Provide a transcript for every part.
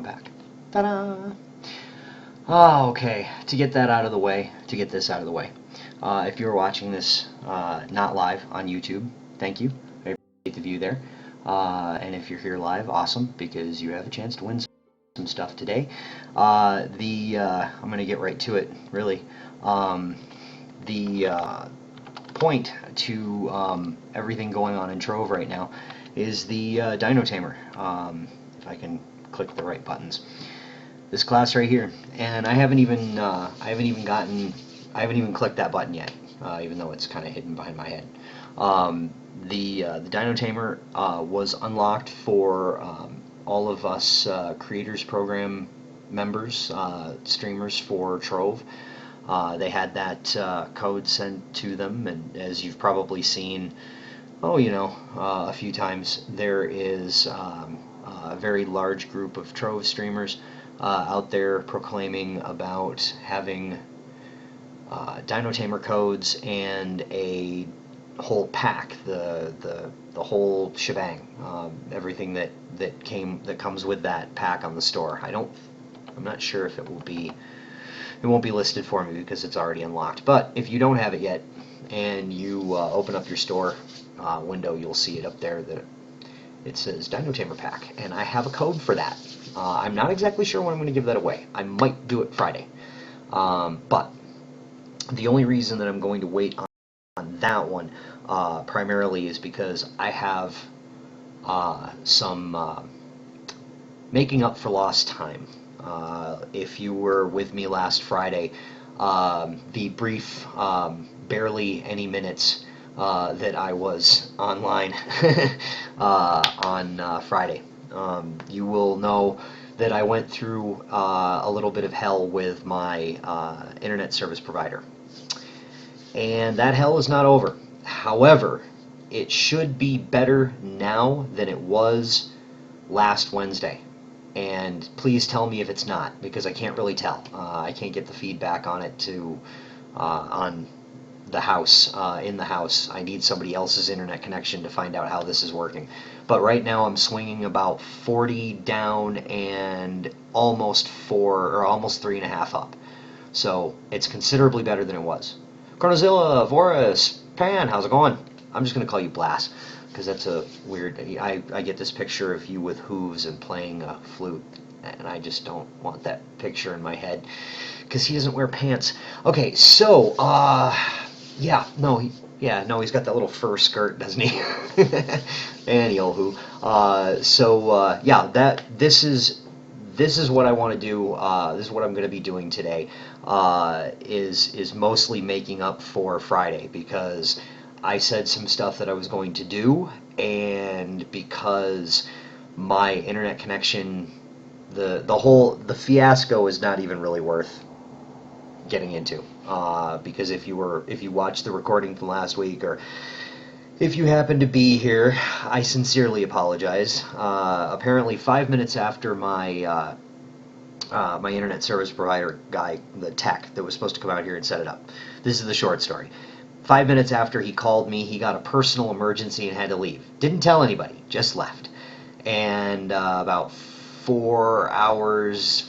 I'm back. Ta-da! Ah, okay. To get that out of the way, to get this out of the way. If you're watching this not live on YouTube, thank you. I appreciate the view there. And if you're here live, awesome, because you have a chance to win some stuff today. I'm going to get right to it, really. The point to everything going on in Trove right now is the Dino Tamer. If I can click the right buttons. This class right here, and I haven't even clicked that button yet, even though it's kind of hidden behind my head. The Dino Tamer was unlocked for all of us Creators Program members, streamers for Trove. They had that code sent to them, and as you've probably seen, a few times, there is a very large group of Trove streamers out there proclaiming about having Dino Tamer codes and a whole pack, the whole shebang, everything that comes with that pack on the store. I'm not sure if it won't be listed for me because it's already unlocked. But if you don't have it yet and you open up your store window, you'll see it up there that it says Dino Tamer pack, and I have a code for that. I'm not exactly sure when I'm going to give that away. I might do it Friday. But the only reason that I'm going to wait on that one primarily is because I have some making up for lost time. If you were with me last Friday, the brief, barely any minutes that I was online on Friday, you will know that I went through a little bit of hell with my internet service provider. And that hell is not over. However, it should be better now than it was last Wednesday. And please tell me if it's not, because I can't really tell. I can't get the feedback on it on the house, in the house. I need somebody else's internet connection to find out how this is working. But right now I'm swinging about 40 down and almost 3.5 up. So it's considerably better than it was. Chronozilla, Voris, Pan, how's it going? I'm just going to call you Blast, because that's a weird... I get this picture of you with hooves and playing a flute, and I just don't want that picture in my head, because he doesn't wear pants. Okay, so, he's got that little fur skirt, doesn't he? Anywho, this is what I want to do. This is what I'm going to be doing today. Is mostly making up for Friday, because I said some stuff that I was going to do, and because my internet connection, the fiasco is not even really worth getting into. Because if you watched the recording from last week, or if you happen to be here, I sincerely apologize. Apparently 5 minutes after my my internet service provider guy, the tech that was supposed to come out here and set it up. This is the short story. 5 minutes after he called me, he got a personal emergency and had to leave. Didn't tell anybody, just left. And about 5 hours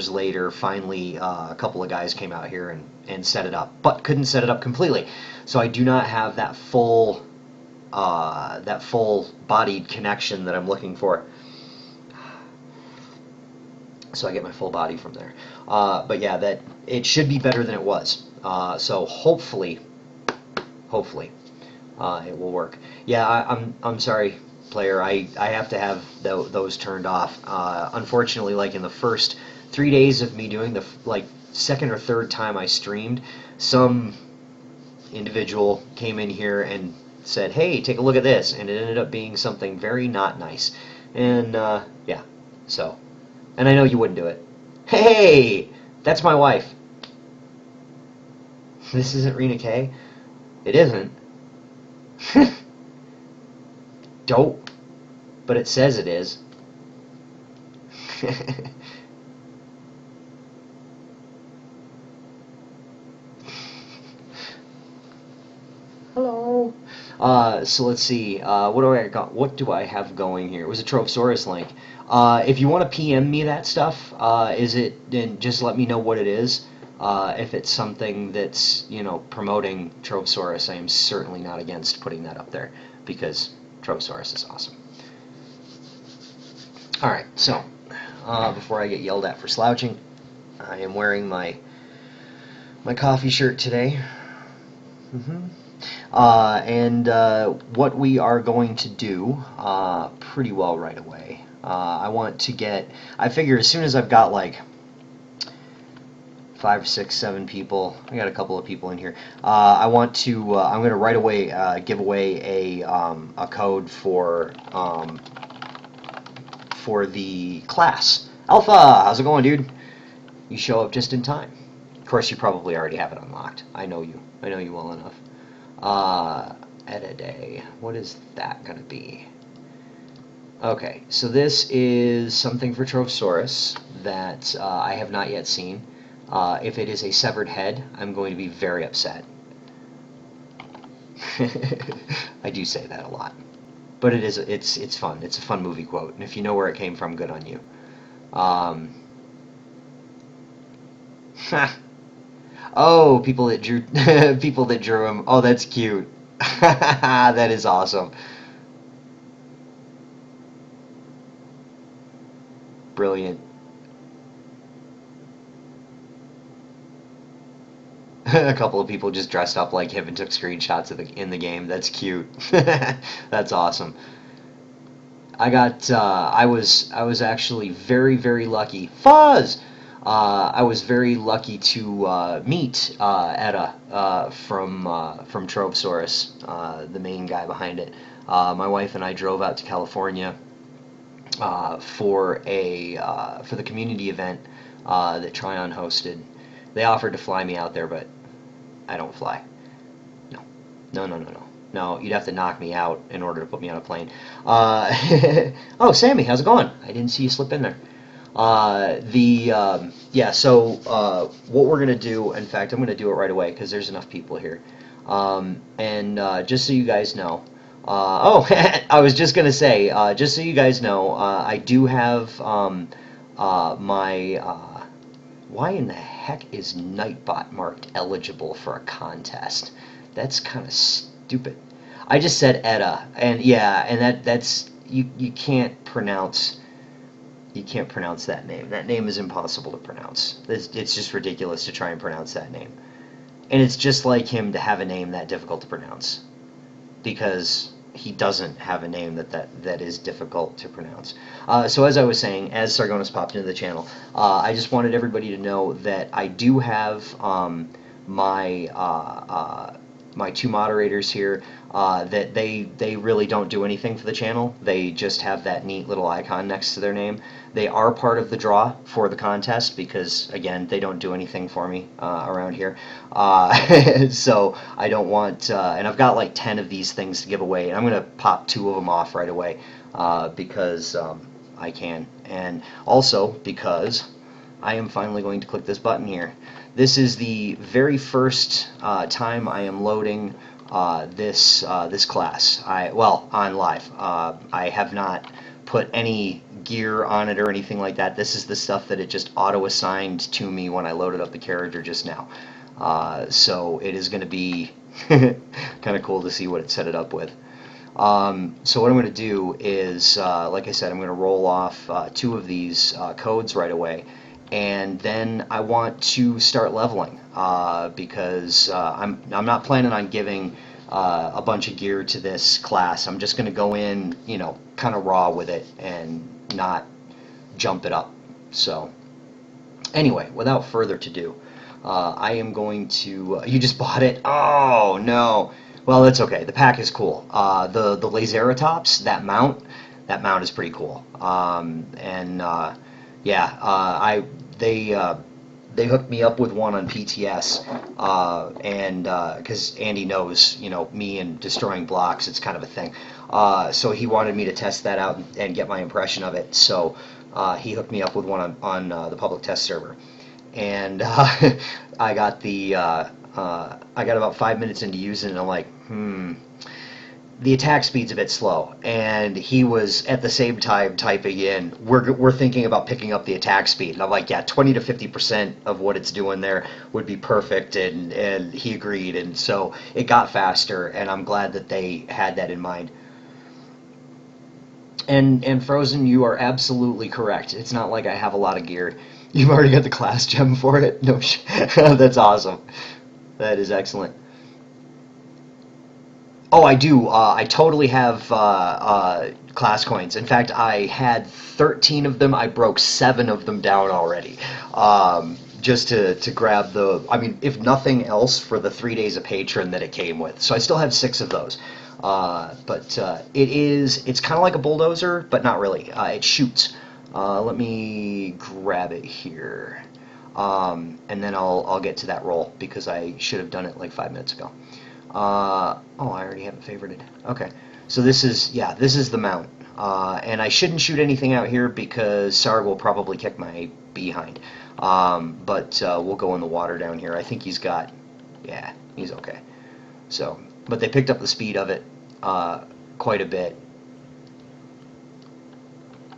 later, finally a couple of guys came out here and set it up, but couldn't set it up completely. So I do not have that full bodied connection that I'm looking for. So I get my full body from there. But yeah, that it should be better than it was. So hopefully it will work. Yeah, I'm sorry, player. I have to have those turned off. Unfortunately, like in the first 3 days of me doing the second or third time I streamed, some individual came in here and said, "Hey, take a look at this," and it ended up being something very not nice. And yeah, so, and I know you wouldn't do it. Hey, that's my wife. This isn't Rena K. It isn't. Dope. But it says it is. Hello. So let's see. What do I have going here? It was a Trovesaurus link. If you want to PM me that stuff, then just let me know what it is. If it's something that's, promoting Trovosaurus, I am certainly not against putting that up there because Trovosaurus is awesome. All right, so before I get yelled at for slouching, I am wearing my coffee shirt today. Mm-hmm. And what we are going to do pretty well right away. I figure as soon as I've got like 5, 6, 7 people, I got a couple of people in here, I'm going to right away give away a code for the class. Alpha, how's it going, dude? You show up just in time. Of course, you probably already have it unlocked. I know you well enough. Edit day. What is that going to be? Okay, so this is something for Trovosaurus that I have not yet seen. If it is a severed head, I'm going to be very upset. I do say that a lot. But it's fun. It's a fun movie quote. And if you know where it came from, good on you. Oh, people that drew people that drew him. Oh, that's cute. That is awesome. Brilliant. A couple of people just dressed up like him and took screenshots in the game. That's cute. That's awesome. I was actually very, very lucky. Fuzz! I was very lucky to meet Etta from Trovosaurus, the main guy behind it. My wife and I drove out to California for the community event that Tryon hosted. They offered to fly me out there, but I don't fly. No, no, no, no, no. No, you'd have to knock me out in order to put me on a plane. Oh, Sammy, how's it going? I didn't see you slip in there. Yeah, so what we're going to do, in fact, I'm going to do it right away because there's enough people here. And just so you guys know, I was just going to say, just so you guys know, I do have why in the heck is Nightbot marked eligible for a contest? That's kind of stupid. I just said Etta, and yeah, and that's you can't pronounce that name. That name is impossible to pronounce. It's just ridiculous to try and pronounce that name. And it's just like him to have a name that difficult to pronounce because he doesn't have a name that is difficult to pronounce. So as I was saying, as Sargonis popped into the channel, I just wanted everybody to know that I do have my two moderators here that they really don't do anything for the channel. They just have that neat little icon next to their name. They are part of the draw for the contest because, again, they don't do anything for me around here. So I don't want, and I've got like 10 of these things to give away, and I'm going to pop 2 of them off right away because I can, and also because I am finally going to click this button here. This is the very first time I am loading this class. On live. I have not put any gear on it or anything like that. This is the stuff that it just auto-assigned to me when I loaded up the character just now. So it is going to be kind of cool to see what it set it up with. So what I'm going to do is, like I said, I'm going to roll off 2 of these codes right away. And then I want to start leveling because I'm not planning on giving a bunch of gear to this class. I'm just going to go in, kind of raw with it and not jump it up. So anyway, without further ado, I am going to... you just bought it? Oh, no. Well, that's okay. The pack is cool. The Laceratops, that mount is pretty cool. Yeah, they hooked me up with one on PTS, and because Andy knows, me and destroying blocks, it's kind of a thing. So he wanted me to test that out and get my impression of it. So he hooked me up with one on the public test server, and I got about 5 minutes into using it, and I'm like, the attack speed's a bit slow, and he was at the same time typing in, we're thinking about picking up the attack speed, and I'm like, yeah, 20 to 50% of what it's doing there would be perfect, and he agreed, and so it got faster, and I'm glad that they had that in mind. And Frozen, you are absolutely correct. It's not like I have a lot of gear. You've already got the class gem for it? No, that's awesome. That is excellent. Oh, I do. I totally have class coins. In fact, I had 13 of them. I broke 7 of them down already. Just to grab the, I mean, if nothing else, for the 3 days of patron that it came with. So I still have 6 of those. But it's kind of like a bulldozer, but not really. It shoots. Let me grab it here. And then I'll get to that roll because I should have done it like 5 minutes ago. Oh, I already have it favorited. Okay, so this is the mount. And I shouldn't shoot anything out here because Sarg will probably kick my behind. But we'll go in the water down here. I think he's got, yeah, he's okay. So, but they picked up the speed of it quite a bit.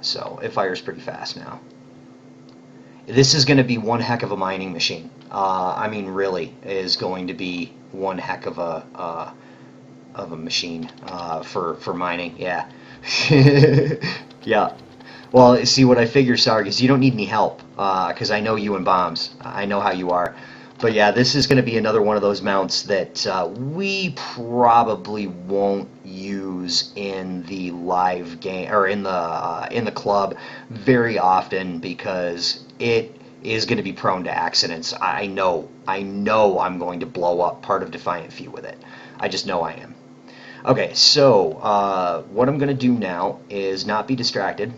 So it fires pretty fast now. This is going to be one heck of a mining machine. I mean, really, is going to be one heck of a machine for mining. Yeah, yeah. Well, see, what I figure, Sarg, is you don't need any help because I know you and bombs. I know how you are. But yeah, this is going to be another one of those mounts that we probably won't use in the live game or in the club very often because it is going to be prone to accidents. I know I'm going to blow up part of Defiant Few with it. I just know I am. Okay, so what I'm going to do now is not be distracted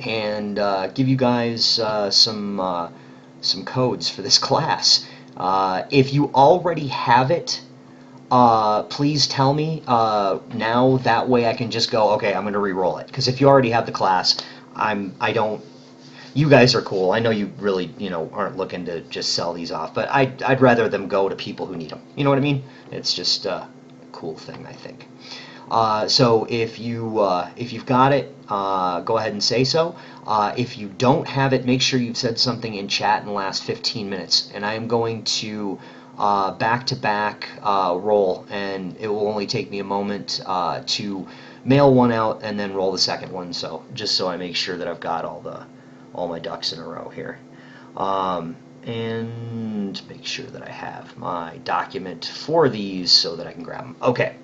and give you guys some codes for this class. If you already have it, please tell me now. That way I can just go, okay, I'm going to re-roll it. Because if you already have the class, I don't. You guys are cool. I know you really, aren't looking to just sell these off, but I'd rather them go to people who need them. You know what I mean? It's just a cool thing, I think. So if you've got it, go ahead and say so. If you don't have it, make sure you've said something in chat in the last 15 minutes, and I am going to back-to-back roll, and it will only take me a moment to mail one out and then roll the second one. So just so I make sure that I've got all my ducks in a row here. And make sure that I have my document for these so that I can grab them. Okay.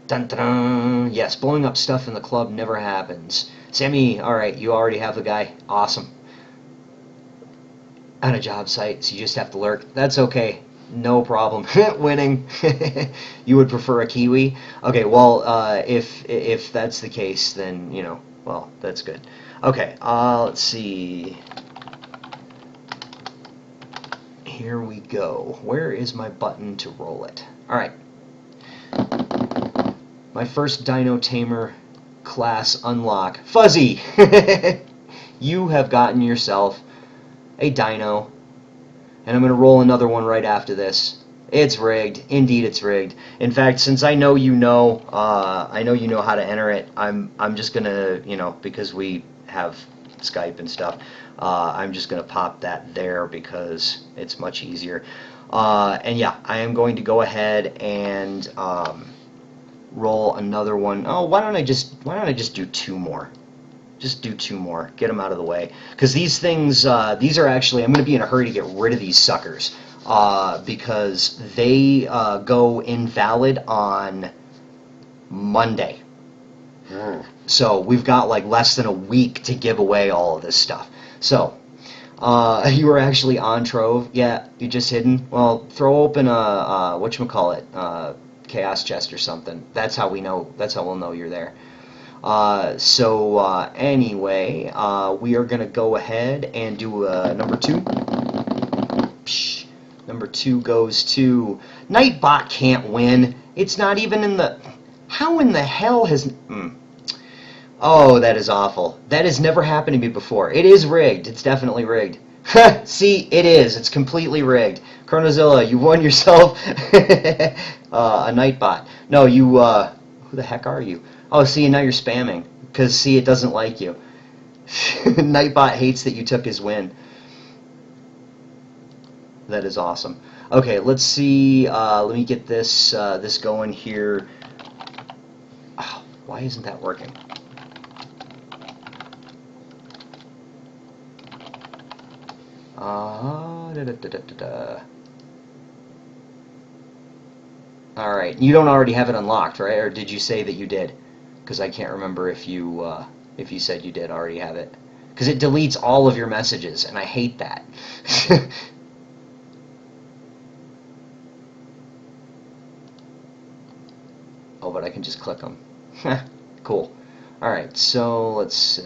Dun, dun, dun. Yes, blowing up stuff in the club never happens. Sammy, alright, you already have the guy. Awesome. On a job site, so you just have to lurk. That's okay. No problem. Winning. You would prefer a Kiwi? Okay, well, if that's the case, then, well, that's good. Okay, let's see. Here we go. Where is my button to roll it? Alright. My first Dino Tamer class unlock. Fuzzy! You have gotten yourself a dino. And I'm going to roll another one right after this. It's rigged. Indeed, it's rigged. In fact, since I know you know how to enter it, I'm just going to, because we have Skype and stuff, I'm just going to pop that there because it's much easier. And yeah, I am going to go ahead and roll another one. Oh, why don't I just do 2 more? Just do 2 more. Get them out of the way. Because these things, these are actually, I'm going to be in a hurry to get rid of these suckers. Because they go invalid on Monday. So we've got like less than a week to give away all of this stuff. So, you were actually on Trove. Yeah, you just hidden. Well, throw open a, whatchamacallit, Chaos Chest or something. That's how we know, that's how we'll know you're there. Anyway, we are going to go ahead and do number 2. Psh, number 2 goes to Nightbot can't win. It's not even in the... How in the hell has... Oh, that is awful. That has never happened to me before. It is rigged. It's definitely rigged. See, it is. It's completely rigged. Chronozilla, you won yourself A Nightbot. No, you, who the heck are you? Oh, see, now you're spamming. Because, see, it doesn't like you. Nightbot hates that you took his win. That is awesome. Okay, let's see. Let me get this this going here. Oh, why isn't that working? Da, da, da, da, da, da. All right, you don't already have it unlocked, right? Or did you say that you did? Because I can't remember if you said you did already have it. Because it deletes all of your messages, and I hate that. Oh, but I can just click them. Cool. All right, so let's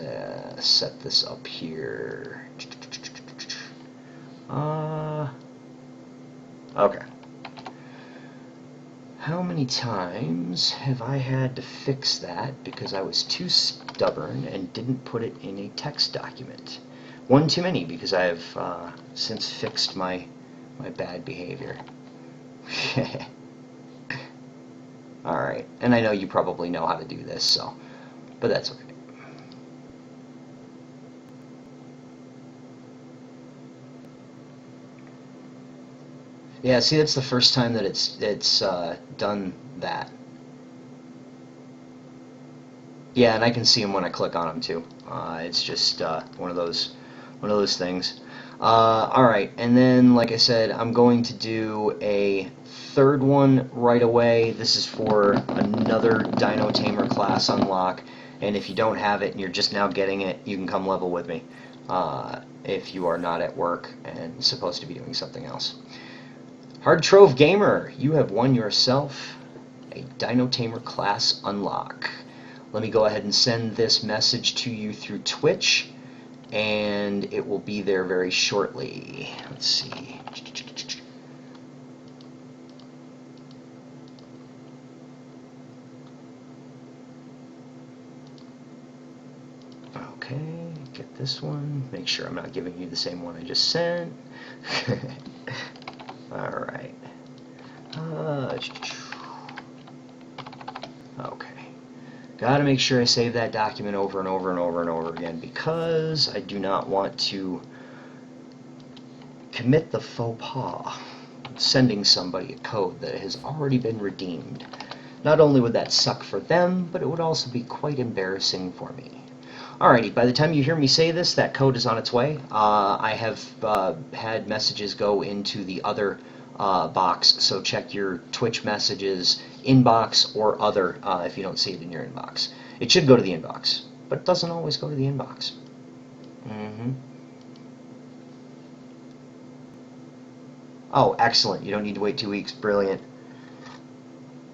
set this up here. Okay. How many times have I had to fix that because I was too stubborn and didn't put it in a text document? One too many, because I have since fixed my bad behavior. Alright, and I know you probably know how to do this, so, but that's okay. Yeah, see, that's the first time that it's done that. Yeah, and I can see them when I click on them too. It's just one of those things. All right, and then like I said, I'm going to do a third one right away. This is for another Dino Tamer class unlock, and if you don't have it and you're just now getting it, you can come level with me. If you are not at work and supposed to be doing something else. Hard Trove Gamer, you have won yourself a Dino Tamer class unlock. Let me go ahead and send this message to you through Twitch, and it will be there very shortly. Let's see. Okay, get this one. Make sure I'm not giving you the same one I just sent. Alright. Okay. Gotta make sure I save that document over and over and over and over again, because I do not want to commit the faux pas of sending somebody a code that has already been redeemed. Not only would that suck for them, but it would also be quite embarrassing for me. Alrighty, by the time you hear me say this, that code is on its way. I have had messages go into the other box, so check your Twitch messages inbox or other if you don't see it in your inbox. It should go to the inbox, but it doesn't always go to the inbox. Oh, excellent. You don't need to wait 2 weeks. Brilliant.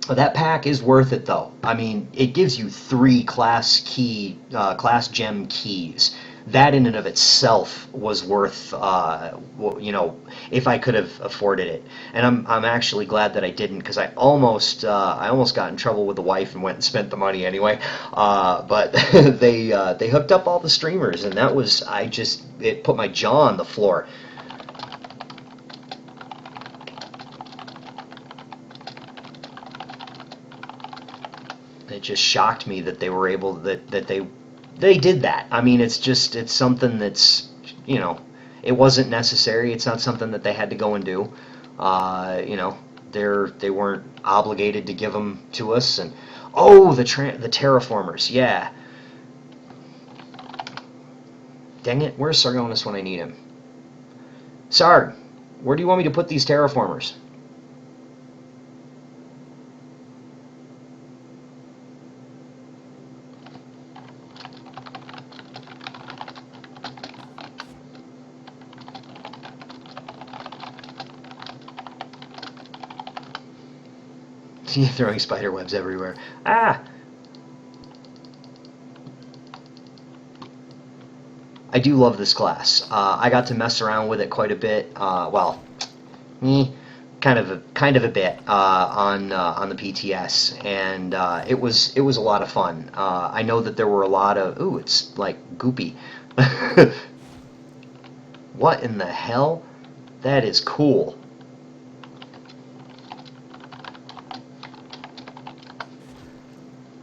That pack is worth it, though. I mean, it gives you 3 class gem keys. That in and of itself was worth, you know, if I could have afforded it. And I'm actually glad that I didn't, because I almost got in trouble with the wife and went and spent the money anyway. But they hooked up all the streamers, and that was, it put my jaw on the floor. It just shocked me that they were able that they did that. I mean, it's something that's, you know, it wasn't necessary. It's not something that they had to go and do. You know, they weren't obligated to give them to us. And oh, the terraformers, yeah. Dang it, where's Sargonis when I need him? Sarg, where do you want me to put these terraformers? Throwing spider webs everywhere. Ah! I do love this class. I got to mess around with it quite a bit. Well, kind of a bit on the PTS, and it was a lot of fun. I know that there were a lot of it's like goopy. What in the hell? That is cool.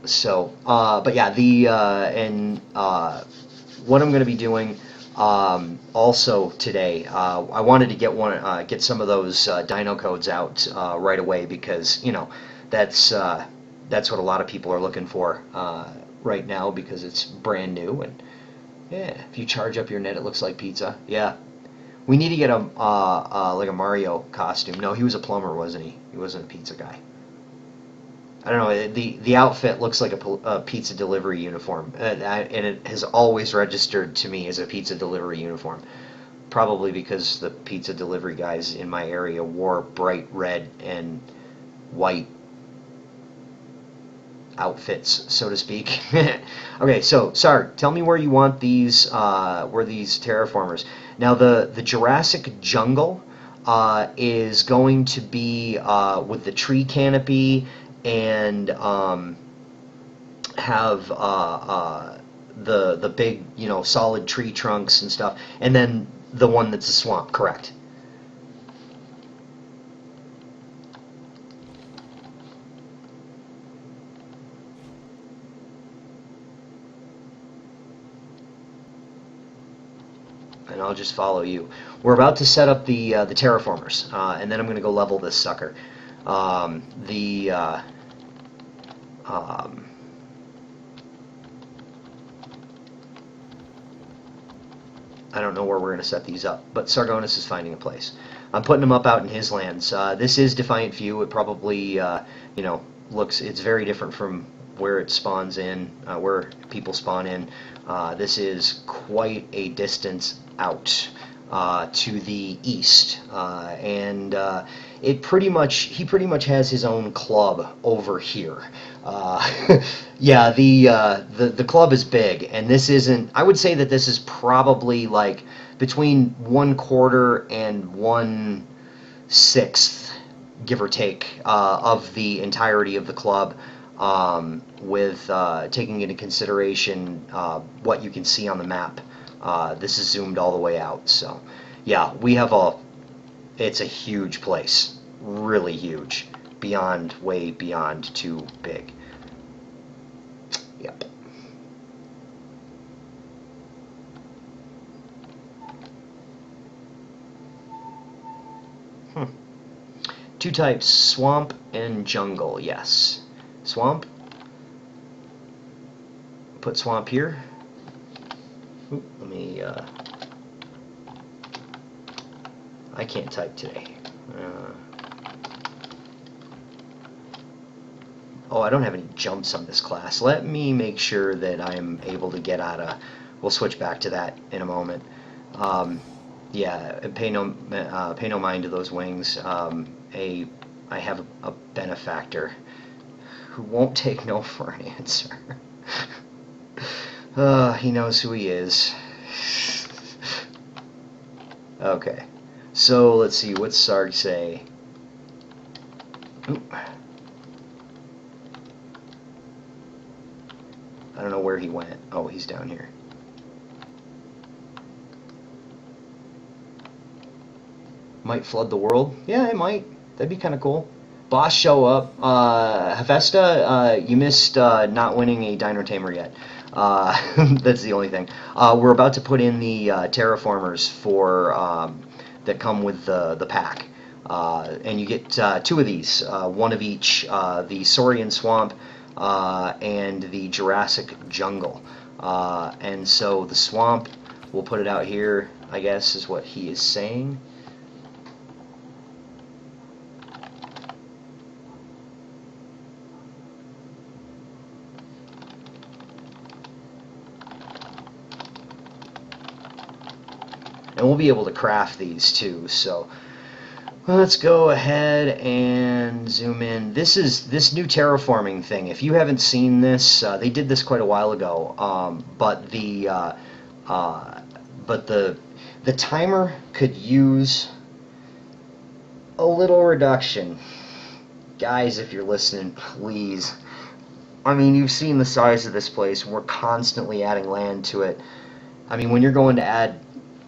So, but yeah, and what I'm going to be doing also today, I wanted to get some of those dino codes out right away because that's uh, that's what a lot of people are looking for right now because it's brand new and yeah, if you charge up your net, it looks like pizza. Yeah, we need to get a like a Mario costume. No, he was a plumber, wasn't he? He wasn't a pizza guy. I don't know. The outfit looks like a pizza delivery uniform, and it has always registered to me as a pizza delivery uniform. Probably because the pizza delivery guys in my area wore bright red and white outfits, so to speak. Okay, so Sark, tell me where you want these terraformers. Now the Jurassic jungle is going to be with the tree canopy and have the big solid tree trunks and stuff, and then the one that's a swamp, correct? And I'll just follow you. We're about to set up the terraformers, and then I'm going to go level this sucker. The um, I don't know where we're going to set these up, but Sardonis is finding a place. I'm putting them up out in his lands. This is Defiant View. It probably, looks, it's very different from where it spawns in, where people spawn in. This is quite a distance out to the east, and he pretty much has his own club over here. Yeah, the club is big, and this isn't. I would say that this is probably like between 1/4 and 1/6, give or take, of the entirety of the club, with taking into consideration what you can see on the map. This is zoomed all the way out, so yeah, we have a. It's a huge place, really huge, beyond, way beyond too big. Yep. Hmm. Two types, swamp and jungle, yes. Swamp, put swamp here. Oop, let me, I can't type today. Oh, I don't have any jumps on this class. Let me make sure that I'm able to get out of. We'll switch back to that in a moment. Um, yeah, pay no mind to those wings. I have a benefactor who won't take no for an answer. He knows who he is. Okay, so let's see. What's Sarg say? Ooh. I don't know where he went. Oh, he's down here. Might flood the world? Yeah, it might. That'd be kind of cool. Boss show up. Hephaestus, you missed not winning a Dino Tamer yet. That's the only thing. We're about to put in the terraformers for that come with the pack. And you get two of these, one of each, the Saurian Swamp and the Jurassic Jungle. And so the Swamp, we'll put it out here, I guess, is what he is saying. And we'll be able to craft these too, so let's go ahead and zoom in. This new terraforming thing. If you haven't seen this, they did this quite a while ago. But the timer could use a little reduction. Guys, if you're listening, please. I mean, you've seen the size of this place. We're constantly adding land to it. I mean, when you're going to add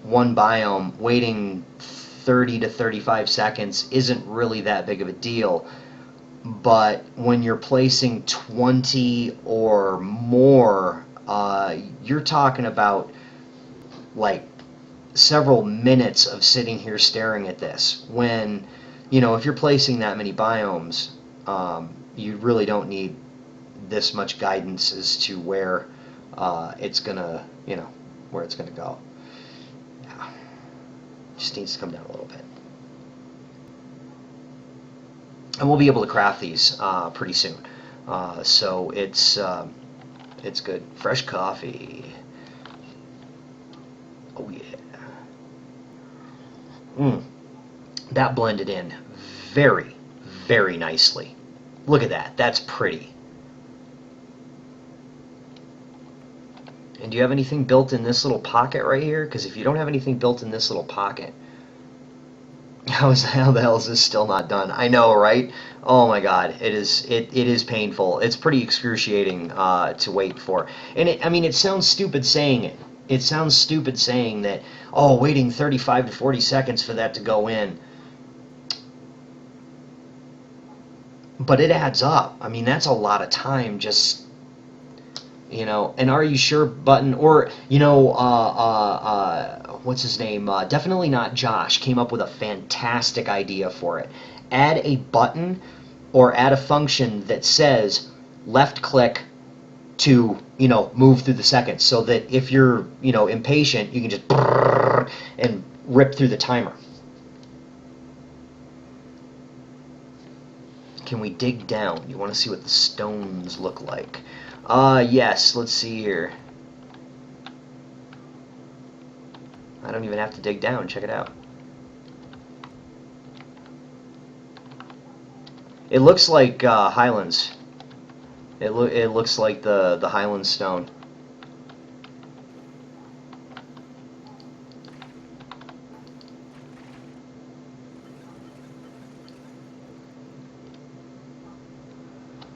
one biome, waiting 30 to 35 seconds isn't really that big of a deal. but when you're placing 20 or more, you're talking about like several minutes of sitting here staring at this. When, if you're placing that many biomes, you really don't need this much guidance as to where it's gonna, where it's gonna go. Yeah. Just needs to come down a little bit. And we'll be able to craft these pretty soon. So it's good. Fresh coffee. Oh yeah. That blended in very, very nicely. Look at that. That's pretty. And do you have anything built in this little pocket right here? Because if you don't have anything built in this little pocket, how the hell is this still not done? I know, right? Oh my God, it is painful. It's pretty excruciating to wait for. And it sounds stupid saying it. It sounds stupid saying that, oh, waiting 35 to 40 seconds for that to go in. But it adds up. That's a lot of time just, and are you sure button, or, what's his name? Definitely Not Josh came up with a fantastic idea for it. Add a button or add a function that says left click to, move through the seconds, so that if you're, impatient, you can just and rip through the timer. Can we dig down? You want to see what the stones look like? Yes, let's see here. I don't even have to dig down. Check it out. It looks like Highlands. It looks like the Highland stone.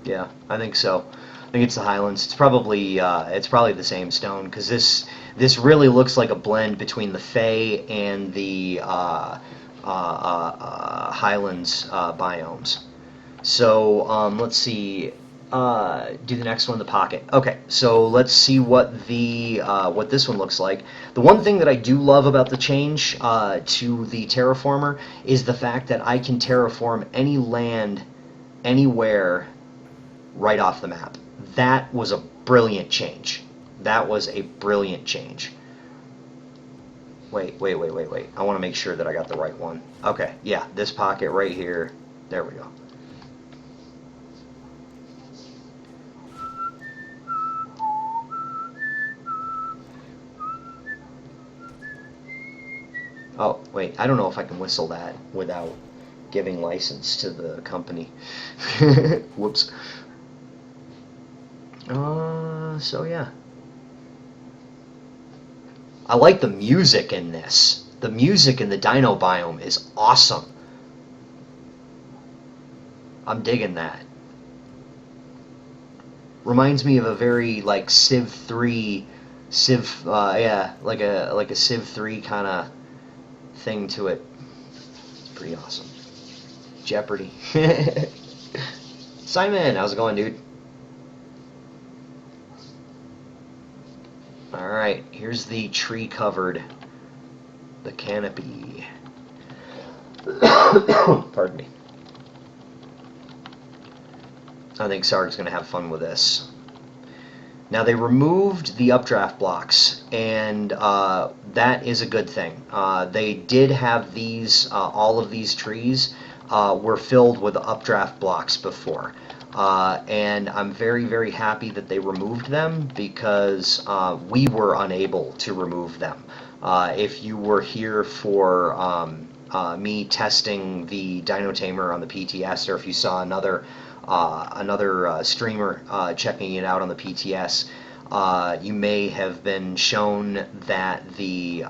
Yeah, I think so. I think it's the Highlands. It's probably the same stone, because this really looks like a blend between the Fey and the Highlands biomes. So let's see. Do the next one, the pocket. Okay, so let's see what what this one looks like. The one thing that I do love about the change to the terraformer is the fact that I can terraform any land, anywhere, right off the map. That was a brilliant change. That was a brilliant change. Wait. I want to make sure that I got the right one. Okay, yeah, this pocket right here. There we go. Oh, wait, I don't know if I can whistle that without giving license to the company. Whoops. So yeah. I like the music in this. The music in the Dino biome is awesome. I'm digging that. Reminds me of a very like Civ 3, yeah, like a Civ 3 kind of thing to it. It's pretty awesome. Jeopardy. Simon, how's it going, dude? Alright, here's the tree covered, the canopy. Pardon me. I think Sarg's going to have fun with this. Now, they removed the updraft blocks, and that is a good thing. They did have these, all of these trees were filled with updraft blocks before. And I'm very, very happy that they removed them, because we were unable to remove them. If you were here for me testing the Dino Tamer on the PTS, or if you saw another streamer checking it out on the PTS, you may have been shown that the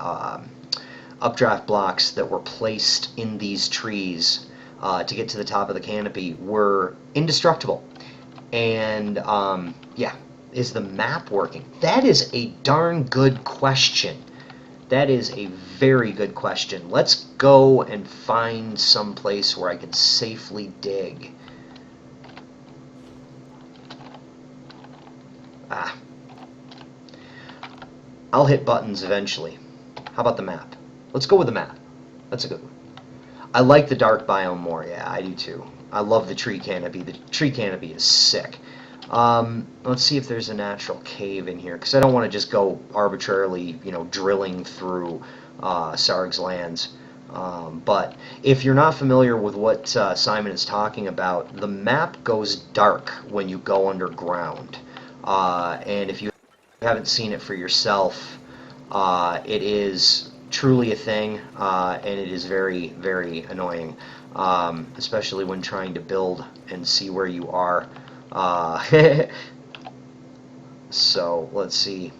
updraft blocks that were placed in these trees to get to the top of the canopy were indestructible. And yeah, is the map working? That is a darn good question. That is a very good question. Let's go and find some place where I can safely dig. I'll hit buttons eventually. How about the map? Let's go with the map. That's a good one. I like the dark biome more. Yeah, I do too. I love the tree canopy. The tree canopy is sick. Let's see if there's a natural cave in here, because I don't want to just go arbitrarily, drilling through Sarg's lands. But if you're not familiar with what Simon is talking about, the map goes dark when you go underground. And if you haven't seen it for yourself, it is truly a thing, and it is very, very annoying, especially when trying to build and see where you are. So, let's see.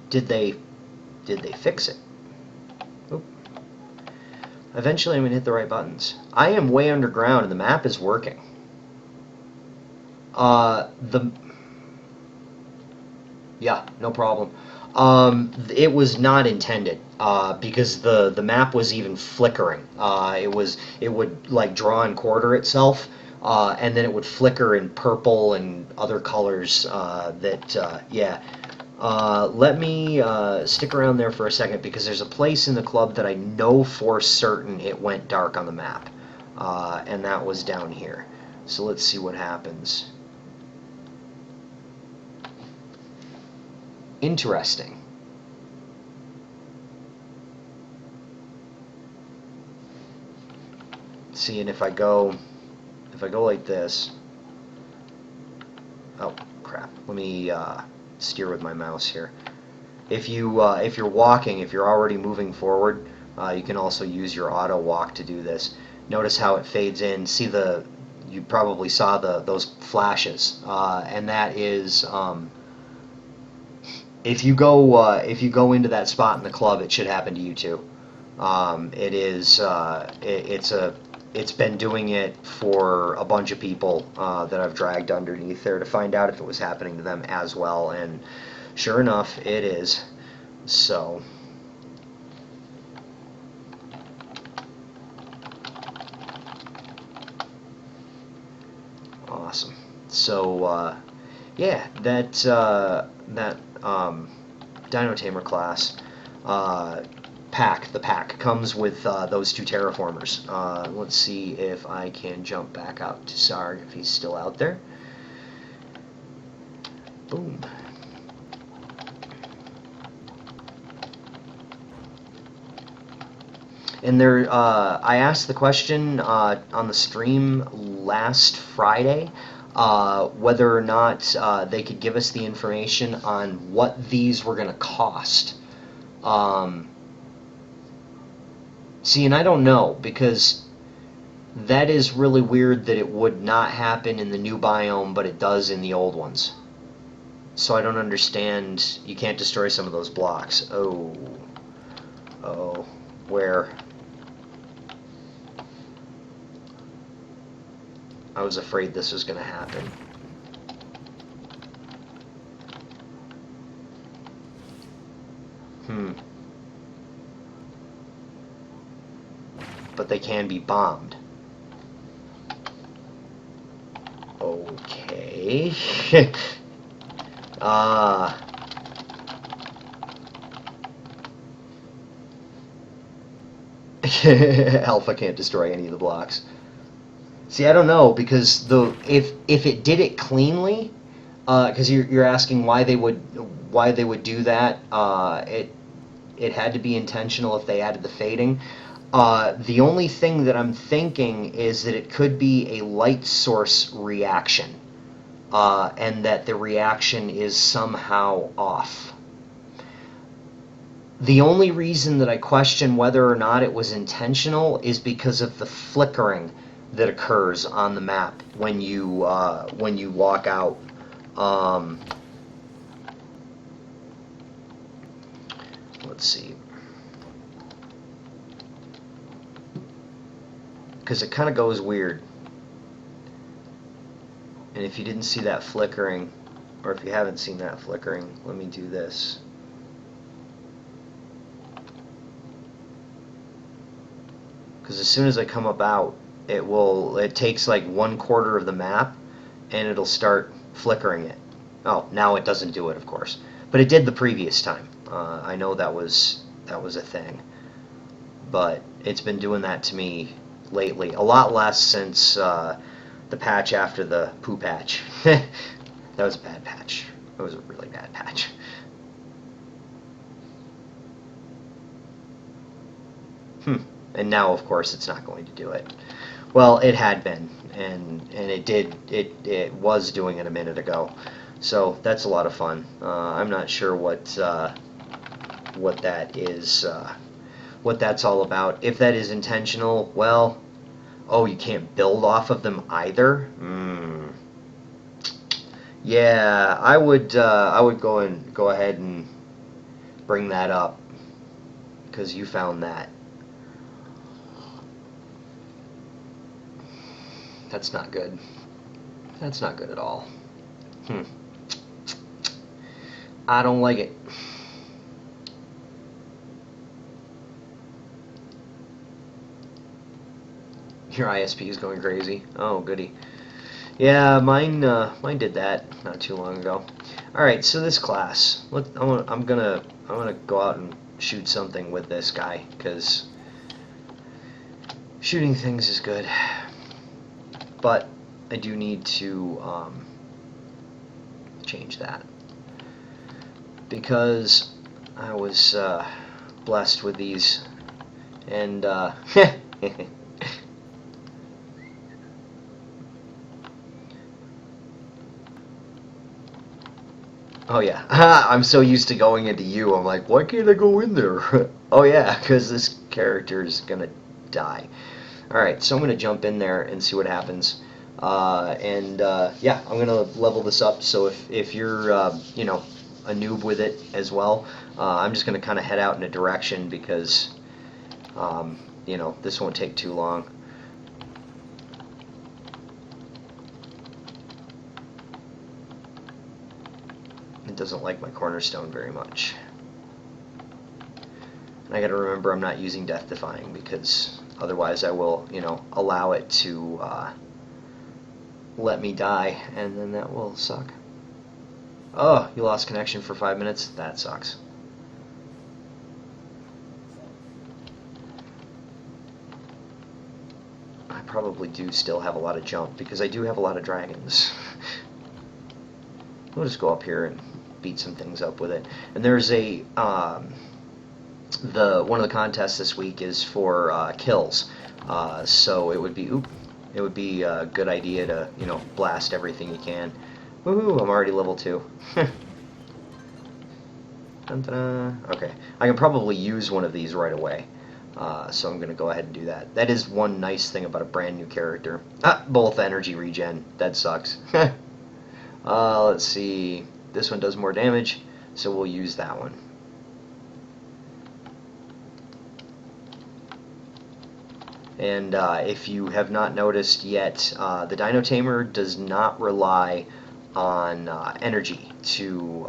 Did they fix it? Oop. Eventually I'm going to hit the right buttons. I am way underground and the map is working. Yeah, no problem. It was not intended because the map was even flickering. It would like draw and quarter itself, and then it would flicker in purple and other colors. Yeah. Let me stick around there for a second because there's a place in the club that I know for certain it went dark on the map, and that was down here. So let's see what happens. Interesting. See, and if I go like this. Oh crap! Let me steer with my mouse here. If you're walking, if you're already moving forward, you can also use your auto walk to do this. Notice how it fades in. See you probably saw those flashes, and that is if you go into that spot in the club, it should happen to you too. It's been doing it for a bunch of people that I've dragged underneath there to find out if it was happening to them as well, and sure enough, it is. So. Awesome. So, yeah, that Dino Tamer class the pack comes with those two terraformers. Let's see if I can jump back out to Sarg if he's still out there. Boom. And there, I asked the question on the stream last Friday whether or not they could give us the information on what these were going to cost. See, and I don't know, because that is really weird that it would not happen in the new biome, but it does in the old ones. So I don't understand. You can't destroy some of those blocks. Oh, where? I was afraid this was going to happen. But they can be bombed. Okay. Alpha can't destroy any of the blocks. See, I don't know, because if it did it cleanly, because you're asking why they would do that, it had to be intentional if they added the fading. The only thing that I'm thinking is that it could be a light source reaction, and that the reaction is somehow off. The only reason that I question whether or not it was intentional is because of the flickering that occurs on the map when you walk out. Let's see. Because it kind of goes weird. And if you didn't see that flickering, or if you haven't seen that flickering, let me do this. because as soon as I come about, it takes like 1/4 of the map, and it'll start flickering it. Oh, now it doesn't do it, of course, but it did the previous time. I know that was a thing, but it's been doing that to me lately. A lot less since the patch after the poo patch. That was a bad patch. It was a really bad patch. And now, of course, it's not going to do it. Well, it had been, and it did. It was doing it a minute ago. So that's a lot of fun. I'm not sure what that is, what that's all about. If that is intentional, well, oh, you can't build off of them either. Yeah, I would go ahead and bring that up because you found that. That's not good. That's not good at all. I don't like it. Your ISP is going crazy. Oh, goody. Yeah, mine did that not too long ago. All right, so this class, I'm gonna go out and shoot something with this guy because shooting things is good, but I do need to change that because I was blessed with these, and oh yeah, I'm so used to going into you. I'm like, why can't I go in there? Oh yeah, because this character is gonna die. All right, so I'm gonna jump in there and see what happens. Yeah, I'm gonna level this up. So if you're you know, a noob with it as well, I'm just gonna kind of head out in a direction because you know, this won't take too long. It doesn't like my cornerstone very much. And I gotta remember I'm not using death defying because otherwise I will, you know, allow it to let me die, and then that will suck. Oh, you lost connection for 5 minutes? That sucks. I probably do still have a lot of jump because I do have a lot of dragons. We'll just go up here and beat some things up with it. And there's a one of the contests this week is for kills. So it would be a good idea to, you know, blast everything you can. Woohoo! I'm already level 2. Okay, I can probably use one of these right away. So I'm going to go ahead and do that. That is one nice thing about a brand new character. Both energy regen. That sucks. Let's see. This one does more damage, so we'll use that one. And if you have not noticed yet, the Dino Tamer does not rely on energy to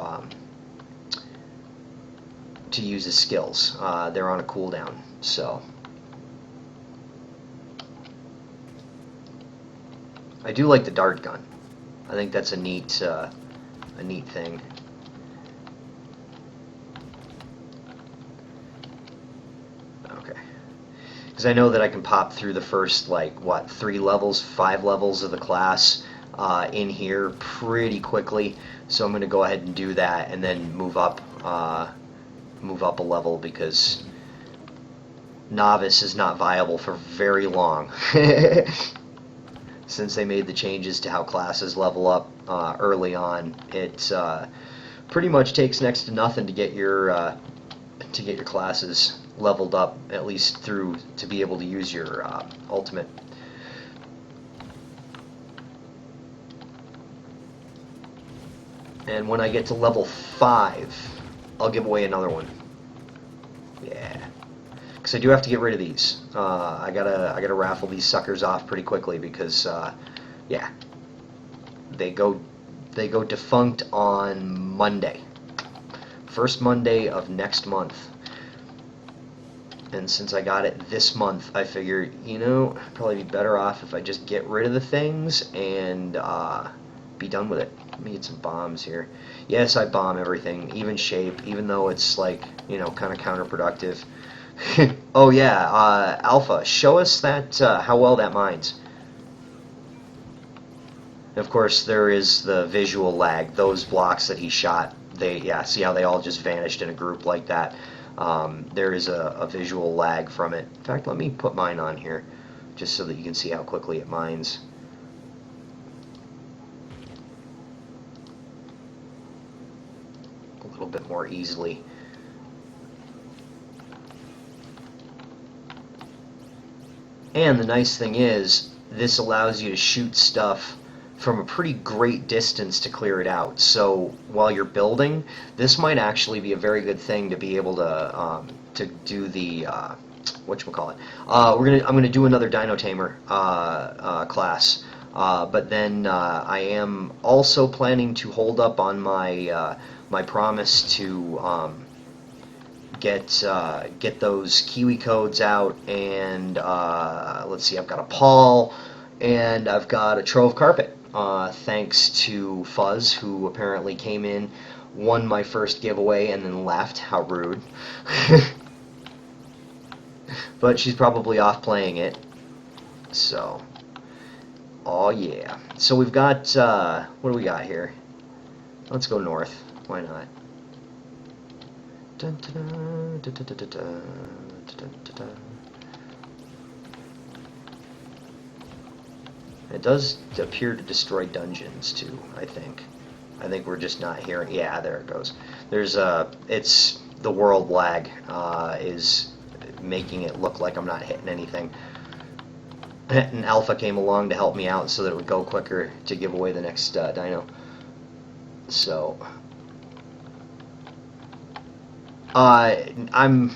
use his skills. They're on a cooldown, so I do like the dart gun. I think that's a neat thing. Okay, because I know that I can pop through the first, like, what, 3 levels, 5 levels of the class in here pretty quickly. So I'm going to go ahead and do that, and then move up a level because novice is not viable for very long. Since they made the changes to how classes level up early on, it pretty much takes next to nothing to get your classes leveled up, at least through to be able to use your ultimate. And when I get to level 5, I'll give away another one. Yeah. Because I do have to get rid of these. I gotta raffle these suckers off pretty quickly because, yeah, they go defunct on Monday, first Monday of next month. And since I got it this month, I figured, it'd probably be better off if I just get rid of the things and be done with it. Let me get some bombs here. Yes, I bomb everything, even shape, even though it's like, kind of counterproductive. Oh yeah, Alpha, show us that how well that mines. Of course, there is the visual lag. Those blocks that he shot, see how they all just vanished in a group like that. There is a visual lag from it. In fact, let me put mine on here, just so that you can see how quickly it mines. A little bit more easily. And the nice thing is, this allows you to shoot stuff from a pretty great distance to clear it out. So while you're building, this might actually be a very good thing to be able to do the whatchamacallit. I'm gonna do another Dino Tamer class, but then I am also planning to hold up on my my promise to get those Kiwi codes out, and let's see, I've got a Paul, and I've got a Trove Carpet, thanks to Fuzz, who apparently came in, won my first giveaway, and then left. How rude. But she's probably off playing it, so, oh yeah. So we've got, what do we got here? Let's go north, why not? Dun, dun, dun, dun, dun, dun, dun, dun, dun. It does appear to destroy dungeons too, I think. I think we're just not hearing. Yeah, there it goes. There's it's the world lag is making it look like I'm not hitting anything. And Alpha came along to help me out so that it would go quicker to give away the next dino. So I'm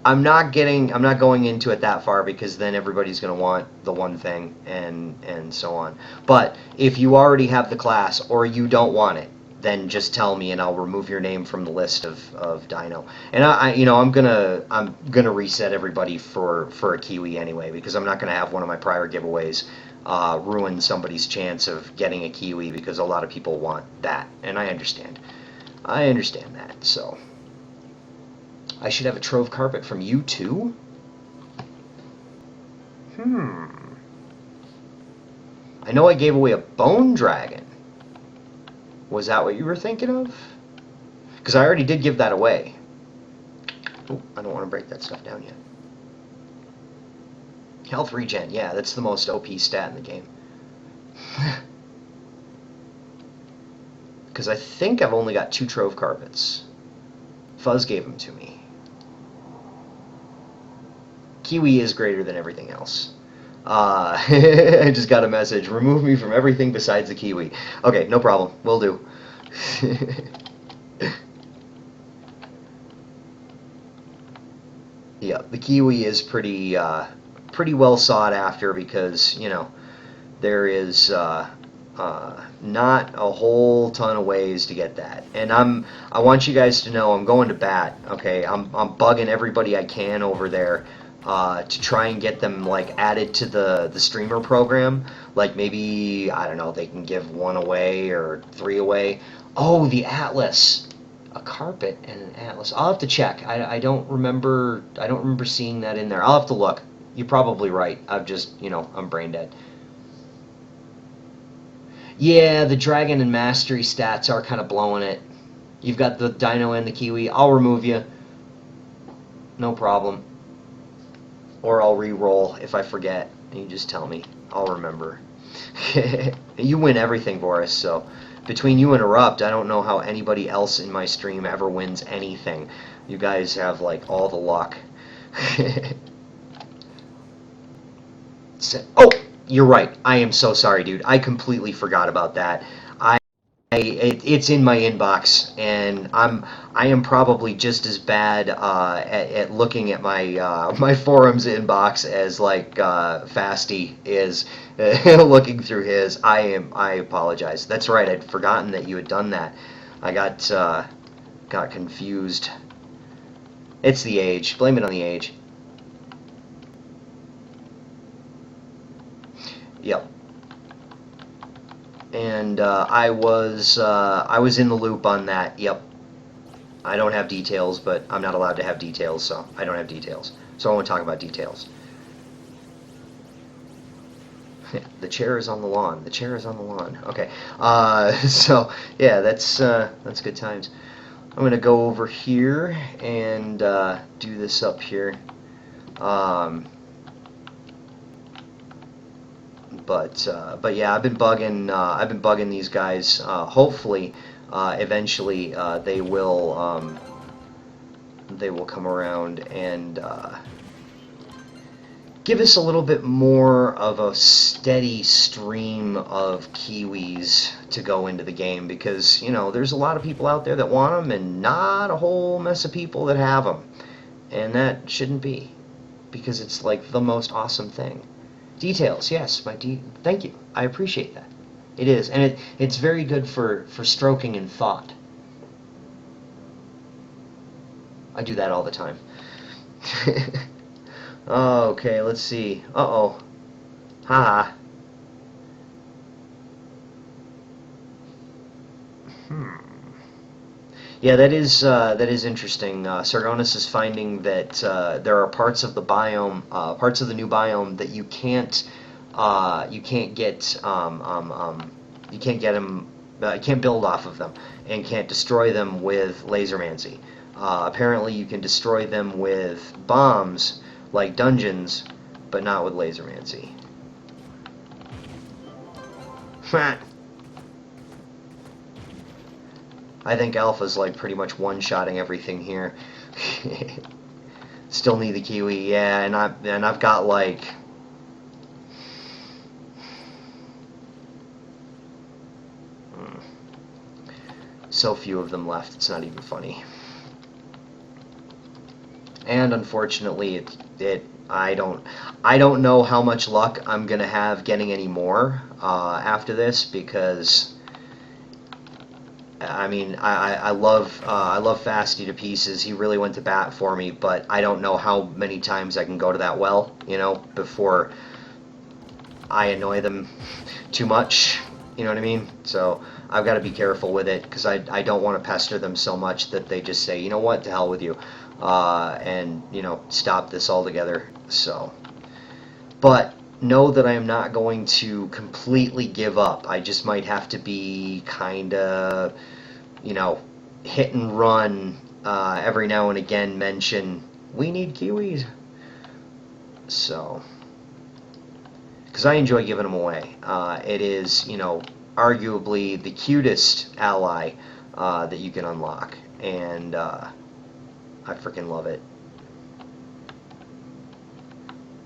not going into it that far, because then everybody's going to want the one thing and so on. But if you already have the class or you don't want it, then just tell me and I'll remove your name from the list of Dino. And I'm gonna reset everybody for a Kiwi anyway, because I'm not gonna have one of my prior giveaways ruin somebody's chance of getting a Kiwi, because a lot of people want that, and I understand that. So I should have a Trove Carpet from you too? I know I gave away a Bone Dragon. Was that what you were thinking of? Because I already did give that away. Oh, I don't want to break that stuff down yet. Health regen, yeah, that's the most OP stat in the game. Because I think I've only got 2 Trove Carpets. Fuzz gave them to me. Kiwi is greater than everything else. I just got a message. Remove me from everything besides the Kiwi. Okay, no problem. Will do. Yeah, the Kiwi is pretty well sought after, because there is not a whole ton of ways to get that. And I want you guys to know I'm going to bat. Okay, I'm bugging everybody I can over there to try and get them like added to the streamer program. Like maybe, I don't know, they can give 1 away or 3 away. Oh, the Atlas. A carpet and an Atlas. I'll have to check. I don't remember seeing that in there. I'll have to look. You're probably right. I've just, I'm brain dead. Yeah, the Dragon and Mastery stats are kind of blowing it. You've got the Dino and the Kiwi. I'll remove you. No problem. Or I'll re-roll if I forget. You just tell me. I'll remember. You win everything for us, so between you and Erupt, I don't know how anybody else in my stream ever wins anything. You guys have, like, all the luck. Oh, you're right. I am so sorry, dude. I completely forgot about that. It's in my inbox, and I am probably just as bad at looking at my my forums inbox as like Fasty is looking through his. I apologize. That's right. I'd forgotten that you had done that. I got confused. It's the age. Blame it on the age. Yep. And I was in the loop on that. Yep. I don't have details, but I'm not allowed to have details, so I don't have details. So I won't talk about details. The chair is on the lawn. The chair is on the lawn. Okay. So yeah, that's good times. I'm gonna go over here and do this up here. Um, but yeah, I've been bugging these guys. Hopefully, eventually they will come around and give us a little bit more of a steady stream of Kiwis to go into the game, because there's a lot of people out there that want them and not a whole mess of people that have them, and that shouldn't be, because it's like the most awesome thing. Details, yes, thank you. I appreciate that. It is, and it's very good for stroking in thought. I do that all the time. Okay, let's see. Uh-oh. Haha. Hmm. Yeah, that is interesting. Sargonis is finding that there are parts of the biome, parts of the new biome that you can't get, you can't get them, you can't build off of them, and can't destroy them with lasermancy. Apparently, you can destroy them with bombs, like dungeons, but not with lasermancy. I think Alpha's like pretty much one-shotting everything here. Still need the Kiwi, yeah, and I've got like so few of them left. It's not even funny. And unfortunately, I don't know how much luck I'm gonna have getting any more after this, because I mean, I love Fasty to pieces. He really went to bat for me, but I don't know how many times I can go to that well, before I annoy them too much. You know what I mean? So I've got to be careful with it, because I don't want to pester them so much that they just say, you know what, to hell with you, and stop this altogether. So, but know that I am not going to completely give up. I just might have to be kind of, hit and run, every now and again mention, we need Kiwis. So, because I enjoy giving them away. It is, arguably the cutest ally that you can unlock, and I freaking love it.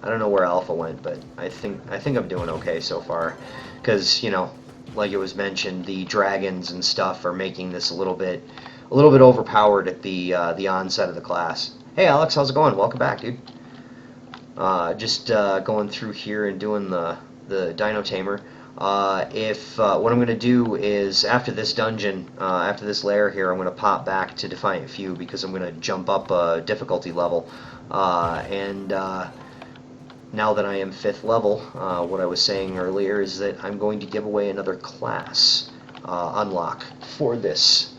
I don't know where Alpha went, but I think I'm doing okay so far, because like it was mentioned, the dragons and stuff are making this a little bit overpowered at the onset of the class. Hey Alex, how's it going? Welcome back, dude. Just going through here and doing the Dino Tamer. If what I'm going to do is, after this dungeon, after this lair here, I'm going to pop back to Defiant Few, because I'm going to jump up a difficulty level, and now that I am 5th level, what I was saying earlier is that I'm going to give away another class unlock for this,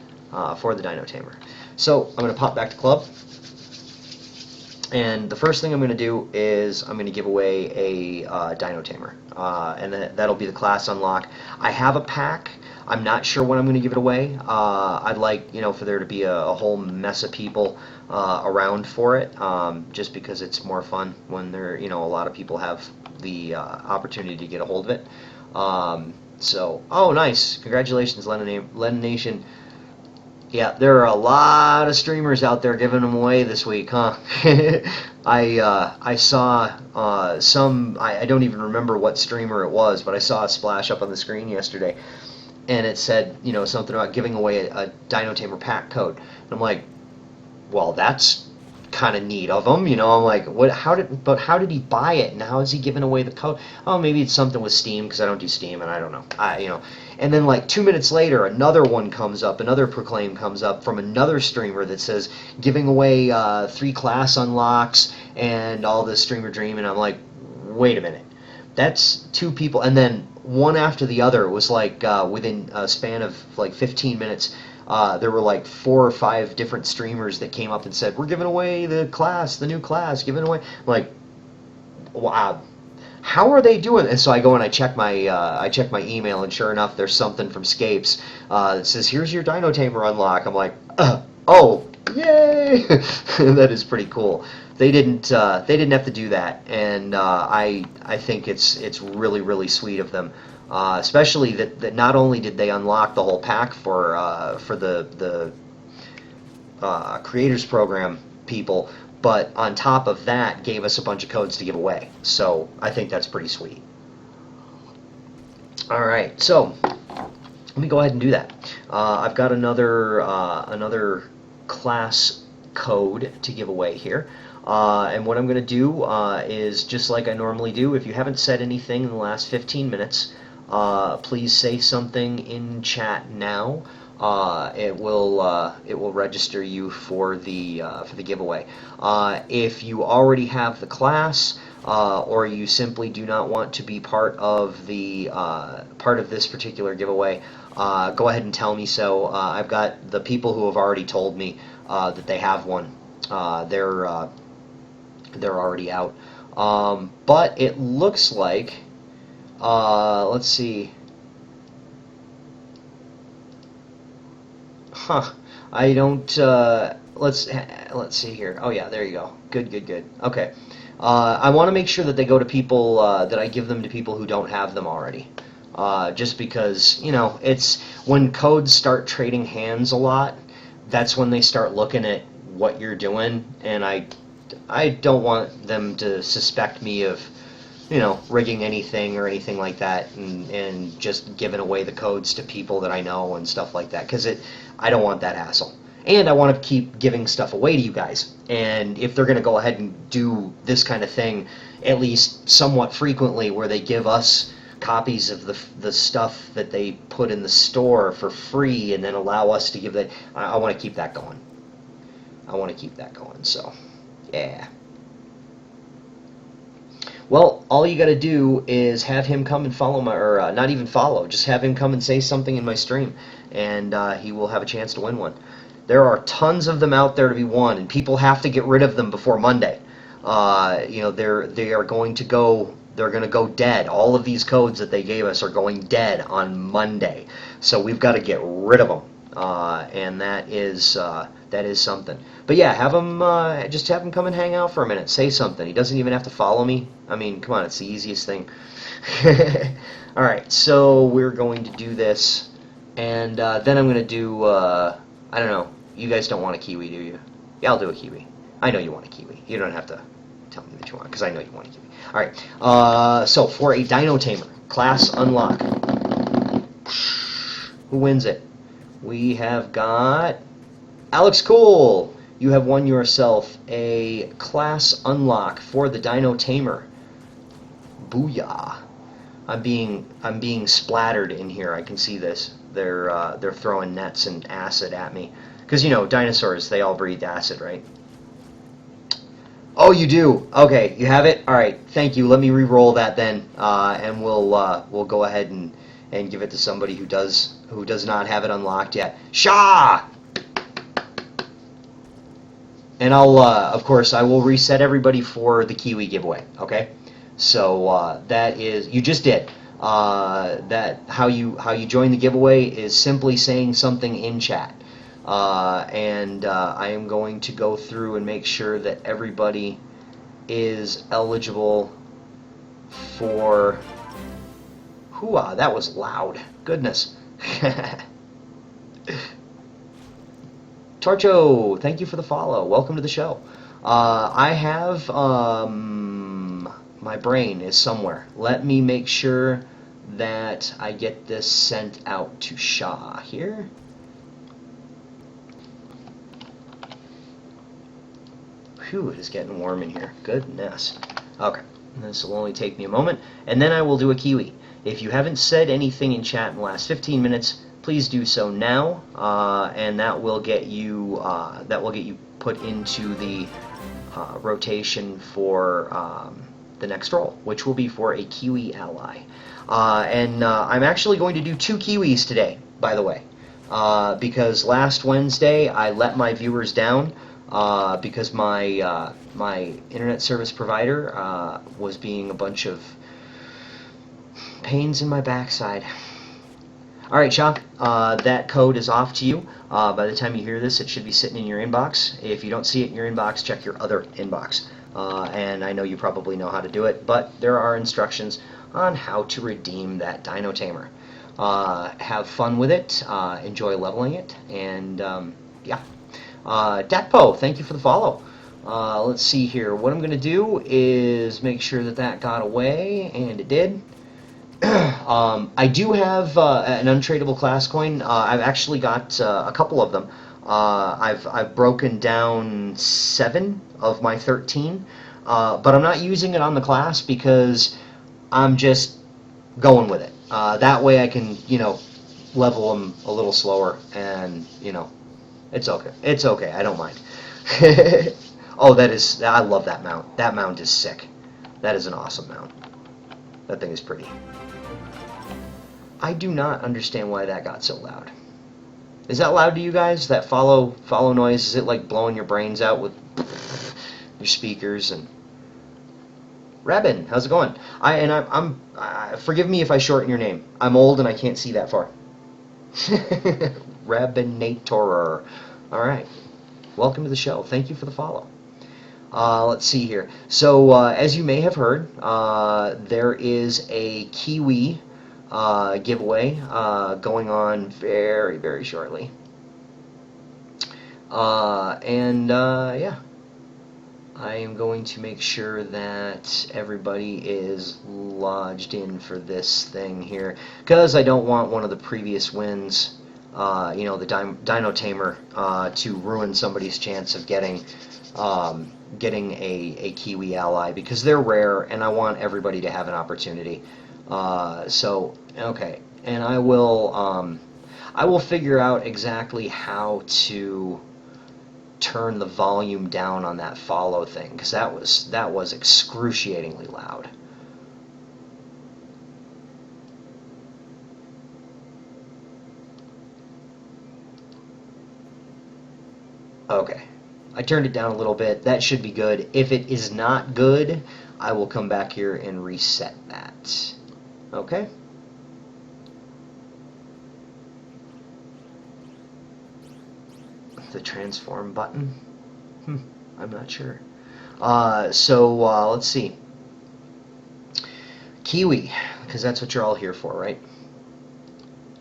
for the Dino Tamer. So I'm going to pop back to Club, and the first thing I'm going to do is I'm going to give away a Dino Tamer, and that'll be the class unlock. I have a pack. I'm not sure when I'm going to give it away. I'd like, for there to be a whole mess of people around for it, just because it's more fun when there, a lot of people have the opportunity to get a hold of it. So, oh, nice! Congratulations, Lennon Nation. Yeah, there are a lot of streamers out there giving them away this week, huh? I saw some. I don't even remember what streamer it was, but I saw a splash up on the screen yesterday, and it said, something about giving away a Dino Tamer pack code. And I'm like, well, that's kind of neat of him, I'm like, what? How did he buy it, and how is he giving away the code? Oh, maybe it's something with Steam, because I don't do Steam, and I don't know. And then like 2 minutes later, another one comes up, another proclaim comes up from another streamer that says giving away 3 class unlocks and all this streamer dream, and I'm like, wait a minute. That's two people, and then one after the other. It was like within a span of like 15 minutes. There were like 4 or 5 different streamers that came up and said, "We're giving away the new class, giving away." I'm like, wow, how are they doing? And so I go and I check my email, and sure enough, there's something from Scapes that says, "Here's your Dino Tamer unlock." I'm like, oh, yay! That is pretty cool. They didn't have to do that, and I think it's really sweet of them. Especially that not only did they unlock the whole pack for the creators program people, but on top of that gave us a bunch of codes to give away. So I think that's pretty sweet. All right, so let me go ahead and do that. I've got another class code to give away here. And what I'm going to do is just like I normally do. If you haven't said anything in the last 15 minutes, please say something in chat now. It will register you for the giveaway. If you already have the class, or you simply do not want to be part of this particular giveaway, go ahead and tell me so. I've got the people who have already told me that they have one. They're already out. But it looks like, let's see. Huh. I don't, let's see here. Oh yeah, there you go. Good. Okay. I want to make sure that they go to people, that I give them to people who don't have them already. Just because, it's when codes start trading hands a lot, that's when they start looking at what you're doing, and I don't want them to suspect me of, rigging anything or anything like that, and just giving away the codes to people that I know and stuff like that, because I don't want that hassle. And I want to keep giving stuff away to you guys. And if they're going to go ahead and do this kind of thing, at least somewhat frequently, where they give us copies of the stuff that they put in the store for free, and then allow us to give that, I want to keep that going. So, yeah. Well, all you got to do is have him come and follow or not even follow, just have him come and say something in my stream, and he will have a chance to win one. There are tons of them out there to be won, and people have to get rid of them before Monday. They're going to go dead. All of these codes that they gave us are going dead on Monday, so we've got to get rid of them, and that is something. But yeah, just have him come and hang out for a minute, say something. He doesn't even have to follow me. I mean, come on, it's the easiest thing. All right, so we're going to do this, and then I'm going to do, I don't know, you guys don't want a kiwi, do you? Yeah, I'll do a kiwi. I know you want a kiwi. You don't have to tell me that you want, because I know you want a kiwi. All right, so for a Dino Tamer, class unlock, who wins it? We have got Alex Cool. You have won yourself a class unlock for the Dino Tamer. Booyah! I'm being splattered in here. I can see this. They're throwing nets and acid at me, because dinosaurs, they all breathe acid, right? Oh, you do. Okay, you have it. All right, thank you. Let me re-roll that then, and we'll go ahead and give it to somebody who does not have it unlocked yet. Shah! And of course, I will reset everybody for the Kiwi giveaway. Okay, so that is, you just did. That how you join the giveaway is simply saying something in chat, and I am going to go through and make sure that everybody is eligible for. Hooah! That was loud. Goodness. Torcho, thank you for the follow. Welcome to the show. I have, my brain is somewhere. Let me make sure that I get this sent out to Shah here. Whew, it is getting warm in here. Goodness. Okay, this will only take me a moment, and then I will do a Kiwi. If you haven't said anything in chat in the last 15 minutes, please do so now, and that will get you put into the rotation for the next roll, which will be for a Kiwi ally. And I'm actually going to do 2 Kiwis today, by the way, because last Wednesday I let my viewers down because my internet service provider was being a bunch of pains in my backside. All right, Chuck, that code is off to you. By the time you hear this, it should be sitting in your inbox. If you don't see it in your inbox, check your other inbox. And I know you probably know how to do it, but there are instructions on how to redeem that Dino Tamer. Have fun with it, enjoy leveling it, and yeah. Dakpo, thank you for the follow. Let's see here. What I'm going to do is make sure that that got away, and it did. I do have an untradeable class coin. I've actually got a couple of them. I've broken down 7 of my 13, but I'm not using it on the class because I'm just going with it. That way I can, level them a little slower, and it's okay. It's okay. I don't mind. Oh, I love that mount. That mount is sick. That is an awesome mount. That thing is pretty. I do not understand why that got so loud. Is that loud to you guys? That follow noise? Is it like blowing your brains out with your speakers? And Rabin, how's it going? I'm forgive me if I shorten your name. I'm old and I can't see that far. Rabinator. All right. Welcome to the show. Thank you for the follow. Let's see here. So as you may have heard, there is a Kiwi giveaway going on very, very shortly. Yeah, I am going to make sure that everybody is lodged in for this thing here, because I don't want one of the previous wins, the Dino Tamer, to ruin somebody's chance of getting a Kiwi ally, because they're rare, and I want everybody to have an opportunity. Okay, and I will figure out exactly how to turn the volume down on that follow thing, because that was excruciatingly loud. Okay, I turned it down a little bit. That should be good. If it is not good, I will come back here and reset that. Okay? The transform button? I'm not sure. Let's see. Kiwi, because that's what you're all here for, right?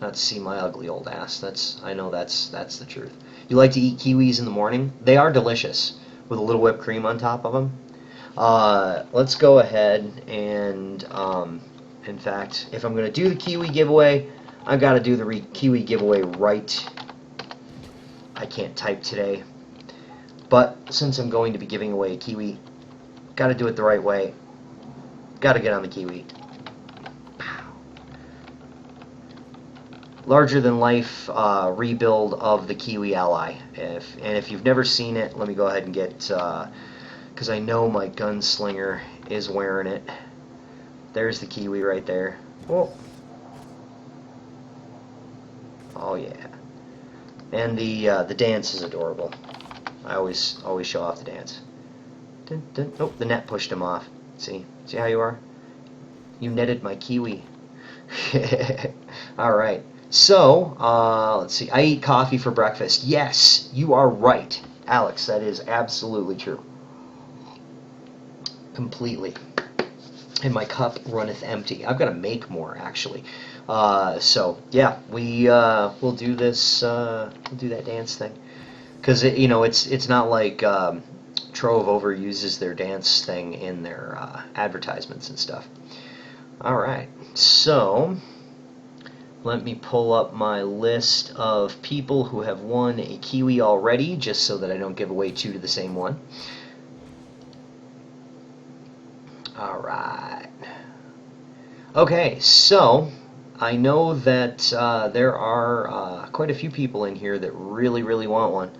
Not to see my ugly old ass. I know that's the truth. You like to eat kiwis in the morning? They are delicious, with a little whipped cream on top of them. Let's go ahead and, in fact, if I'm going to do the Kiwi giveaway, I've got to do the Kiwi giveaway right. I can't type today. But since I'm going to be giving away a Kiwi, got to do it the right way. Got to get on the Kiwi. Larger than life rebuild of the Kiwi ally. If you've never seen it, let me go ahead and get, because I know my gunslinger is wearing it. There's the Kiwi right there. Oh yeah. And the dance is adorable. I always show off the dance. Dun, dun. Oh, the net pushed him off. See how you are? You netted my Kiwi. All right. So let's see. I eat coffee for breakfast. Yes, you are right, Alex. That is absolutely true. Completely. And my cup runneth empty. I've got to make more, actually. So yeah, we'll do this. We'll do that dance thing, because it's not like Trove overuses their dance thing in their advertisements and stuff. All right, so let me pull up my list of people who have won a Kiwi already, just so that I don't give away 2 to the same one. All right. Okay, so I know that there are quite a few people in here that really, really want one.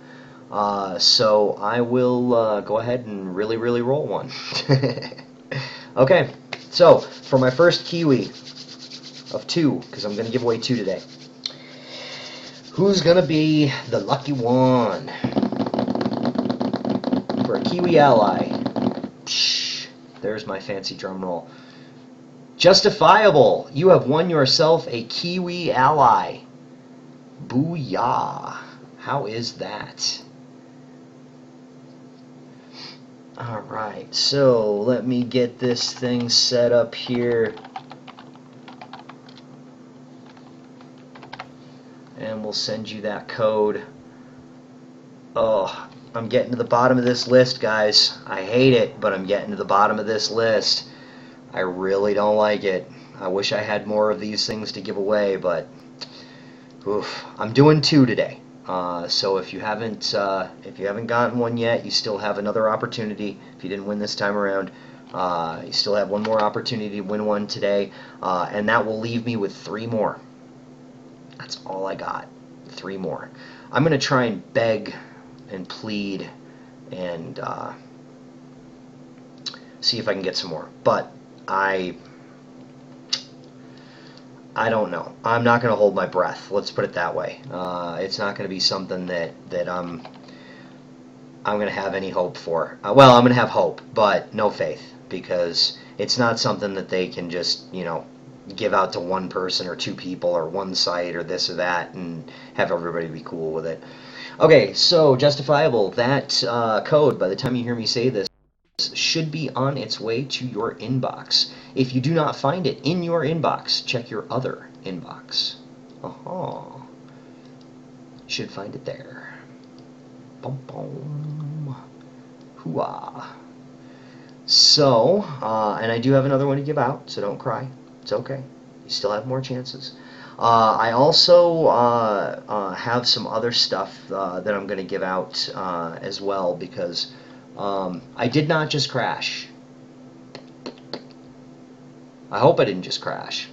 So I will go ahead and really, really roll one. Okay, so for my first Kiwi of 2, because I'm going to give away 2 today, who's going to be the lucky one for a Kiwi ally? Psh, there's my fancy drum roll. Justifiable! You have won yourself a Kiwi ally. Booyah! How is that? Alright, so let me get this thing set up here. And we'll send you that code. Oh, I'm getting to the bottom of this list, guys. I hate it, but I'm getting to the bottom of this list. I really don't like it. I wish I had more of these things to give away, but oof, I'm doing 2 today. So if you haven't gotten one yet, you still have another opportunity. If you didn't win this time around, you still have one more opportunity to win one today, and that will leave me with 3 more. That's all I got. 3 more. I'm gonna try and beg and plead and see if I can get some more, but I don't know. I'm not going to hold my breath. Let's put it that way. It's not going to be something that I'm going to have any hope for. Well, I'm going to have hope, but no faith, because it's not something that they can just, give out to one person or 2 people or one site or this or that and have everybody be cool with it. Okay, so Justifiable, that code, by the time you hear me say this, should be on its way to your inbox. If you do not find it in your inbox, check your other inbox. Oh, should find it there. Boom, boom. Hooah. So, and I do have another one to give out, so don't cry. It's okay. You still have more chances. I also have some other stuff that I'm going to give out as well, because I did not just crash. I hope I didn't just crash.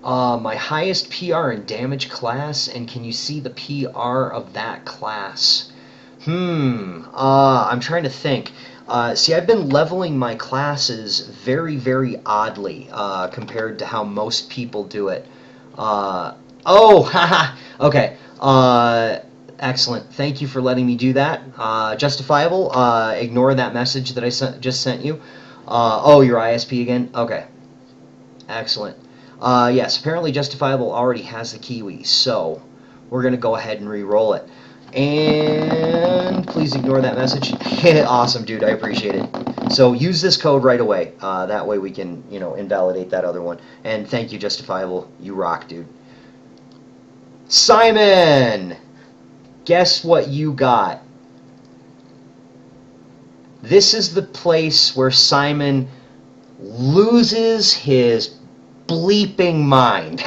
My highest PR in damage class, and can you see the PR of that class? I'm trying to think. See, I've been leveling my classes very, very oddly compared to how most people do it. Haha, okay. Excellent. Thank you for letting me do that. Justifiable. Ignore that message that I just sent you. Your ISP again? Okay. Excellent. Yes, apparently Justifiable already has the Kiwi, so we're going to go ahead and re-roll it. And please ignore that message. Awesome, dude. I appreciate it. So use this code right away. That way we can, invalidate that other one. And thank you, Justifiable. You rock, dude. Simon! Guess what you got? This is the place where Simon loses his bleeping mind.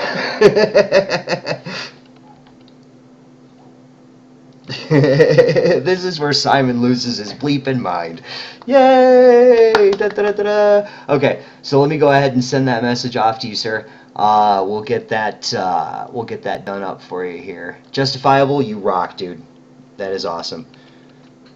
This is where Simon loses his bleeping mind. Yay! Da, da, da, da, da. Okay, so let me go ahead and send that message off to you, sir. We'll get that done up for you here. Justifiable, you rock, dude. That is awesome.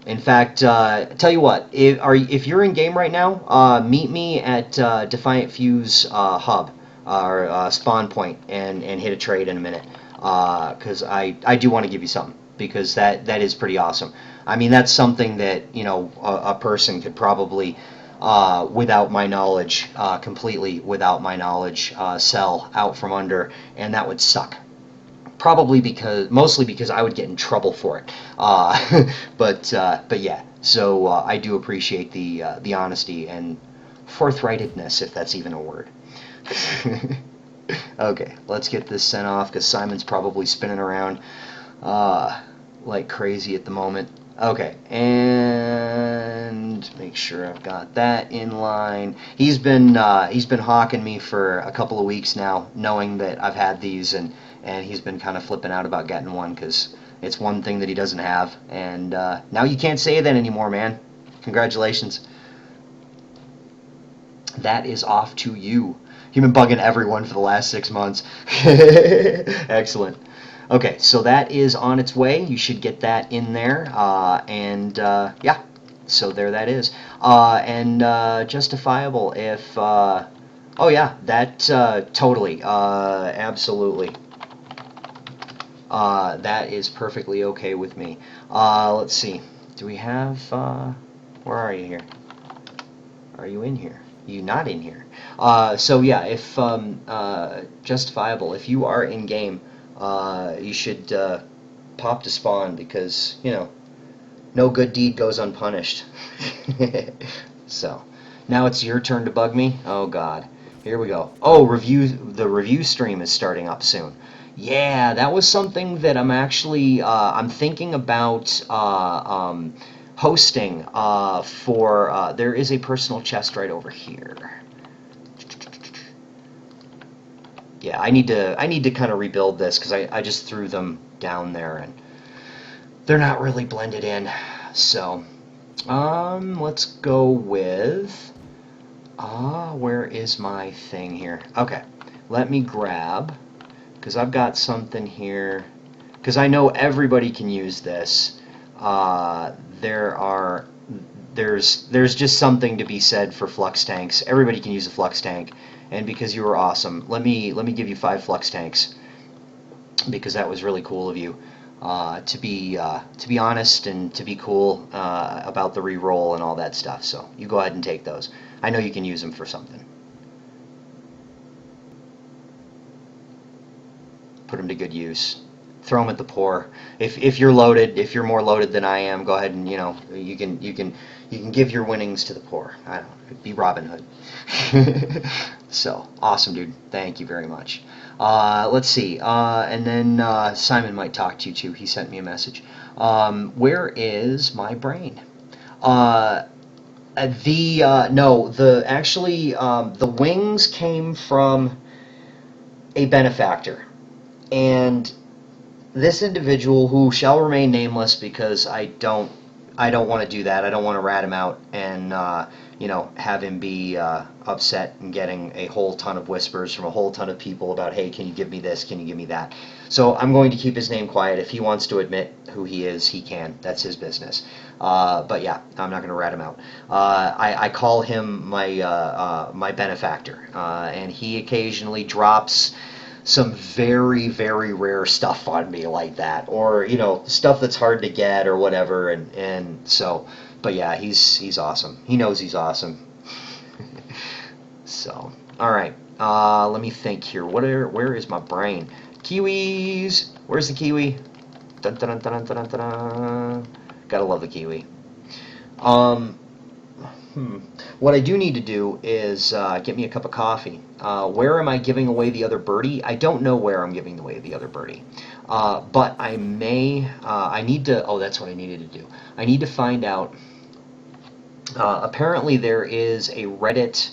In fact, tell you what, if you're in game right now, meet me at Defiant Fuse hub or spawn point and hit a trade in a minute, because I do want to give you something, because that is pretty awesome. I mean, that's something that a person could probably without my knowledge, completely without my knowledge, sell out from under, and that would suck. Mostly because I would get in trouble for it. But yeah, so I do appreciate the honesty and forthrightedness, if that's even a word. Okay, let's get this sent off, because Simon's probably spinning around like crazy at the moment. Okay, and make sure I've got that in line. He's been hawking me for a couple of weeks now, knowing that I've had these, and he's been kind of flipping out about getting one, because it's one thing that he doesn't have, and now you can't say that anymore, man. Congratulations. That is off to you. You've been bugging everyone for the last 6 months. Excellent. Okay, so that is on its way. You should get that in there, and yeah, So there that is. And justifiable if... oh yeah, that totally, absolutely. That is perfectly okay with me. Let's see. Do we have... where are you here? Are you in here? You not in here? So yeah, if justifiable, if you are in game, you should pop to spawn because no good deed goes unpunished. So now it's your turn to bug me. Oh God, here we go. Oh, the review stream is starting up soon. Yeah, that was something that I'm actually I'm thinking about hosting for. There is a personal chest right over here. Yeah, I need to kind of rebuild this because I just threw them down there and they're not really blended in. So let's go with where is my thing here? Okay, let me grab, because I've got something here, because I know everybody can use this. There's just something to be said for flux tanks. Everybody can use a flux tank, and because you were awesome, let me give you 5 flux tanks, because that was really cool of you. To be honest and to be cool about the re-roll and all that stuff. So you go ahead and take those. I know you can use them for something. Put them to good use. Throw them at the poor. If you're loaded, if you're more loaded than I am, go ahead and you can give your winnings to the poor. I don't know, be Robin Hood. So awesome, dude. Thank you very much. Let's see. And then Simon might talk to you too. He sent me a message. Where is my brain? The wings came from a benefactor, and this individual, who shall remain nameless because I don't want to do that. I don't want to rat him out and have him be upset and getting a whole ton of whispers from a whole ton of people about, hey, can you give me this? Can you give me that? So I'm going to keep his name quiet. If he wants to admit who he is, he can. That's his business. But yeah, I'm not going to rat him out. I call him my benefactor, and he occasionally drops some very, very rare stuff on me like that, or stuff that's hard to get or whatever, and so, but yeah, he's awesome. He knows he's awesome. So, all right, let me think here. Where is my brain? Kiwis. Where's the kiwi? Dun, dun, dun, dun, dun, dun, dun. Gotta love the kiwi. What I do need to do is get me a cup of coffee. Where am I giving away the other birdie? I don't know where I'm giving away the other birdie. But I may, I need to, oh, that's what I needed to do. I need to find out, apparently there is a Reddit,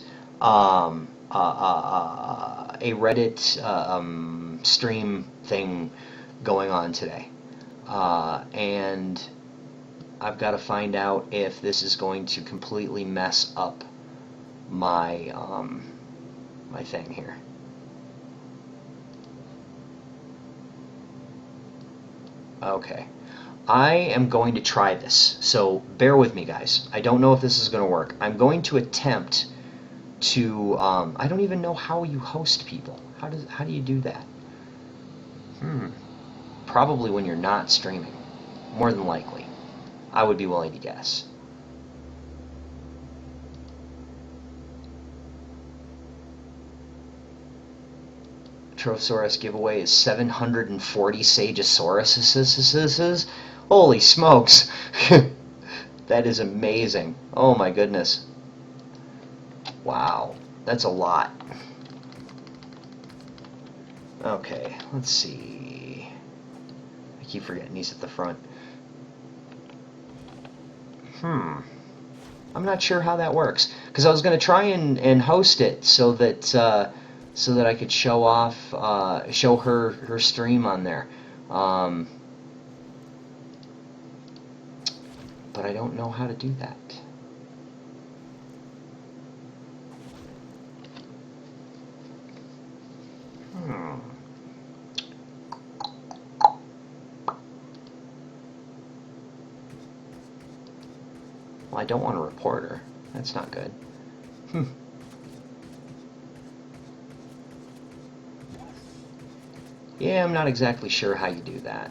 stream thing going on today. And I've got to find out if this is going to completely mess up my my thing here. Okay. I am going to try this, so bear with me, guys. I don't know if this is going to work. I'm going to attempt to, I don't even know how you host people. How do you do that? Probably when you're not streaming. More than likely. I would be willing to guess. Trophosaurus giveaway is 740 Sagesauruses. Holy smokes! That is amazing. Oh my goodness. Wow. That's a lot. Okay, let's see. I keep forgetting he's at the front. I'm not sure how that works, because I was going to try and host it so that I could show off, show her stream on there, but I don't know how to do that. Well, I don't want to report her. That's not good. Yeah, I'm not exactly sure how you do that.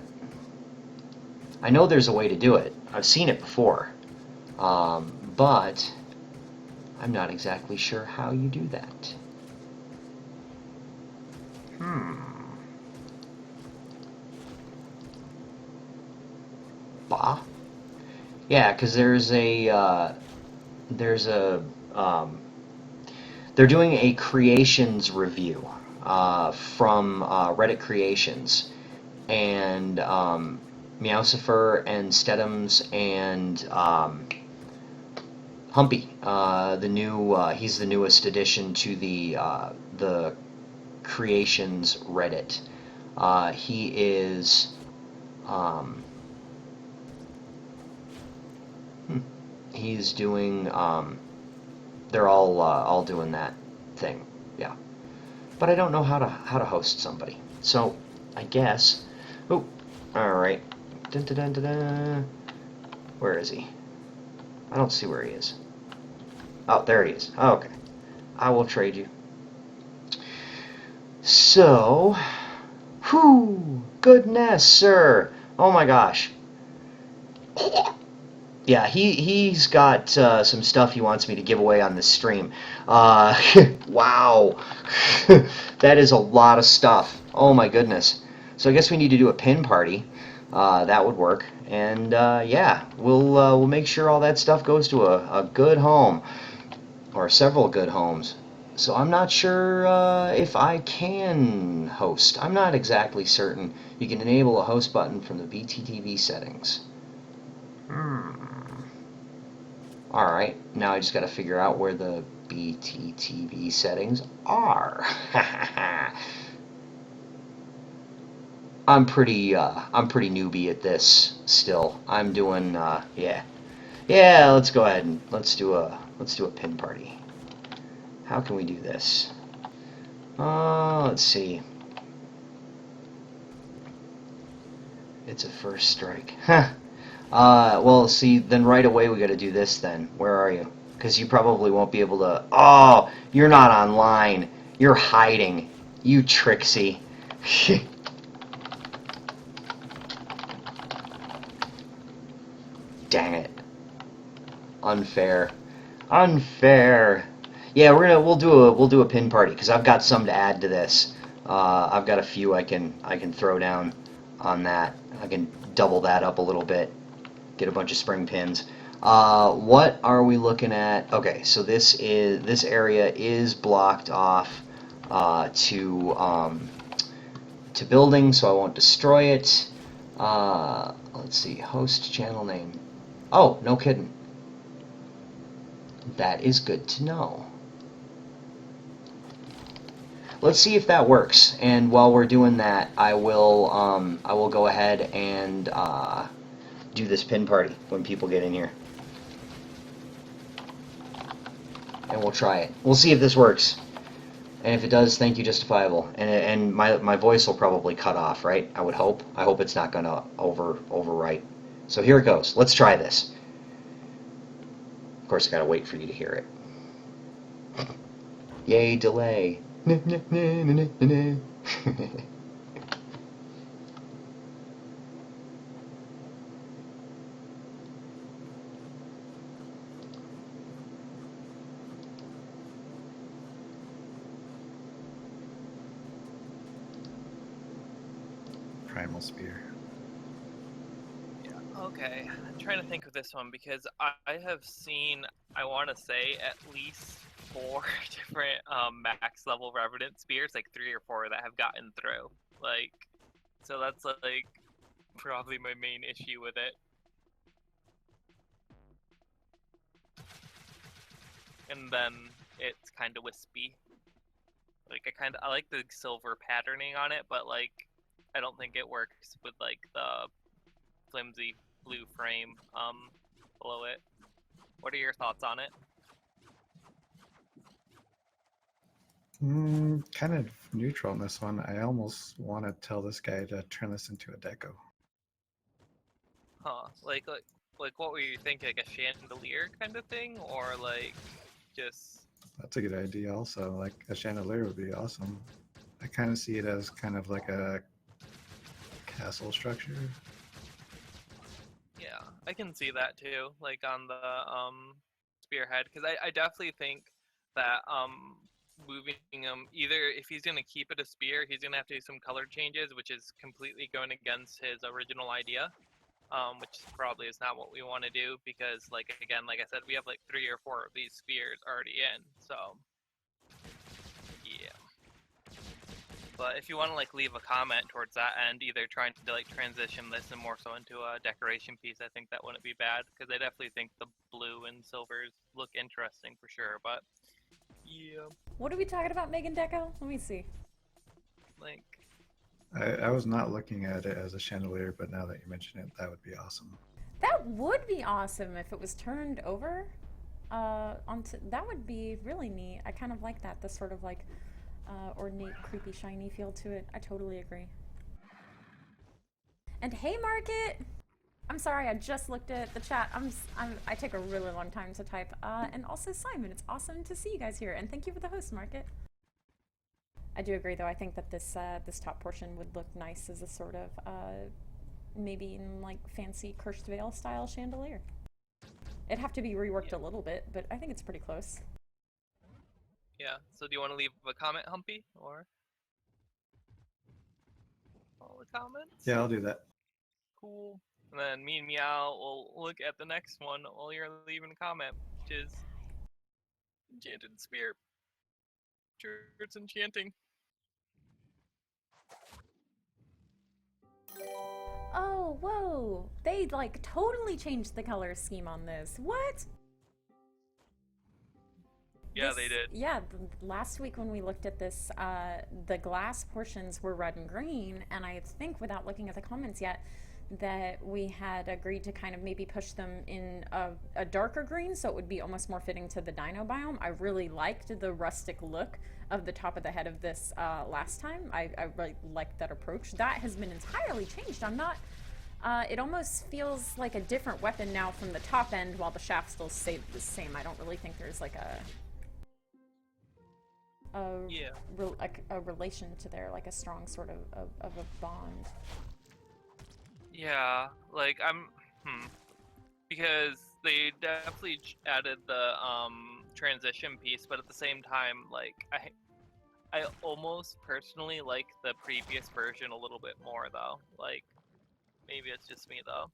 I know there's a way to do it. I've seen it before. But I'm not exactly sure how you do that. Bah. Yeah, because there's a they're doing a creations review from Reddit Creations, and Meowsifer and Stedhams and Humpy, the new he's the newest addition to the Creations Reddit. He is um, he's doing they're all doing that thing, yeah. But I don't know how to host somebody, so I guess. Oh, all right. Dun, dun, dun, dun, dun. Where is he? I don't see where he is. Oh, there he is. Oh, okay. I will trade you. So, whew, goodness, sir. Oh my gosh. Yeah, he's got some stuff he wants me to give away on this stream. Wow, that is a lot of stuff. Oh my goodness. So I guess we need to do a pin party. That would work. And yeah, we'll make sure all that stuff goes to a good home, or several good homes. So I'm not sure if I can host. I'm not exactly certain. You can enable a host button from the BTTV settings. Alright, now I just gotta figure out where the BTTV settings are. I'm pretty newbie at this still. I'm doing yeah. Yeah, let's go ahead and let's do a pin party. How can we do this? Let's see. It's a first strike. Huh. Well, see, then right away we got to do this then. Where are you? Because you probably won't be able to... Oh, you're not online. You're hiding. You tricksy. Dang it. Unfair. Unfair. Yeah, we'll do a pin party because I've got some to add to this. I've got a few I can throw down on that. I can double that up a little bit. Get a bunch of spring pins. What are we looking at? Okay, so this area is blocked off to building, so I won't destroy it. Let's see, host channel name. Oh, no kidding. That is good to know. Let's see if that works. And while we're doing that, I will go ahead and do this pin party when people get in here. And we'll try it. We'll see if this works. And if it does, thank you, Justifiable. And my voice will probably cut off, right? I would hope. I hope it's not going to overwrite. So here it goes. Let's try this. Of course, I got to wait for you to hear it. Yay, delay. Primal Spear. Yeah, okay. I'm trying to think of this one because I have seen, I want to say, at least 4 different max level Revenant Spears, like 3 or 4 that have gotten through. Like, so that's like probably my main issue with it. And then it's kind of wispy. Like, I like the silver patterning on it, but like, I don't think it works with like the flimsy blue frame below it. What are your thoughts on it? Kind of neutral on this one. I almost want to tell this guy to turn this into a deco. Huh? Like like what were you thinking? Like a chandelier kind of thing, or like just That's a good idea. Also, like a chandelier would be awesome. I kind of see it as kind of like a castle structure. yeah, I can see that too. Like on the spearhead, because I definitely think that moving him either if he's gonna keep it a spear, he's gonna have to do some color changes, which is completely going against his original idea. Which probably is not what we want to do because, like again, like I said, we have like 3 or 4 of these spears already in. So yeah. But if you want to like leave a comment towards that end, either trying to like transition this and more so into a decoration piece, I think that wouldn't be bad because I definitely think the blue and silvers look interesting for sure. But yeah, What are we talking about, Megan Deco? Let me see. like I was not looking at it as a chandelier, but now that you mention it, that would be awesome. That would be awesome if it was turned over. Onto that would be really neat. I kind of like that. The sort of like ornate, creepy, shiny feel to it. I totally agree. And hey, Market. I'm sorry, I just looked at the chat. I take a really long time to type. And also Simon, it's awesome to see you guys here, and thank you for the host, Market. I do agree, though. I think that this top portion would look nice as a sort of maybe in like fancy Cursed Veil style chandelier. It'd have to be reworked a little bit, but I think it's pretty close. yeah. So do you want to leave a comment, Humpy, or all the comments? Yeah, I'll do that. Cool. And then me and Meow will look at the next one while you're leaving a comment, which is Enchanted Spear. Sure, it's enchanting. Oh, whoa! They like totally changed the color scheme on this. What? Yeah, they did. Yeah, last week when we looked at this, the glass portions were red and green, and I think without looking at the comments yet, that we had agreed to kind of maybe push them in a darker green so it would be almost more fitting to the dino biome. I really liked the rustic look of the top of the head of this last time. I really liked that approach. That has been entirely changed. I'm not. It almost feels like a different weapon now from the top end, while the shaft still stayed the same. I don't really think there's like Yeah. a relation to there, like a strong sort of a bond. Yeah, like because they definitely added the transition piece, but at the same time, like I almost personally like the previous version a little bit more though. Like maybe it's just me though.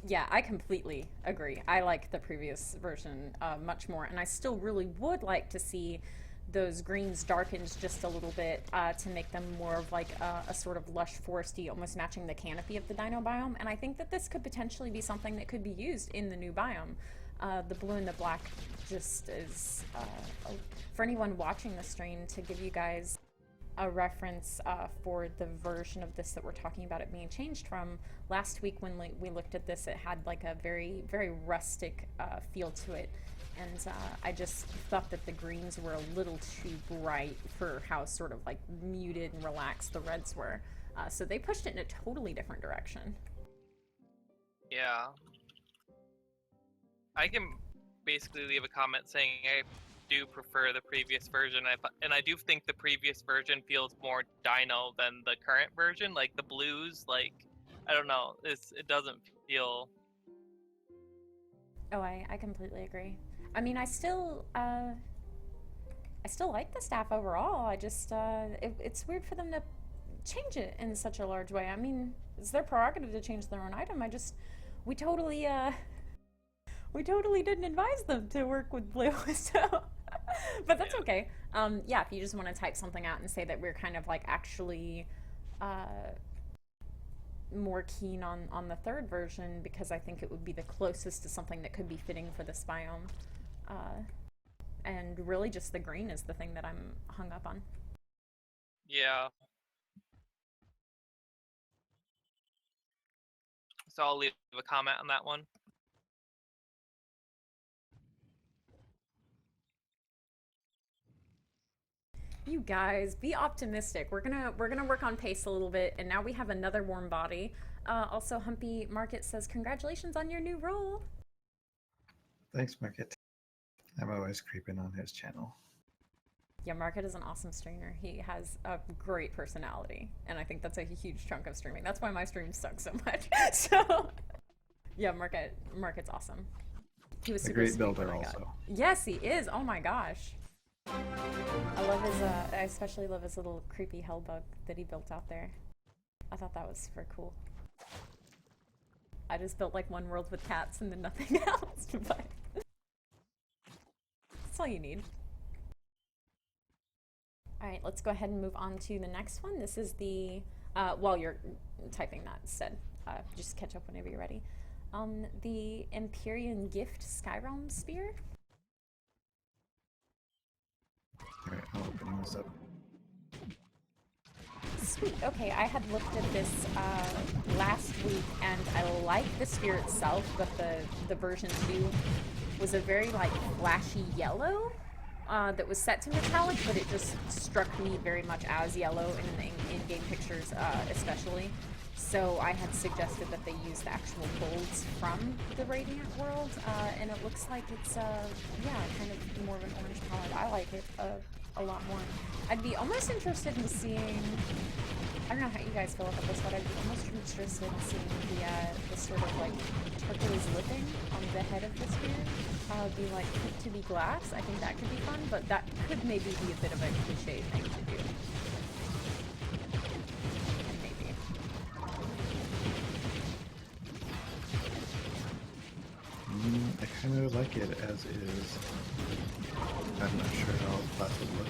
Yeah, I completely agree. I like the previous version much more, and I still really would like to see those greens darkened just a little bit to make them more of like a sort of lush foresty, almost matching the canopy of the dino biome. And I think that this could potentially be something that could be used in the new biome. The blue and the black just is, for anyone watching the stream, to give you guys a reference for the version of this that we're talking about it being changed from. Last week when we looked at this, it had like a very, very rustic feel to it. And I just thought that the greens were a little too bright for how sort of like muted and relaxed the reds were. So they pushed it in a totally different direction. Yeah. I can basically leave a comment saying I do prefer the previous version. And I do think the previous version feels more dino than the current version. Like the blues, like I don't know, it doesn't feel. Oh, I completely agree. I mean, I still like the staff overall. I just it's weird for them to change it in such a large way. I mean, it's their prerogative to change their own item. We totally didn't advise them to work with blue, so but that's okay. Yeah, if you just want to type something out and say that we're kind of like actually more keen on the third version, because I think it would be the closest to something that could be fitting for this biome. And really just the green is the thing that I'm hung up on. Yeah. So I'll leave a comment on that one. You guys, be optimistic. We're gonna work on pace a little bit, and now we have another warm body. Also, Humpy Market says, congratulations on your new role. Thanks, Market. I'm always creeping on his channel. Yeah, Market is an awesome streamer. He has a great personality, and I think that's a huge chunk of streaming. That's why my streams suck so much. So, yeah, Market's awesome. He was A super great sweet builder when I got. also. Yes, he is. Oh my gosh. I love his. I especially love his little creepy hellbug that he built out there. I thought that was super cool. I just built like one world with cats and then nothing else. But that's all you need. All right, let's go ahead and move on to the next one. This is the, while you're typing that instead, just catch up whenever you're ready. The Empyrean Gift Skyrealm Spear. Alright, I'll open this up. Sweet. Okay, I had looked at this last week, and I like the spear itself, but the version 2 was a very like flashy yellow that was set to metallic, but it just struck me very much as yellow in the in-game pictures, especially. So I had suggested that they use the actual golds from the Radiant world, and it looks like it's yeah, kind of more of an orange palette. I like it a lot more. I'd be almost interested in seeing. I don't know how you guys feel about this, but I'd be almost interested in seeing the sort of like turquoise lipping on the head of the spear be like put to be glass. I think that could be fun, but that could maybe be a bit of a cliche thing to do. And maybe. I kind of like it as is. I'm not sure how class would look.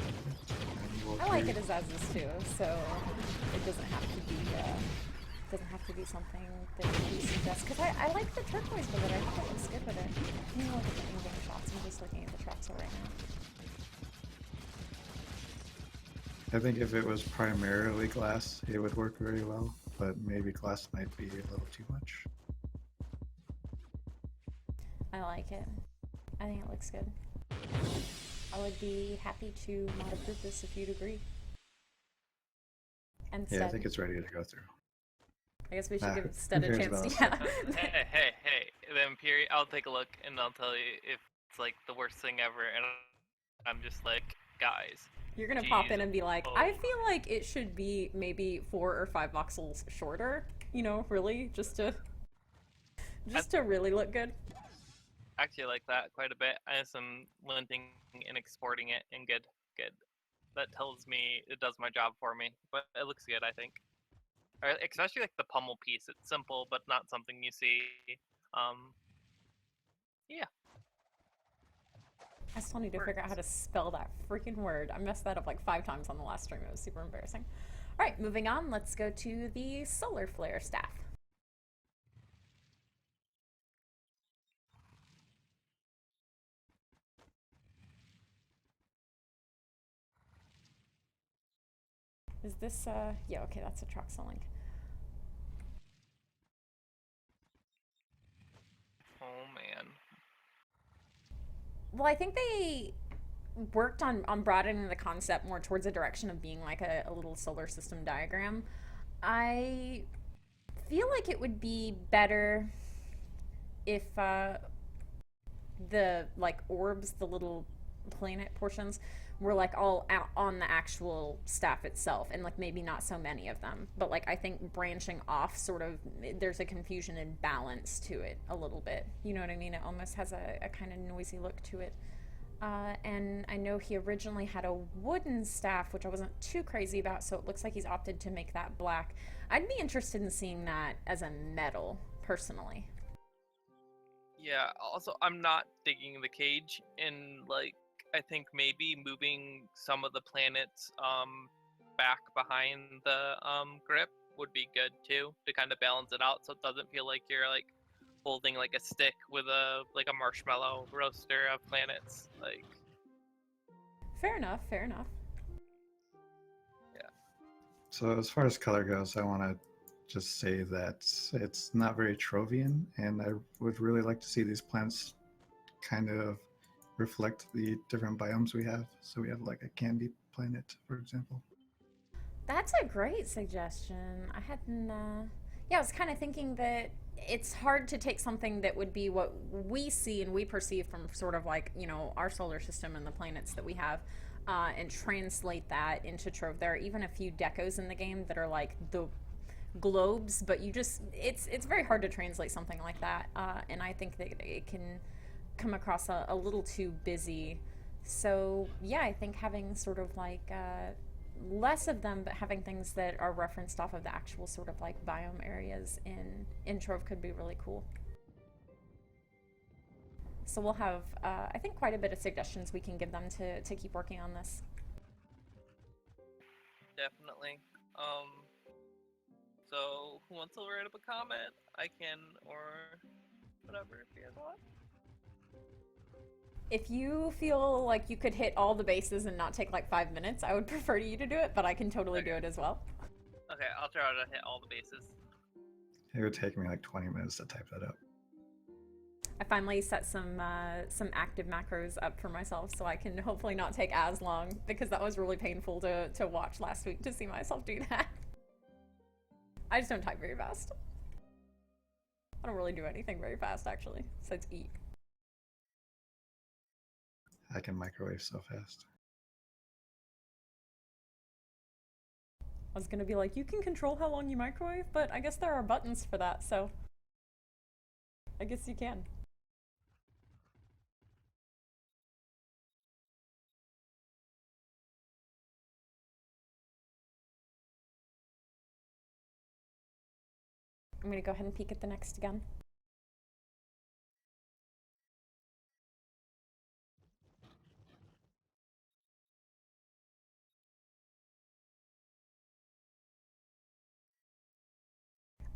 I like it as is too, so it doesn't have to be something that we suggest. Because I like the turquoise with it. I think it looks good with it. Let me look at the in-game shots. I'm just looking at the Troxel right now. I think if it was primarily glass, it would work very well, but maybe glass might be a little too much. I like it. I think it looks good. I would be happy to mod approve this if you'd agree. And Yeah, I Stead. think it's ready to go through. I guess we should give who Stead a cares chance about to. us? Yeah. Hey, the Imperial. I'll take a look and I'll tell you if it's like the worst thing ever. And I'm just like, guys. You're gonna pop in Jeez. and be like, I feel like it should be maybe 4 or 5 voxels shorter. You know, really, just to really look good. Actually, I like that quite a bit. I have some linting and exporting it and good. That tells me it does my job for me. But it looks good, I think. Especially like the pummel piece. It's simple, but not something you see. Yeah. I still need to figure out how to spell that freaking word. I messed that up like 5 times on the last stream. It was super embarrassing. All right, moving on. Let's go to the Solar Flare staff. Is this, yeah, okay, that's a Troxel link. Oh man. Well, I think they worked on broadening the concept more towards a direction of being like a little solar system diagram. I feel like it would be better if the like orbs, the little planet portions, were like all out on the actual staff itself, and like maybe not so many of them, but like I think branching off sort of, there's a confusion and balance to it a little bit, you know what I mean? It almost has a kind of noisy look to it. And I know he originally had a wooden staff, which I wasn't too crazy about, so it looks like he's opted to make that black. I'd be interested in seeing that as a metal, personally. Yeah, also I'm not digging the cage, and like I think maybe moving some of the planets back behind the grip would be good too, to kind of balance it out so it doesn't feel like you're like holding like a stick with a marshmallow roaster of planets. Like, Fair enough, fair enough. yeah. So as far as color goes, I want to just say that it's not very Trovian, and I would really like to see these plants kind of reflect the different biomes we have. So we have like a candy planet, for example. That's a great suggestion. I hadn't, Yeah, I was kind of thinking that it's hard to take something that would be what we see and we perceive from sort of like, our solar system and the planets that we have, and translate that into Trove. There are even a few decos in the game that are like the globes, but it's very hard to translate something like that, and I think that it can come across a little too busy. So yeah, I think having sort of like less of them, but having things that are referenced off of the actual sort of like biome areas in Trove could be really cool. So we'll have, I think, quite a bit of suggestions we can give them to keep working on this. Definitely. So who wants to write up a comment? I can, or whatever, if you guys want. If you feel like you could hit all the bases and not take like 5 minutes, I would prefer you to do it, but I can totally do it as well. Okay, I'll try to hit all the bases. It would take me like 20 minutes to type that up. I finally set some active macros up for myself, so I can hopefully not take as long, because that was really painful to watch last week to see myself do that. I just don't type very fast. I don't really do anything very fast, actually, besides eat. I can microwave so fast. I was gonna be like, you can control how long you microwave, but I guess there are buttons for that, so I guess you can. I'm gonna go ahead and peek at the next gun.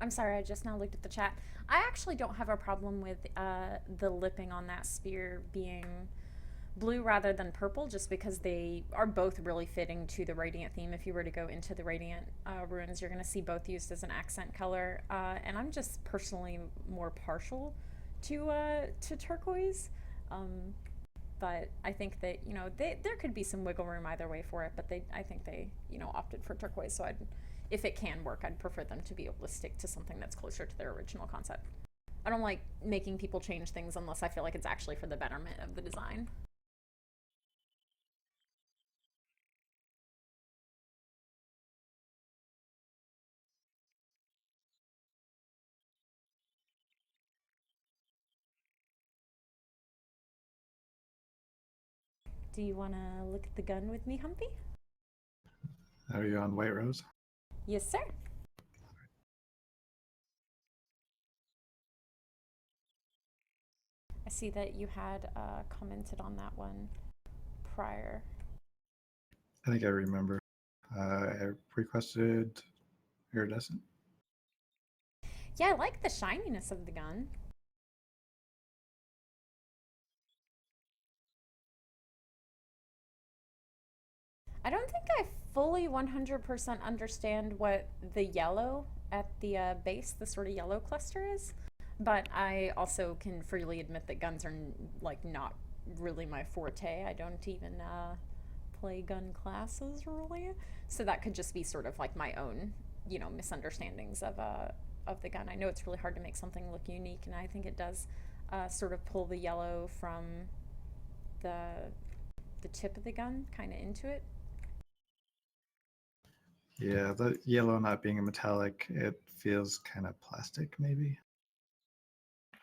I'm sorry, I just now looked at the chat. I actually don't have a problem with the lipping on that spear being blue rather than purple, just because they are both really fitting to the Radiant theme. If you were to go into the Radiant runes, you're going to see both used as an accent color. And I'm just personally more partial to turquoise. But I think that, there could be some wiggle room either way for it, but I think they, opted for turquoise, so if it can work, I'd prefer them to be able to stick to something that's closer to their original concept. I don't like making people change things unless I feel like it's actually for the betterment of the design. Do you want to look at the gun with me, Humpy? Are you on White Rose? Yes, sir. I see that you had commented on that one prior. I think I remember. I requested iridescent. Yeah, I like the shininess of the gun. I don't think I fully 100% understand what the yellow at the base, the sort of yellow cluster is, but I also can freely admit that guns are like not really my forte. I don't even play gun classes really, so that could just be sort of like my own, misunderstandings of the gun. I know it's really hard to make something look unique, and I think it does sort of pull the yellow from the tip of the gun kind of into it. Yeah, the yellow not being a metallic, it feels kind of plastic, maybe.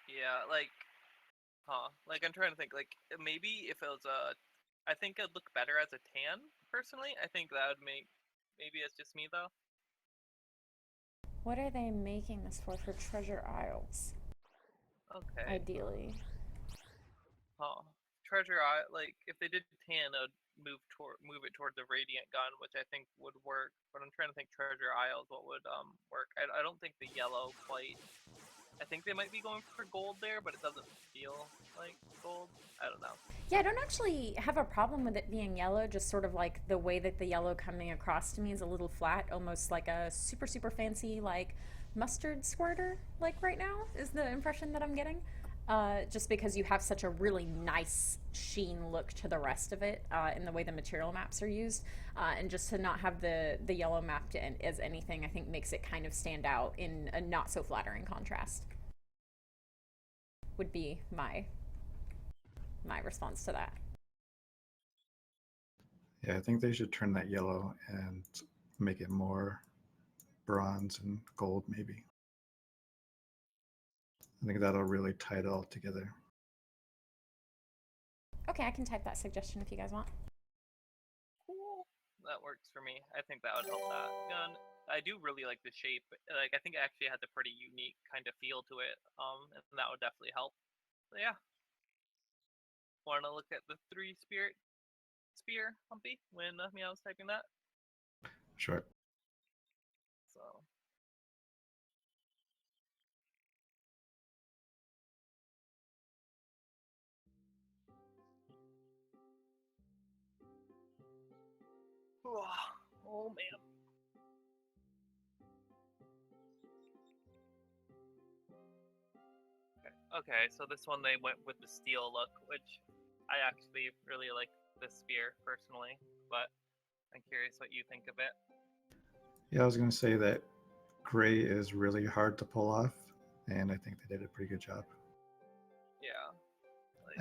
Yeah, like I'm trying to think, like maybe if it was I think it'd look better as a tan, personally. I think that would maybe it's just me though. What are they making this for Treasure Isles? Okay. Ideally. Treasure Isle, like if they did tan, it would move it toward the Radiant gun, which I think would work. But I'm trying to think Treasure Isles, what would work. I don't think the yellow quite. I think they might be going for gold there, but it doesn't feel like gold. I don't know. Yeah, I don't actually have a problem with it being yellow, just sort of like the way that the yellow coming across to me is a little flat, almost like a super fancy like mustard squirter, like right now is the impression that I'm getting. just because you have such a really nice sheen look to the rest of it in the way the material maps are used. And just to not have the yellow mapped in as anything, I think makes it kind of stand out in a not so flattering contrast. Would be my response to that. Yeah, I think they should turn that yellow and make it more bronze and gold, maybe. I think that'll really tie it all together. Okay, I can type that suggestion if you guys want. Cool. That works for me. I think that would help that. And I do really like the shape. Like, I think it actually has a pretty unique kind of feel to it. And that would definitely help. So yeah. Want to look at the three spear, Humpy, when Meow was typing that? Sure. So. Oh man. Okay, so this one they went with the steel look, which I actually really like this spear personally, but I'm curious what you think of it. Yeah, I was going to say that gray is really hard to pull off, and I think they did a pretty good job. Yeah.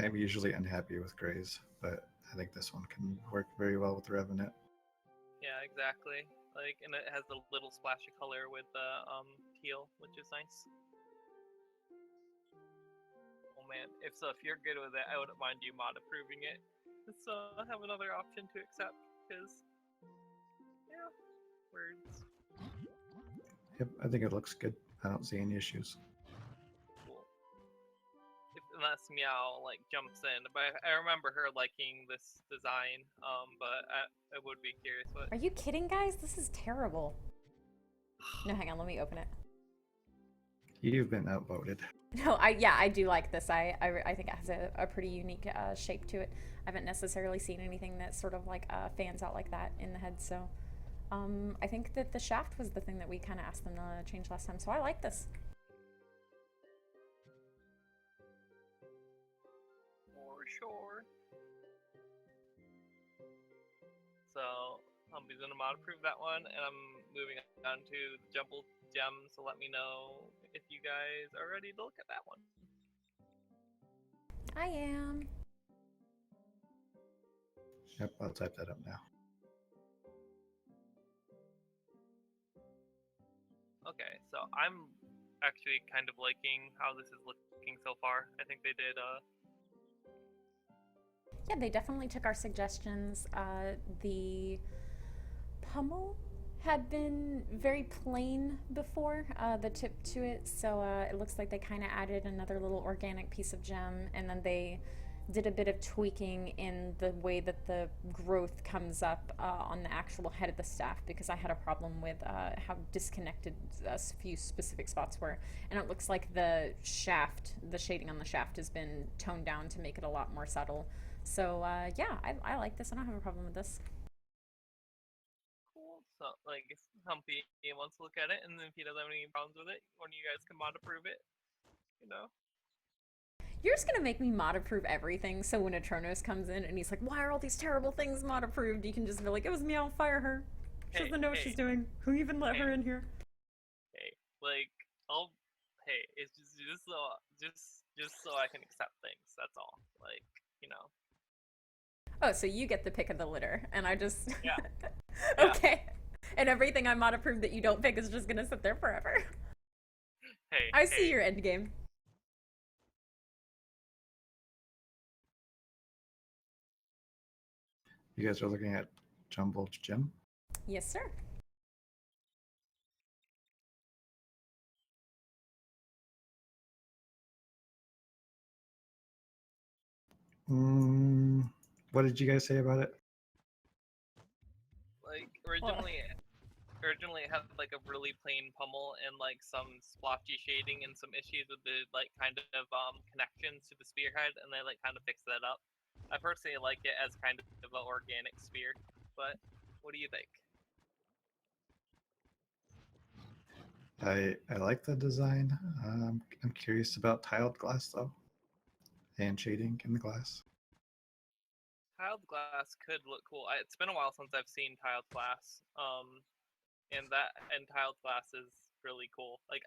I'm usually unhappy with grays, but I think this one can work very well with Revenant. Yeah, exactly. Like, and it has a little splash of color with the teal, which is nice. Oh man, if you're good with it, I wouldn't mind you mod approving it. So I have another option to accept, because, yeah, words. Yep, I think it looks good. I don't see any issues. Cool. Unless Meow like jumps in, but I remember her liking this design. But I would be curious what. Are you kidding, guys? This is terrible. No, hang on. Let me open it. You've been outvoted. No, I do like this. I think it has a pretty unique shape to it. I haven't necessarily seen anything that sort of like fans out like that in the head. So, I think that the shaft was the thing that we kind of asked them to change last time. So I like this. For sure. So Humpy's gonna mod approve that one, and I'm moving on to the jumbled gems. So let me know if you guys are ready to look at that one. I am. Yep, I'll type that up now. Okay, so I'm actually kind of liking how this is looking so far. I think they did Yeah, they definitely took our suggestions. The pummel had been very plain before, the tip to it, so it looks like they kind of added another little organic piece of gem, and then they did a bit of tweaking in the way that the growth comes up on the actual head of the staff, because I had a problem with how disconnected a few specific spots were, and it looks like the shading on the shaft has been toned down to make it a lot more subtle. So yeah, I like this. I don't have a problem with this. cool. So like if Humpy wants to look at it, and if he doesn't have any problems with it, one of you guys can mod approve it. You know. You're just gonna make me mod approve everything, so when Atronos comes in and he's like, "Why are all these terrible things mod approved?" You can just be like, "It was Meow, fire her. She doesn't know what she's doing. Who even let her in here?" Hey, like it's just so I can accept things. That's all. Like, you know. Oh, so you get the pick of the litter, and I just Yeah. okay. And everything I mod approved that you don't pick is just gonna sit there forever. Hey. I see your end game. You guys are looking at Jumbled Gem? Yes, sir. What did you guys say about it? Like originally it had like a really plain pummel and like some splotchy shading and some issues with the like kind of connections to the spearhead, and they like kind of fixed that up. I personally like it as kind of an organic spear, but what do you think? I like the design. I'm curious about tiled glass though. and shading in the glass. Tiled glass could look cool. It's been a while since I've seen tiled glass. And tiled glass is really cool. Like,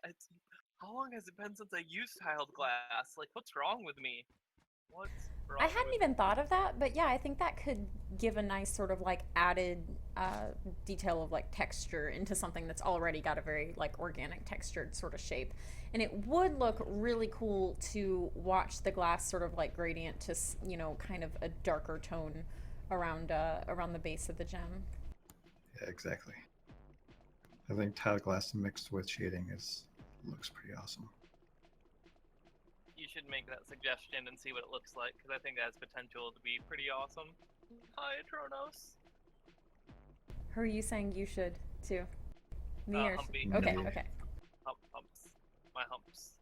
how long has it been since I used tiled glass? Like, what's wrong with me? What's I wrong hadn't with even me? thought of that, but yeah, I think that could give a nice sort of like added detail of like texture into something that's already got a very like organic textured sort of shape. And it would look really cool to watch the glass sort of like gradient to, kind of a darker tone around the base of the gem. Yeah, exactly. I think tiled glass mixed with shading looks pretty awesome. You should make that suggestion and see what it looks like, because I think that has potential to be pretty awesome. Hi, Atronos. Who are you saying you should too? Me or Humpy. okay, Me. okay. Humps. My humps.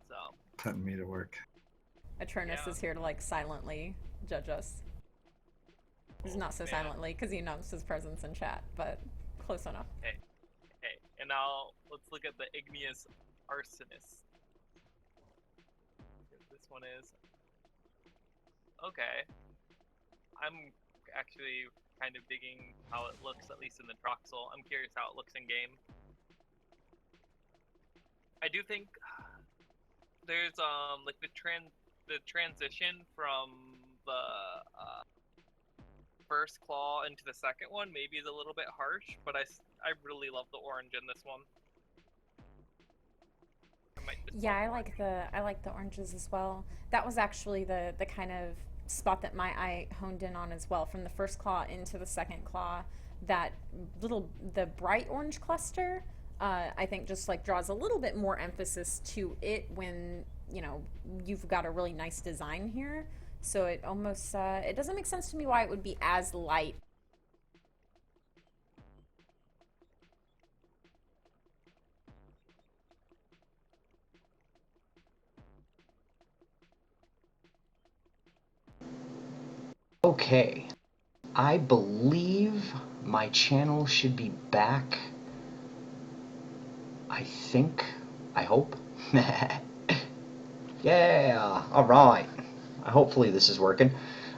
So. Putting me to work. Atronus Yeah. is here to like silently judge us. He's not so man. silently because he announced his presence in chat, but close enough. Hey, and now let's look at the igneous arsonist. This one is okay. I'm actually kind of digging how it looks, at least in the Troxel. I'm curious how it looks in game. I do think there's like the transition from the first claw into the second one maybe is a little bit harsh, but I really love the orange in this one. Yeah, I like the oranges as well. That was actually the kind of spot that my eye honed in on as well. From the first claw into the second claw, the bright orange cluster, I think just like draws a little bit more emphasis to it when you've got a really nice design here. So it almost it doesn't make sense to me why it would be as light. Okay, I believe my channel should be back. I think. I hope. Yeah, alright. Hopefully this is working.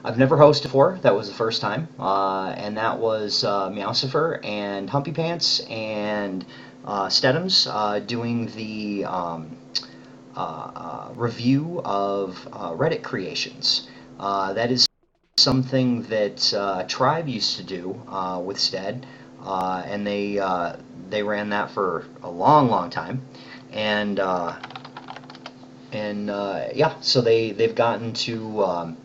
I've never hosted before. That was the first time. And that was Meowsifer and Humpy Pants and Stedhams doing the review of Reddit creations. That is something that Tribe used to do with Stead, and they ran that for a long time, and yeah, so they've gotten to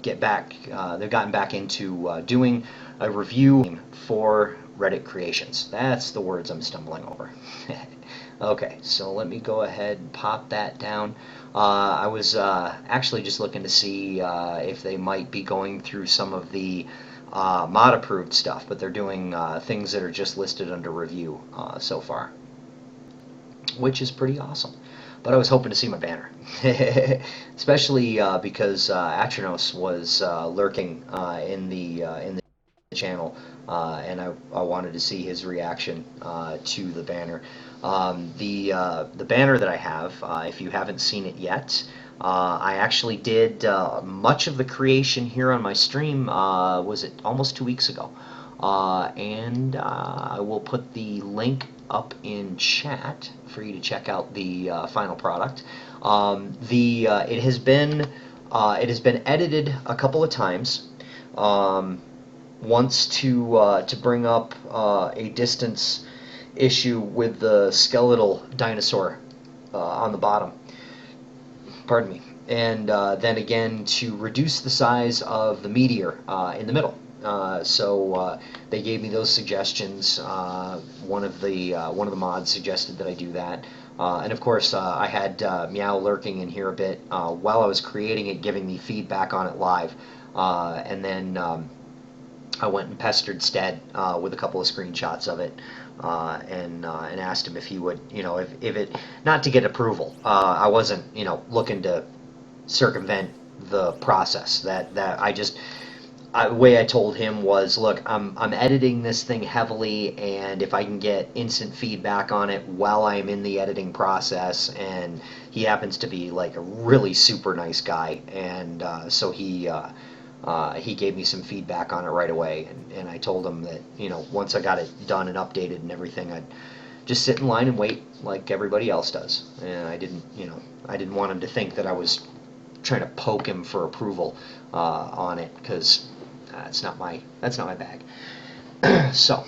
get back. They've gotten back into doing a review for Reddit creations. That's the words I'm stumbling over. Okay, so let me go ahead and pop that down. I was actually just looking to see if they might be going through some of the mod approved stuff, but they're doing things that are just listed under review so far, which is pretty awesome. But I was hoping to see my banner, especially because Atronos was lurking in the channel, and I wanted to see his reaction to the banner. The banner that I have, if you haven't seen it yet, I actually did much of the creation here on my stream. Was it almost 2 weeks ago? And I will put the link up in chat for you to check out the final product. It has been edited a couple of times. Once to bring up a distance issue with the skeletal dinosaur on the bottom. Pardon me. And then again to reduce the size of the meteor in the middle. So they gave me those suggestions. One of the mods suggested that I do that. And of course, I had Meow lurking in here a bit while I was creating it, giving me feedback on it live. And then I went and pestered Stead with a couple of screenshots of it, and asked him if he would, if it, not to get approval. I wasn't, looking to circumvent the process. That the way I told him was, look, I'm editing this thing heavily, and if I can get instant feedback on it while I'm in the editing process, and he happens to be like a really super nice guy, and so he gave me some feedback on it right away, and I told him that, you know, once I got it done and updated and everything, I'd just sit in line and wait like everybody else does, and I didn't want him to think that I was trying to poke him for approval on it, because that's not my bag. So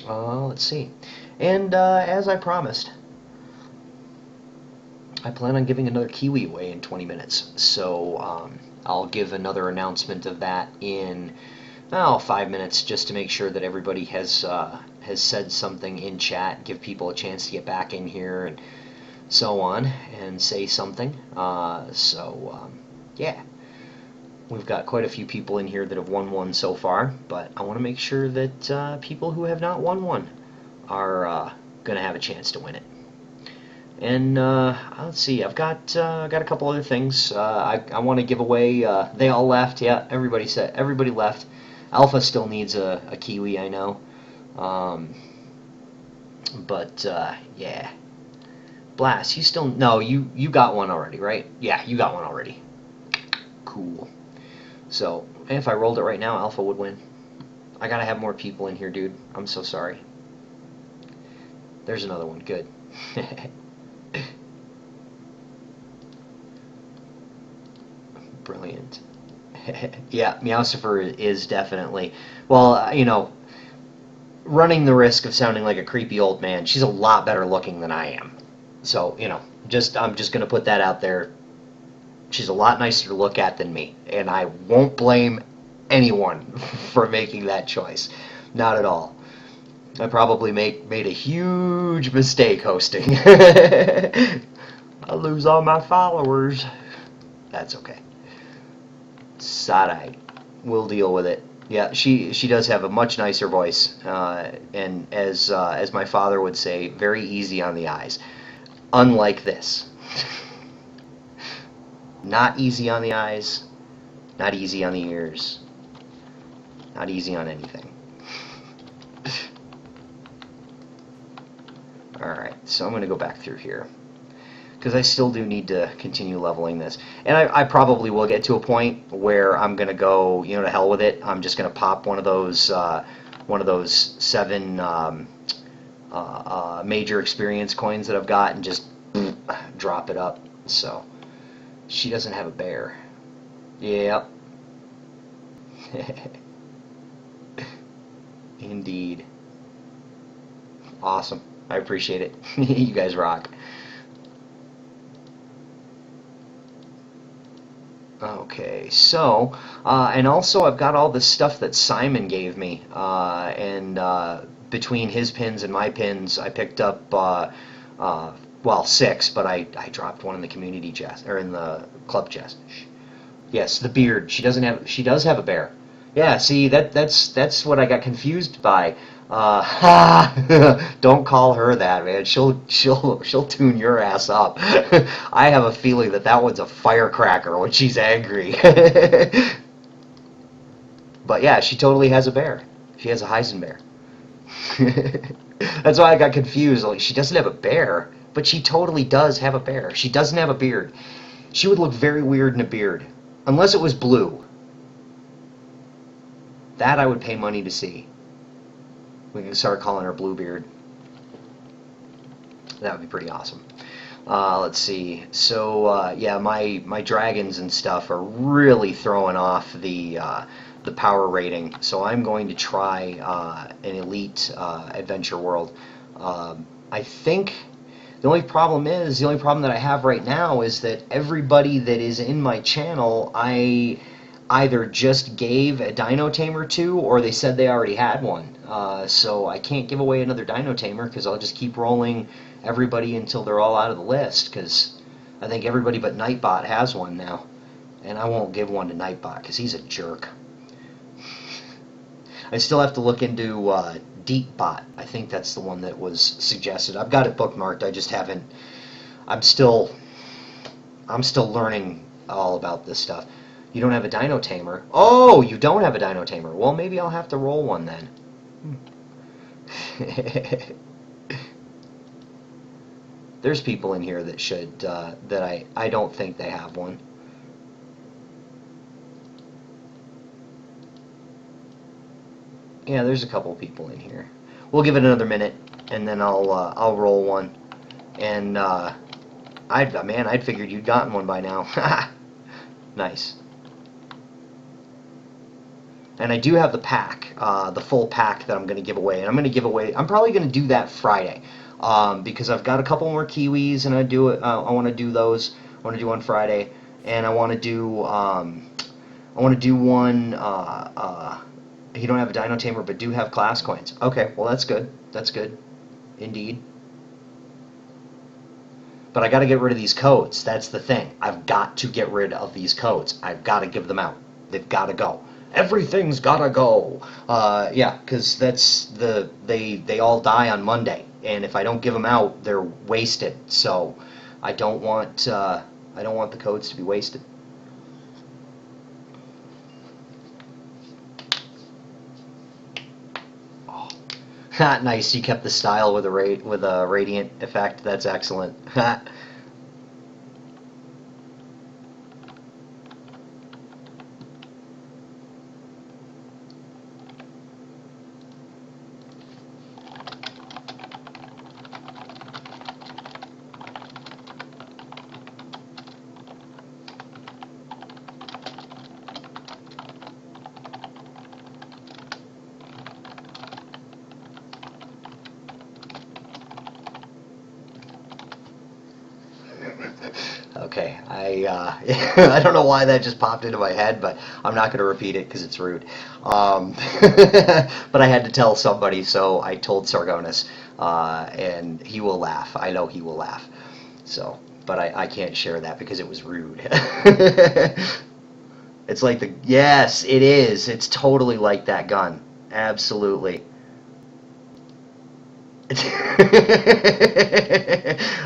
let's see, and as I promised, I plan on giving another Kiwi away in 20 minutes. So I'll give another announcement of that in 5 minutes, just to make sure that everybody has said something in chat, give people a chance to get back in here and so on, and say something. Yeah, we've got quite a few people in here that have won one so far, but I want to make sure that people who have not won one are going to have a chance to win it. And let's see, I've got a couple other things I want to give away. They all left. Yeah, everybody left. Alpha still needs a Kiwi, I know. But yeah. Blast, you got one already, right? Yeah, you got one already. Cool. So, if I rolled it right now, Alpha would win. I gotta have more people in here, dude. I'm so sorry. There's another one. Good. Brilliant. Yeah, Meowsifer is definitely... Well, running the risk of sounding like a creepy old man, she's a lot better looking than I am. So, I'm just going to put that out there. She's a lot nicer to look at than me, and I won't blame anyone for making that choice. Not at all. I probably made a huge mistake hosting. I lose all my followers. That's okay. It's alright. We'll deal with it. Yeah, she does have a much nicer voice, and as my father would say, very easy on the eyes. Unlike this. Not easy on the eyes, not easy on the ears, not easy on anything. Alright, so I'm going to go back through here, because I still do need to continue leveling this. And I probably will get to a point where I'm going to go, to hell with it. I'm just going to pop one of those 7 major experience coins that I've got and just drop it up. So, she doesn't have a bear. Yep. Indeed. Awesome. I appreciate it. You guys rock. Okay, so, and also I've got all this stuff that Simon gave me, and between his pins and my pins, I picked up, 6, but I dropped one in the community chest, or in the club chest. Yes, the beard. She does have a bear. Yeah, see, that's what I got confused by. Don't call her that, man. She'll tune your ass up. I have a feeling that one's a firecracker when she's angry. But yeah, she totally has a bear. She has a Heisen bear. That's why I got confused. Like, she doesn't have a bear, but she totally does have a bear. She doesn't have a beard. She would look very weird in a beard, unless it was blue. That I would pay money to see. We can start calling her Bluebeard. That would be pretty awesome. Let's see. So yeah, my dragons and stuff are really throwing off the power rating. So I'm going to try an elite adventure world. I think the only problem that I have right now is that everybody that is in my channel, I either just gave a Dino Tamer to, or they said they already had one. So I can't give away another Dino Tamer, because I'll just keep rolling everybody until they're all out of the list, because I think everybody but Nightbot has one now. And I won't give one to Nightbot, because he's a jerk. I still have to look into Deepbot. I think that's the one that was suggested. I've got it bookmarked, I just haven't... I'm still learning all about this stuff. You don't have a dino tamer. Oh, you don't have a dino tamer. Well, maybe I'll have to roll one then. There's people in here that should, that I don't think they have one. Yeah, there's a couple people in here. We'll give it another minute, and then I'll roll one. And I'd figured you'd gotten one by now. Nice. And I do have the pack, the full pack that I'm going to give away. And I'm going to give away. I'm probably going to do that Friday, because I've got a couple more Kiwis, and I want to do those. I want to do one Friday, and I want to do one. You don't have a Dino Tamer, but do have class coins. Okay, well that's good. That's good, indeed. But I got to get rid of these codes. That's the thing. I've got to get rid of these codes. I've got to give them out. They've got to go. Everything's got to go. Yeah, because they all die on Monday, and if I don't give them out, they're wasted. So I don't want the codes to be wasted. Oh. Nice. You kept the style with a radiant effect. That's excellent. Okay, I don't know why that just popped into my head, but I'm not going to repeat it because it's rude. But I had to tell somebody, so I told Sargonis, and he will laugh. I know he will laugh. So, but I can't share that because it was rude. It's like yes, it is. It's totally like that gun. Absolutely.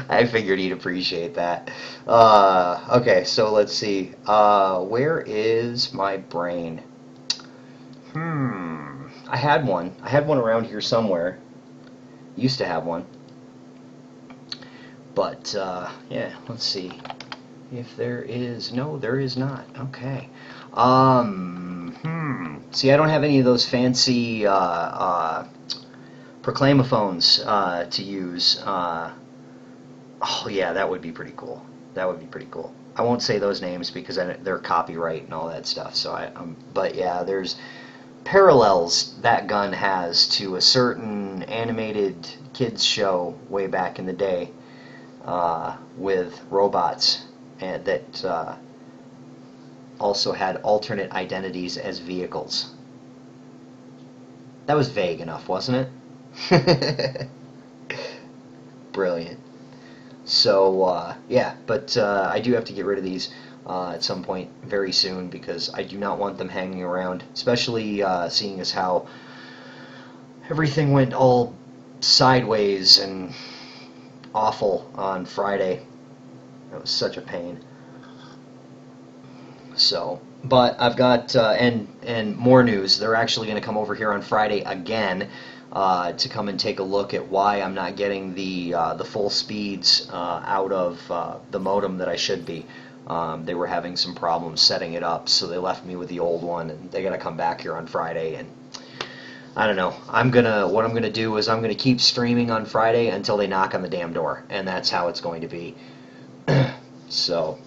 I figured he'd appreciate that. Okay, so let's see. Where is my brain? I had one. I had one around here somewhere. Used to have one. But, yeah, let's see. If there is... No, there is not. Okay. See, I don't have any of those fancy, proclamophones to use. Oh yeah, that would be pretty cool. That would be pretty cool. I won't say those names because they're copyright and all that stuff. So but yeah, there's parallels that gun has to a certain animated kids show way back in the day with robots and that also had alternate identities as vehicles. That was vague enough, wasn't it? Brilliant. So, yeah, but I do have to get rid of these at some point very soon because I do not want them hanging around, especially seeing as how everything went all sideways and awful on Friday. That was such a pain. So, but I've got and more news. They're actually going to come over here on Friday again to come and take a look at why I'm not getting the full speeds out of the modem that I should be. They were having some problems setting it up, so they left me with the old one, and they got to come back here on Friday. And I don't know. What I'm gonna do is I'm gonna keep streaming on Friday until they knock on the damn door, and that's how it's going to be. So.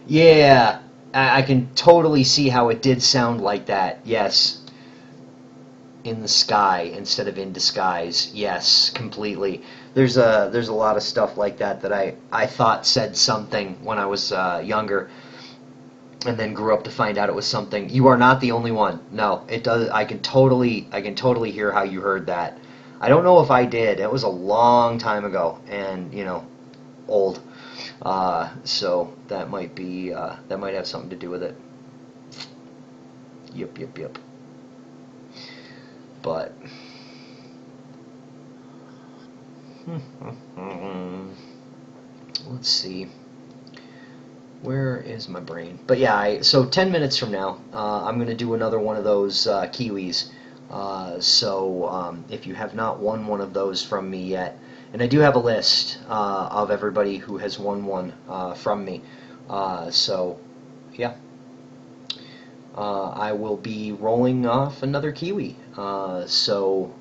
Yeah, I can totally see how it did sound like that. Yes. In the sky instead of in disguise. Yes, completely. There's a lot of stuff like that that I thought said something when I was younger, and then grew up to find out it was something. You are not the only one. No, it does. I can totally hear how you heard that. I don't know if I did. It was a long time ago, and old. So that might be that might have something to do with it. Yep. But let's see. Where is my brain? But yeah, so 10 minutes from now, I'm going to do another one of those Kiwis. So if you have not won one of those from me yet, and I do have a list of everybody who has won one from me. So yeah, I will be rolling off another Kiwi. So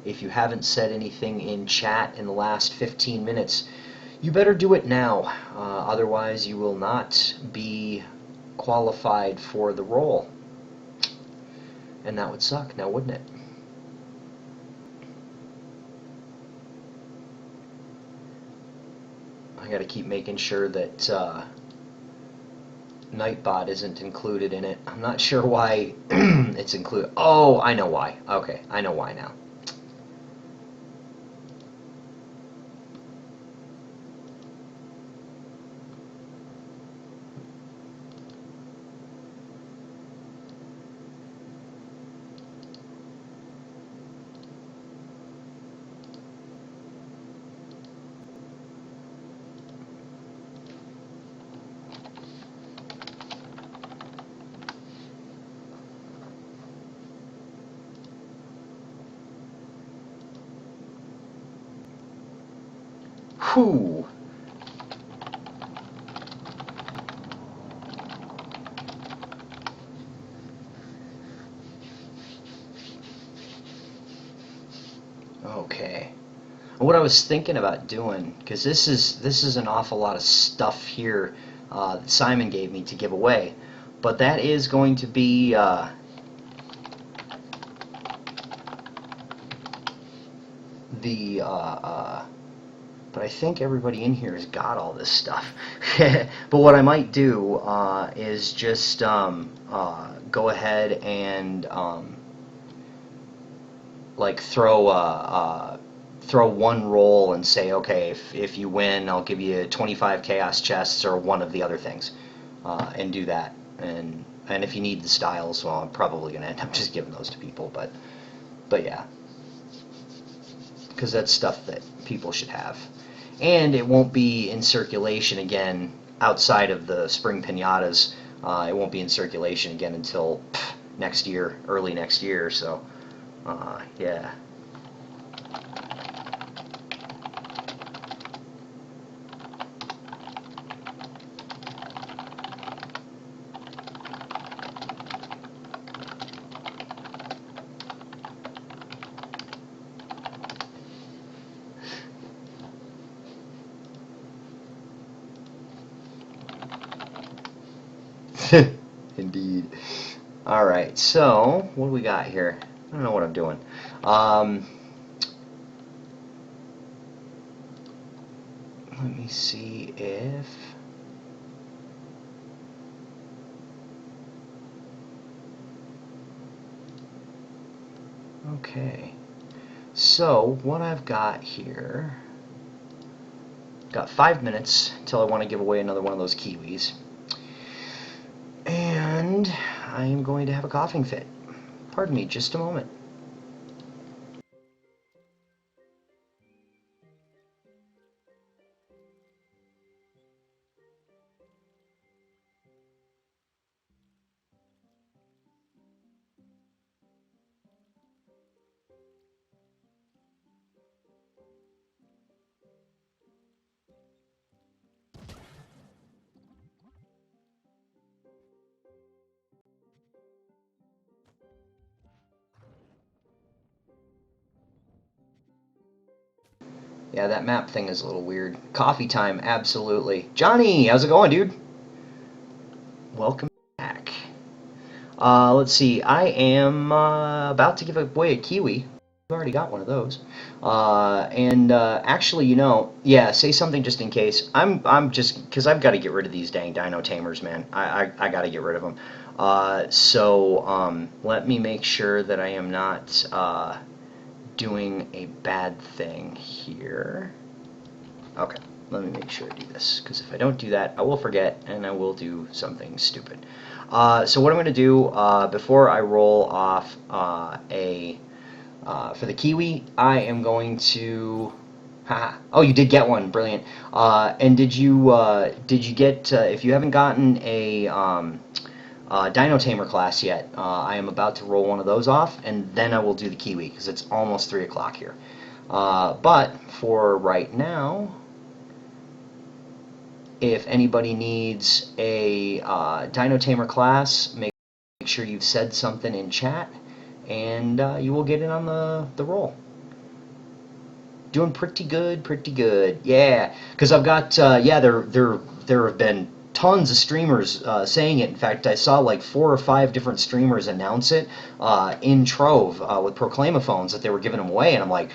if you haven't said anything in chat in the last 15 minutes, you better do it now. Otherwise, you will not be qualified for the role. And that would suck, now wouldn't it? I gotta keep making sure that Nightbot isn't included in it. I'm not sure why it's included. Oh, I know why. Okay, I know why now. Whew. Okay. What I was thinking about doing, because this is an awful lot of stuff here that Simon gave me to give away, but that is going to be but I think everybody in here has got all this stuff. But what I might do is just go ahead and like throw one roll and say, okay, if you win, I'll give you 25 chaos chests or one of the other things, and do that. And if you need the styles, well, I'm probably gonna end up just giving those to people. But yeah, because that's stuff that people should have, and it won't be in circulation again outside of the spring pinatas. It won't be in circulation again until next year, early next year. So yeah. Indeed. All right, so what do we got here? I don't know what I'm doing. Let me see if... Okay. So what I've got here... Got 5 minutes until I want to give away another one of those Kiwis. And I am going to have a coughing fit. Pardon me, just a moment. Yeah, that map thing is a little weird. Coffee time, absolutely. Johnny, how's it going, dude? Welcome back. Let's see. I am about to give away a Kiwi. I've already got one of those. Actually, yeah, say something just in case. I'm just because I've got to get rid of these dang dino tamers, man. I got to get rid of them. Let me make sure that I am not doing a bad thing here. Okay, let me make sure I do this, because if I don't do that, I will forget, and I will do something stupid. So what I'm going to do, before I roll off for the Kiwi, I am going to Haha. Oh, you did get one. Brilliant. And did you get if you haven't gotten a Dino Tamer class yet, I am about to roll one of those off, and then I will do the Kiwi because it's almost 3 o'clock here. But for right now, if anybody needs a Dino Tamer class, make sure you've said something in chat, and you will get it on the roll. Doing pretty good, pretty good. Yeah, because I've got there have been tons of streamers saying it. In fact, I saw like 4 or 5 different streamers announce it in Trove with Proclaimophones that they were giving them away, and I'm like,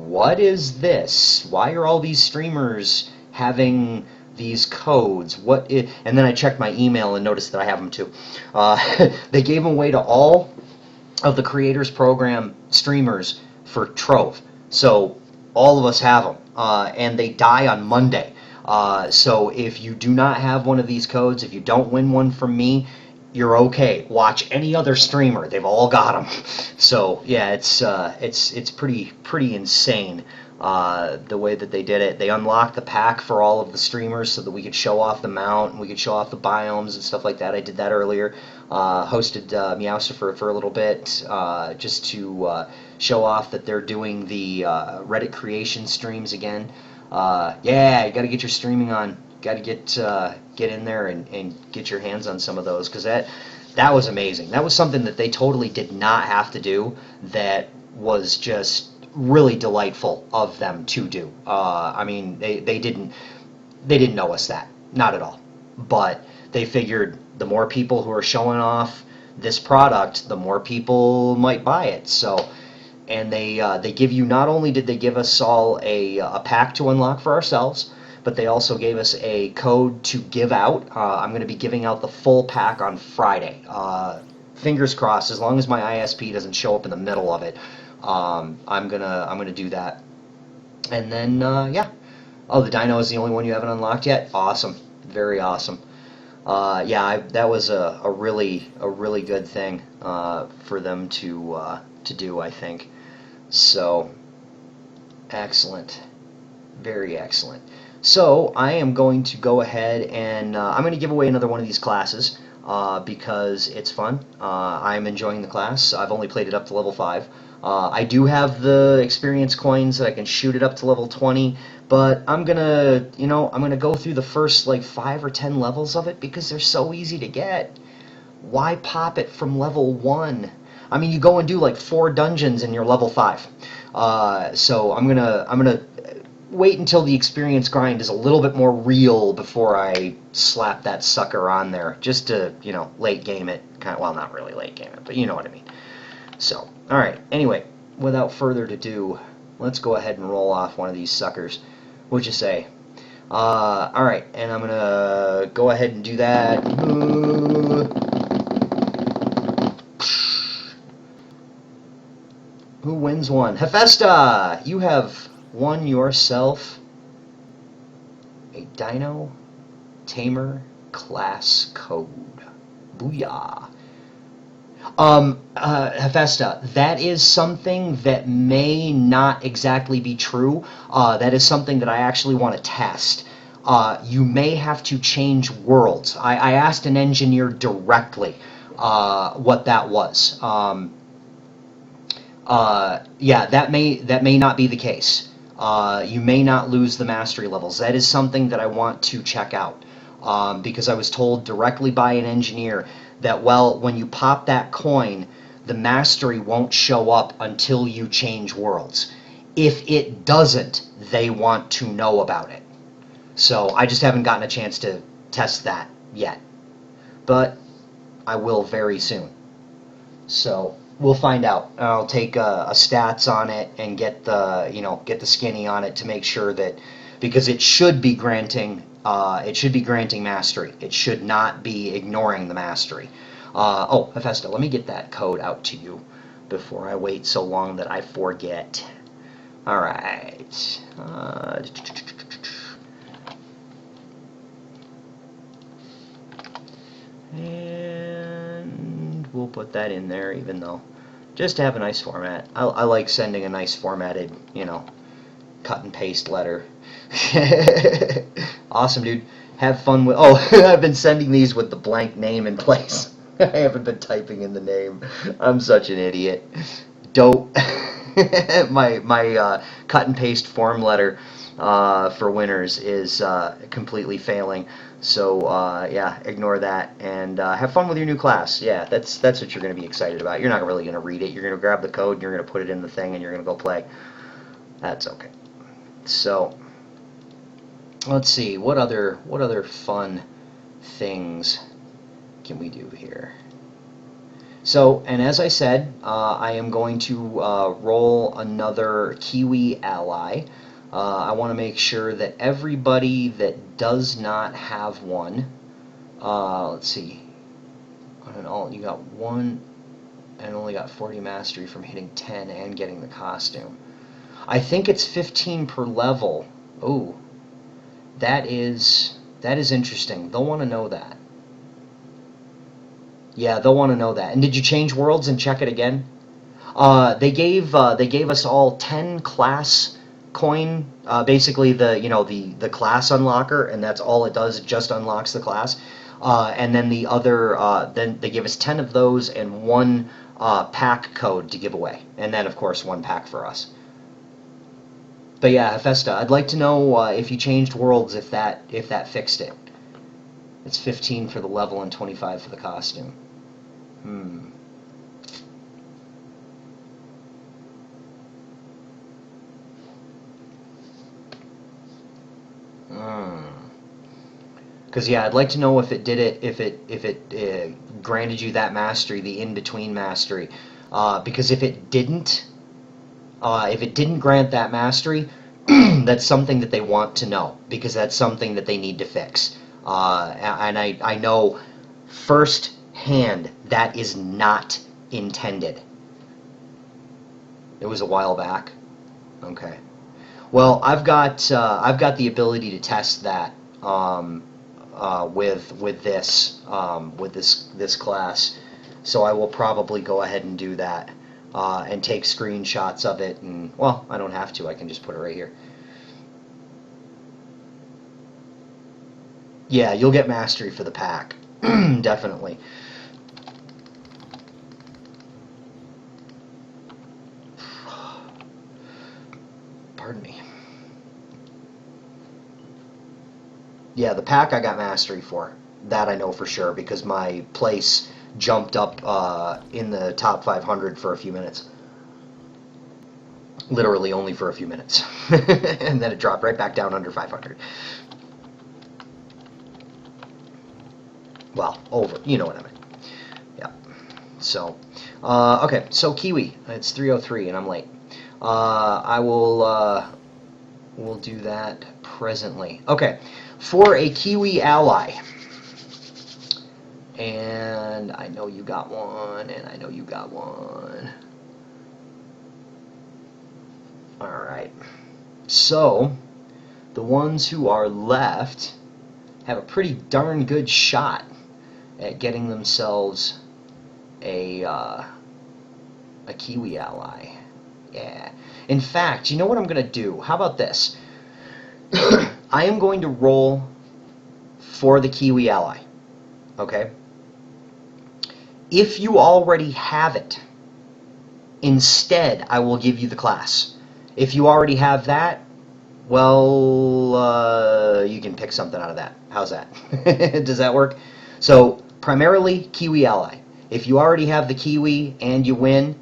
what is this? Why are all these streamers having these codes? And then I checked my email and noticed that I have them too. They gave them away to all of the Creators Program streamers for Trove. So all of us have them, and they die on Monday. So if you do not have one of these codes, if you don't win one from me, you're okay. Watch any other streamer; they've all got them. So yeah, it's pretty insane the way that they did it. They unlocked the pack for all of the streamers so that we could show off the mount and we could show off the biomes and stuff like that. I did that earlier. Hosted Meowsifer for a little bit just to show off that they're doing the Reddit creation streams again. Yeah, you got to get your streaming on. Got to get in there and get your hands on some of those because that was amazing. That was something that they totally did not have to do. That was just really delightful of them to do. I mean, they didn't know us that, not at all. But they figured the more people who are showing off this product, the more people might buy it. So, and they give you, not only did they give us all a pack to unlock for ourselves, but they also gave us a code to give out. I'm going to be giving out the full pack on Friday. Fingers crossed, as long as my ISP doesn't show up in the middle of it, I'm gonna do that. And then yeah. Oh, the Dino is the only one you haven't unlocked yet. Awesome, very awesome. Yeah, that was a really good thing for them to do, I think. So excellent, very excellent. So I am going to go ahead and I'm going to give away another one of these classes because it's fun. I'm enjoying the class. I've only played it up to level 5. I do have the experience coins that I can shoot it up to level 20, but I'm gonna go through the first like 5 or 10 levels of it because they're so easy to get. Why pop it from level 1? I mean, you go and do like 4 dungeons and you're level 5. So I'm gonna wait until the experience grind is a little bit more real before I slap that sucker on there, just to late game it. Well, not really late game it, but you know what I mean. So, alright, anyway, without further ado, let's go ahead and roll off one of these suckers. What'd you say? Alright, and I'm gonna go ahead and do that. Who wins one? Hephaestus! You have won yourself a Dino Tamer class code. Booyah! Hephaestus, that is something that may not exactly be true. That is something that I actually want to test. You may have to change worlds. I asked an engineer directly what that was. Yeah, that may not be the case. You may not lose the mastery levels. That is something that I want to check out. Because I was told directly by an engineer that, well, when you pop that coin, the mastery won't show up until you change worlds. If it doesn't, they want to know about it. So I just haven't gotten a chance to test that yet. But I will very soon. So we'll find out. I'll take a stats on it and get the skinny on it to make sure that, because it should be granting mastery. It should not be ignoring the mastery. Oh, Hephaestus, let me get that code out to you before I wait so long that I forget. All right. And we'll put that in there, even though, just to have a nice format. I like sending a nice formatted, cut and paste letter. Awesome, dude. Have fun with... Oh, I've been sending these with the blank name in place. I haven't been typing in the name. I'm such an idiot. Dope. my cut and paste form letter for winners is completely failing. So yeah, ignore that and have fun with your new class. Yeah, that's what you're going to be excited about. You're not really going to read it. You're going to grab the code and you're going to put it in the thing and you're going to go play. That's okay. So let's see, what other fun things can we do here? So, and as I said, I am going to roll another Kiwi ally. I want to make sure that everybody that does not have one, let's see, on an alt you got one and only got 40 mastery from hitting 10 and getting the costume. I think it's 15 per level. Oh, that is interesting. They'll want to know that. Yeah, they'll want to know that. And did you change worlds and check it again? They gave us all 10 class coin, basically the class unlocker, and that's all it does. It just unlocks the class. And then the other, then they gave us 10 of those and one pack code to give away, and then of course one pack for us. But yeah, Hephaestus, I'd like to know if you changed worlds, if that fixed it. It's 15 for the level and 25 for the costume. Because yeah, I'd like to know if it did it, if it granted you that mastery, the in-between mastery. Because if it didn't grant that mastery, that's something that they want to know, because that's something that they need to fix. And I know firsthand that is not intended. It was a while back. Okay. Well, I've got the ability to test that with this class, so I will probably go ahead and do that and take screenshots of it. And well, I don't have to. I can just put it right here. Yeah, you'll get mastery for the pack, definitely. Pardon me. Yeah, the pack I got mastery for. That I know for sure, because my place jumped up in the top 500 for a few minutes. Literally only for a few minutes. And then it dropped right back down under 500. Well, over. You know what I mean. Yeah. So, okay. So Kiwi, it's 3:03 and I'm late. I will we'll do that presently. Okay. For a Kiwi ally, and I know you got one, and I know you got one. Alright, so the ones who are left have a pretty darn good shot at getting themselves a Kiwi ally. Yeah. In fact, you know what I'm going to do? How about this? I am going to roll for the Kiwi ally. Okay? If you already have it, instead I will give you the class. If you already have that, well, you can pick something out of that. How's that? Does that work? So, primarily, Kiwi ally. If you already have the Kiwi and you win,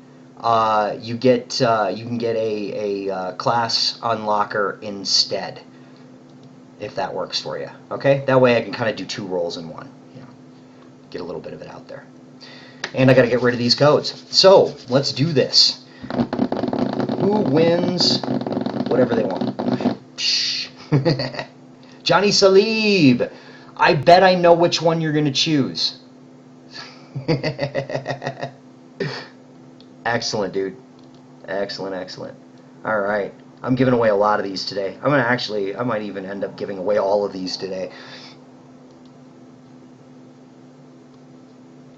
you can get a class unlocker instead, if that works for you. Okay? That way I can kind of do two rolls in one. You know, get a little bit of it out there. And I got to get rid of these codes. So, let's do this. Who wins whatever they want? Johnny Salib! I bet I know which one you're going to choose. Excellent, dude. Excellent, excellent. Alright. I'm giving away a lot of these today. I might even end up giving away all of these today.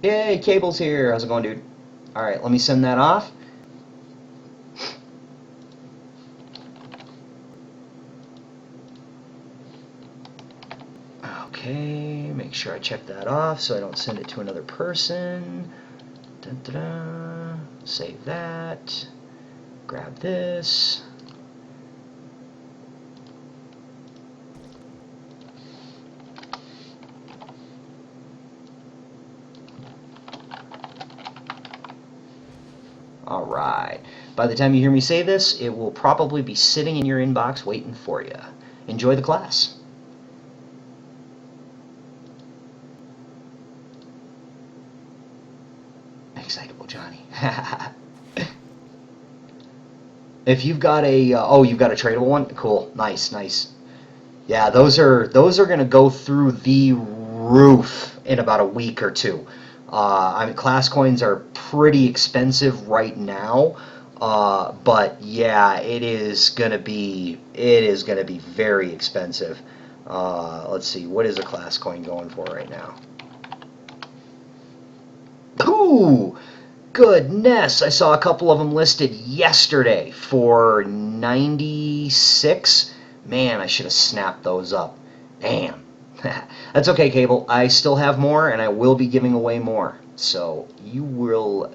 Yay, Cable's here. How's it going, dude? Alright, let me send that off. Okay, make sure I check that off so I don't send it to another person. Da-da-da. Save that. Grab this. All right. By the time you hear me say this, it will probably be sitting in your inbox waiting for you. Enjoy the class. Excitable Johnny. If you've got a you've got a tradable one. Cool. Nice, nice. Yeah, those are going to go through the roof in about a week or two. I mean, class coins are pretty expensive right now, but yeah, it is gonna be very expensive. Let's see, what is a class coin going for right now? Ooh, goodness! I saw a couple of them listed yesterday for 96. Man, I should have snapped those up. Damn. That's okay, Cable. I still have more, and I will be giving away more. So you will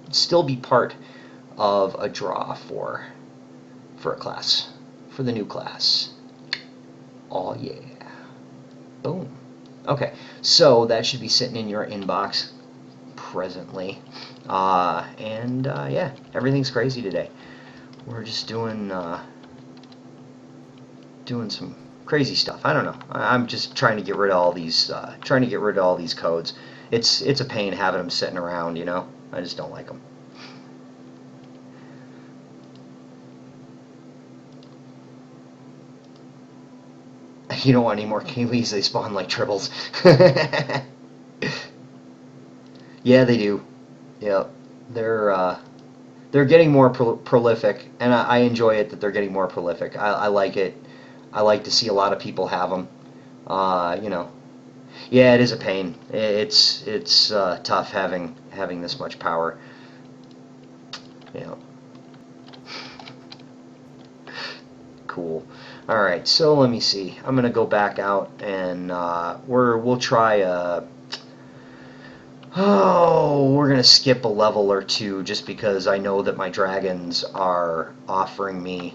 still be part of a draw for a class, for the new class. Oh yeah. Boom. Okay, so that should be sitting in your inbox presently. Yeah, everything's crazy today. We're just doing some crazy stuff. I don't know. I'm just trying to get rid of all these codes. It's a pain having them sitting around, you know. I just don't like them. You don't want any more Kiwis. They spawn like tribbles. Yeah, they do. Yep. They're getting more prolific, and I enjoy it that they're getting more prolific. I like it. I like to see a lot of people have them. You know, yeah, it is a pain. It's tough having this much power. You know. Cool. All right, so let me see. I'm gonna go back out and we'll try. We're gonna skip a level or two just because I know that my dragons are offering me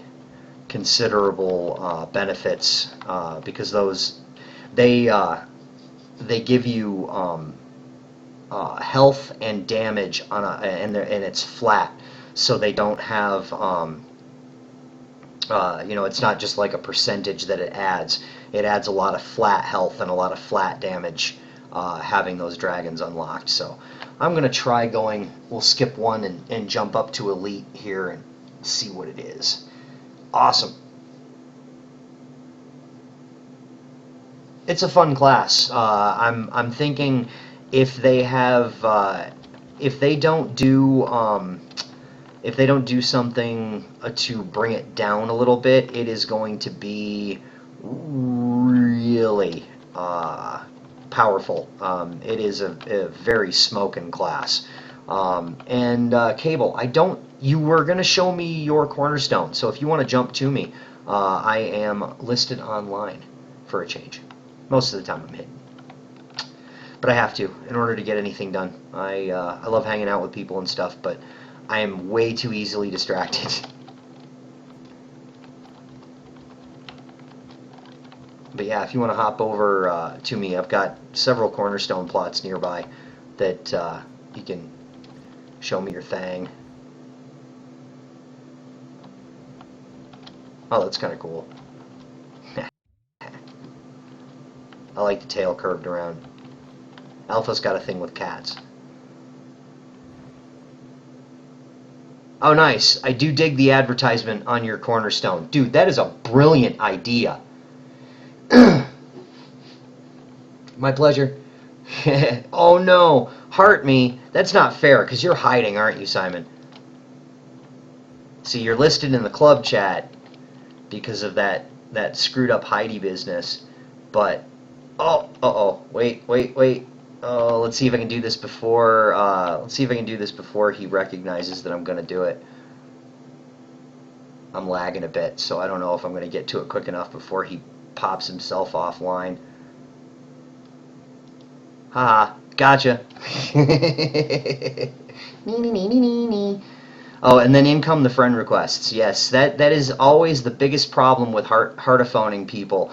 considerable benefits because they give you health and damage on and it's flat, so they don't have you know, it's not just like a percentage that it adds. It adds a lot of flat health and a lot of flat damage having those dragons unlocked. So I'm going to try going, we'll skip one and jump up to Elite here and see what it is. Awesome. It's a fun class. I'm thinking if they have, if they don't do something to bring it down a little bit, it is going to be really powerful. It is a very smoking class. Cable, you were going to show me your cornerstone, so if you want to jump to me, I am listed online for a change. Most of the time I'm hidden. But I have to, in order to get anything done. I love hanging out with people and stuff, but I am way too easily distracted. But yeah, if you want to hop over to me, I've got several cornerstone plots nearby that you can show me your thing. Oh, that's kind of cool. I like the tail curved around. Alpha's got a thing with cats. Oh, nice. I do dig the advertisement on your cornerstone. Dude, that is a brilliant idea. My pleasure. Oh no, heart me. That's not fair, because you're hiding, aren't you, Simon? See, you're listed in the club chat because of that screwed up Heidi business. But, wait. Oh, let's see if I can do this before, he recognizes that I'm going to do it. I'm lagging a bit, so I don't know if I'm going to get to it quick enough before he pops himself offline. Haha, gotcha. Nee, nee, nee, nee, nee, nee. Oh, and then in come the friend requests. Yes, that is always the biggest problem with heartophoning people.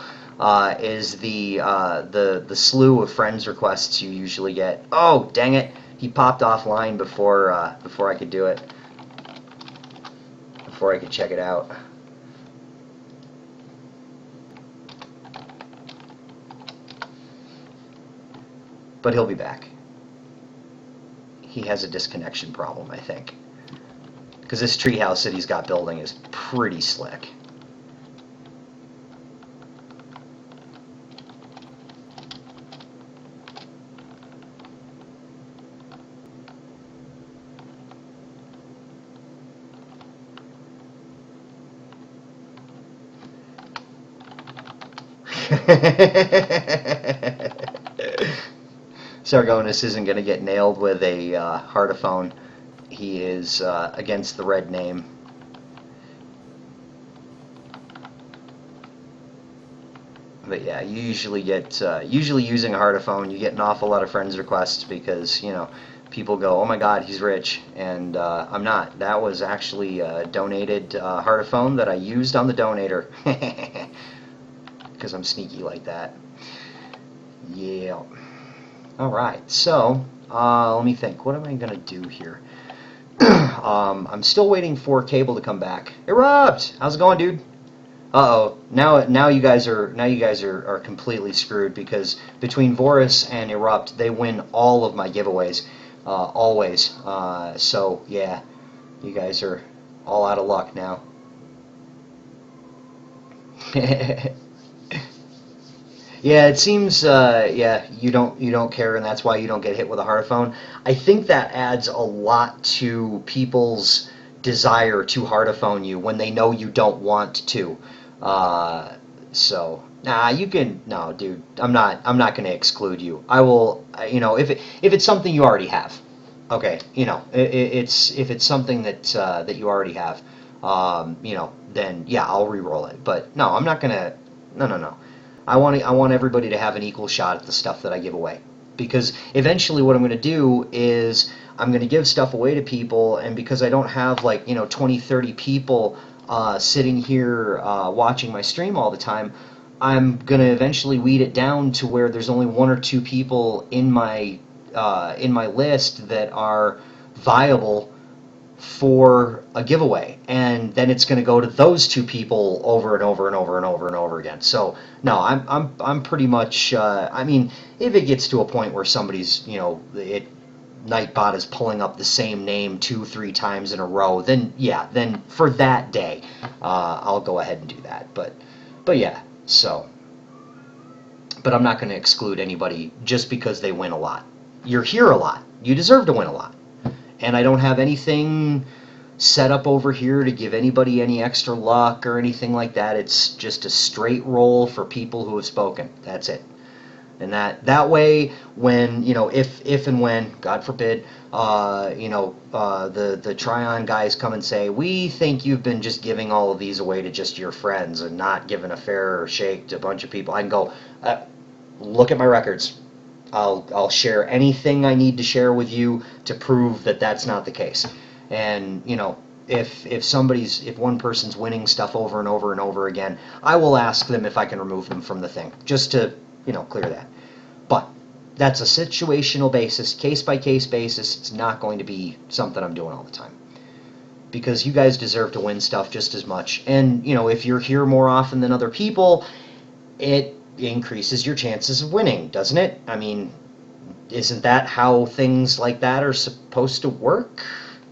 Is the slew of friends requests you usually get. Oh, dang it! He popped offline before I could do it. Before I could check it out. But he'll be back. He has a disconnection problem, I think. Because this treehouse that he's got building is pretty slick. Sargonis isn't going to get nailed with a heartophone. He is against the red name. But yeah, you usually get usually using a heartophone, you get an awful lot of friends requests because people go, "Oh my God, he's rich," and I'm not. That was actually a donated heartophone that I used on the donator because I'm sneaky like that. Yeah. All right. So let me think. What am I gonna do here? I'm still waiting for Cable to come back. Erupt! How's it going, dude? Uh-oh. Now you guys are completely screwed because between Vorus and Erupt, they win all of my giveaways. Always. So yeah, you guys are all out of luck now. Yeah, it seems. Yeah, you don't care, and that's why you don't get hit with a heartophone. I think that adds a lot to people's desire to heartophone you when they know you don't want to. Uh, so nah, you can. No, dude, I'm not going to exclude you. I will. If it's something you already have, okay. It's if it's something that you already have, then yeah, I'll re-roll it. But no, I'm not gonna. No, no, no. I want everybody to have an equal shot at the stuff that I give away. Because eventually what I'm going to do is I'm going to give stuff away to people, and because I don't have 20, 30 people sitting here watching my stream all the time, I'm going to eventually weed it down to where there's only one or two people in my list that are viable for a giveaway, and then it's going to go to those two people over and over and over and over and over again. So no, I'm pretty much. I mean, if it gets to a point where somebody's Nightbot is pulling up the same name 2-3 times in a row, then yeah, then for that day, I'll go ahead and do that. But yeah, so. But I'm not going to exclude anybody just because they win a lot. You're here a lot. You deserve to win a lot. And I don't have anything set up over here to give anybody any extra luck or anything like that. It's just a straight roll for people who have spoken. That's it. And that way, when if and when, God forbid, the Tryon guys come and say, we think you've been just giving all of these away to just your friends and not giving a fair shake to a bunch of people, I can go, look at my records. I'll share anything I need to share with you to prove that that's not the case. And if one person's winning stuff over and over and over again, I will ask them if I can remove them from the thing, just to clear that. But that's a situational basis, case by case basis. It's not going to be something I'm doing all the time, because you guys deserve to win stuff just as much. And if you're here more often than other people, it increases your chances of winning, doesn't it? I mean, isn't that how things like that are supposed to work?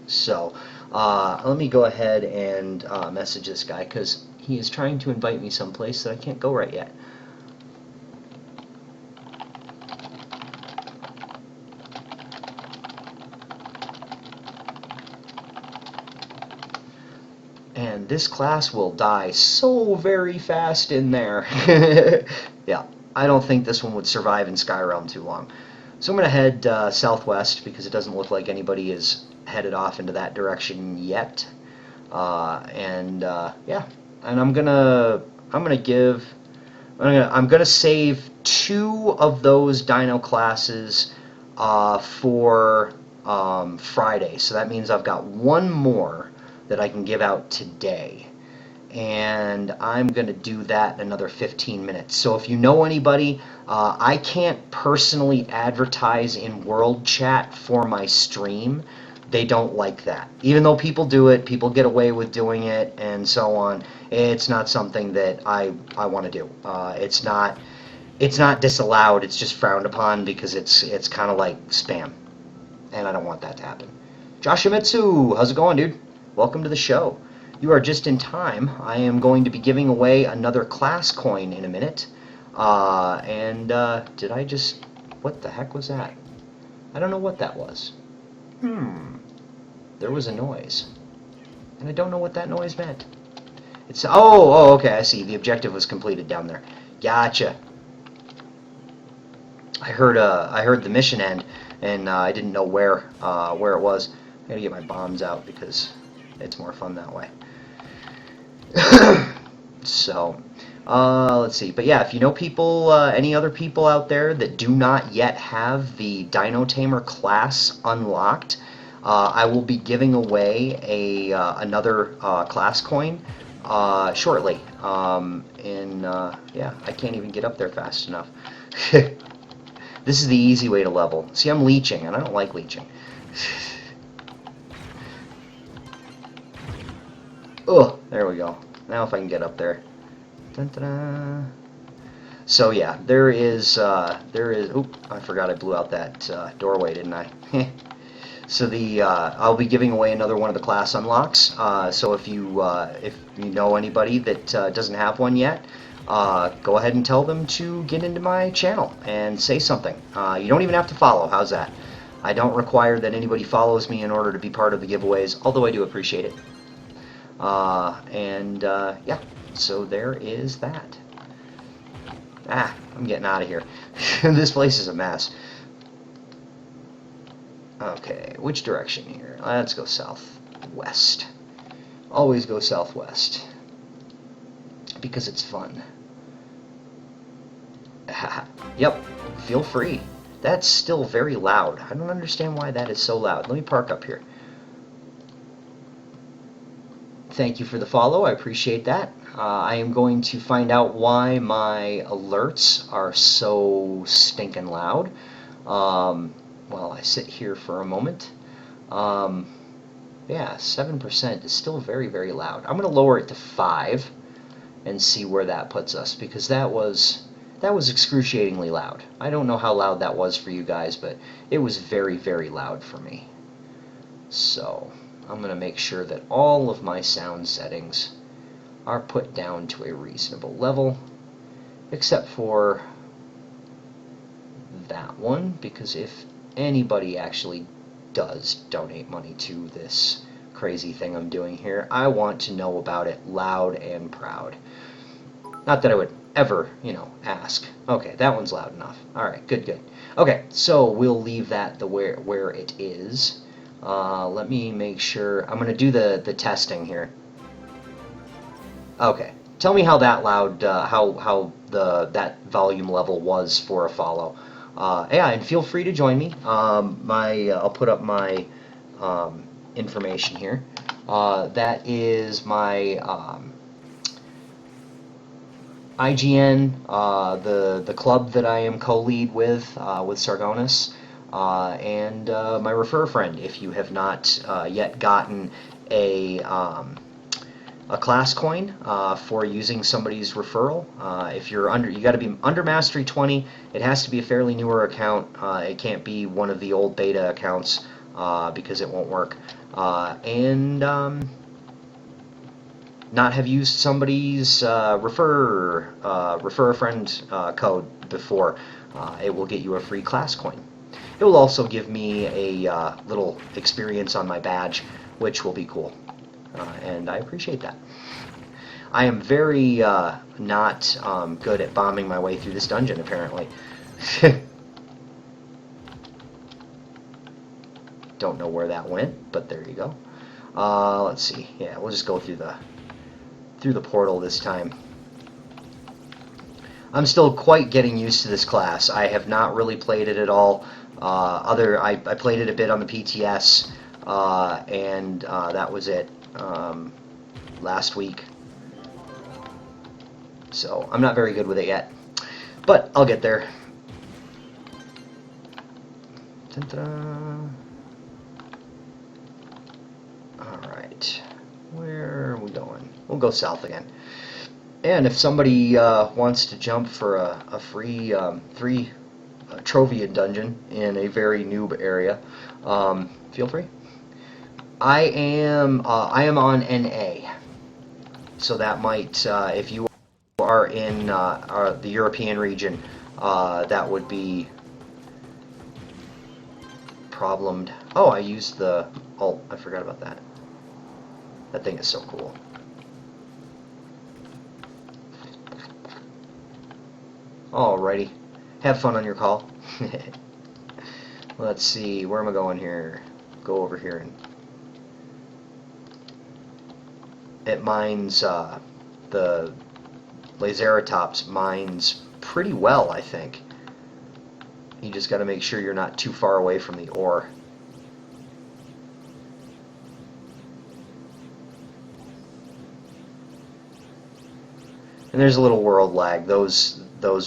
So let me go ahead and message this guy, because he is trying to invite me someplace that I can't go right yet. And this class will die so very fast in there. Yeah, I don't think this one would survive in Skyrealm too long. So I'm going to head southwest, because it doesn't look like anybody is headed off into that direction yet. Yeah, and I'm gonna give I'm gonna save 2 of those dino classes for Friday. So that means I've got 1 more that I can give out today. And I'm going to do that in another 15 minutes. So if you know anybody, I can't personally advertise in World Chat for my stream. They don't like that. Even though people do it, people get away with doing it, and so on. It's not something that I want to do. It's not disallowed. It's just frowned upon because it's kind of like spam, and I don't want that to happen. Joshimitsu, how's it going, dude? Welcome to the show. You are just in time. I am going to be giving away another class coin in a minute. Did I just... What the heck was that? I don't know what that was. There was a noise. And I don't know what that noise meant. It's... Oh, okay, I see. The objective was completed down there. Gotcha. I heard the mission end, and I didn't know where it was. I gotta get my bombs out because it's more fun that way. So, let's see. But yeah, if you know people, any other people out there that do not yet have the Dino Tamer class unlocked, I will be giving away another class coin shortly. Yeah, I can't even get up there fast enough. This is the easy way to level. See, I'm leeching, and I don't like leeching. Oh, there we go. Now if I can get up there. Dun, dun, dun. So yeah, there is. Oop! I forgot I blew out that doorway, didn't I? So I'll be giving away another one of the class unlocks. So if you know anybody that doesn't have one yet, go ahead and tell them to get into my channel and say something. You don't even have to follow. How's that? I don't require that anybody follows me in order to be part of the giveaways, although I do appreciate it. Yeah, so there is that. I'm getting out of here. This place is a mess. Okay, which direction here? Let's go southwest. Always go southwest. Because it's fun. Yep, feel free. That's still very loud. I don't understand why that is so loud. Let me park up here. Thank you for the follow. I appreciate that. I am going to find out why my alerts are so stinking loud. While I sit here for a moment. Yeah, 7% is still very, very loud. I'm going to lower it to 5 and see where that puts us, because that was excruciatingly loud. I don't know how loud that was for you guys, but it was very, very loud for me. So I'm going to make sure that all of my sound settings are put down to a reasonable level, except for that one, because if anybody actually does donate money to this crazy thing I'm doing here, I want to know about it loud and proud. Not that I would ever, ask. Okay, that one's loud enough. Alright, good. Okay, so we'll leave that where it is. Let me make sure. I'm going to do the testing here. Okay, tell me how that loud, how that volume level was for a follow. Yeah, and feel free to join me. I'll put up my information here. That is my IGN, the club that I am co-lead with Sargonis, and my refer friend. If you have not yet gotten a class coin for using somebody's referral, if you're you got to be under Mastery 20. It has to be a fairly newer account. It can't be one of the old beta accounts because it won't work. Not have used somebody's refer a friend code before. It will get you a free class coin. It will also give me a little experience on my badge, which will be cool. And I appreciate that. I am very not good at bombing my way through this dungeon, apparently. Don't know where that went, but there you go. Let's see. Yeah, we'll just go through the portal this time. I'm still quite getting used to this class. I have not really played it at all. I played it a bit on the PTS, and that was it last week. So I'm not very good with it yet, but I'll get there. Alright, where are we going? We'll go south again. And if somebody wants to jump for a free Trovian dungeon in a very noob area, feel free. I am on NA, so that might, if you are in the European region, that would be problemed. Oh, I used the alt. I forgot about that. That thing is so cool. Alrighty. Have fun on your call. Let's see, where am I going here? Go over here and it mines the Laceratops mines pretty well, I think. You just got to make sure you're not too far away from the ore. And there's a little world lag. Those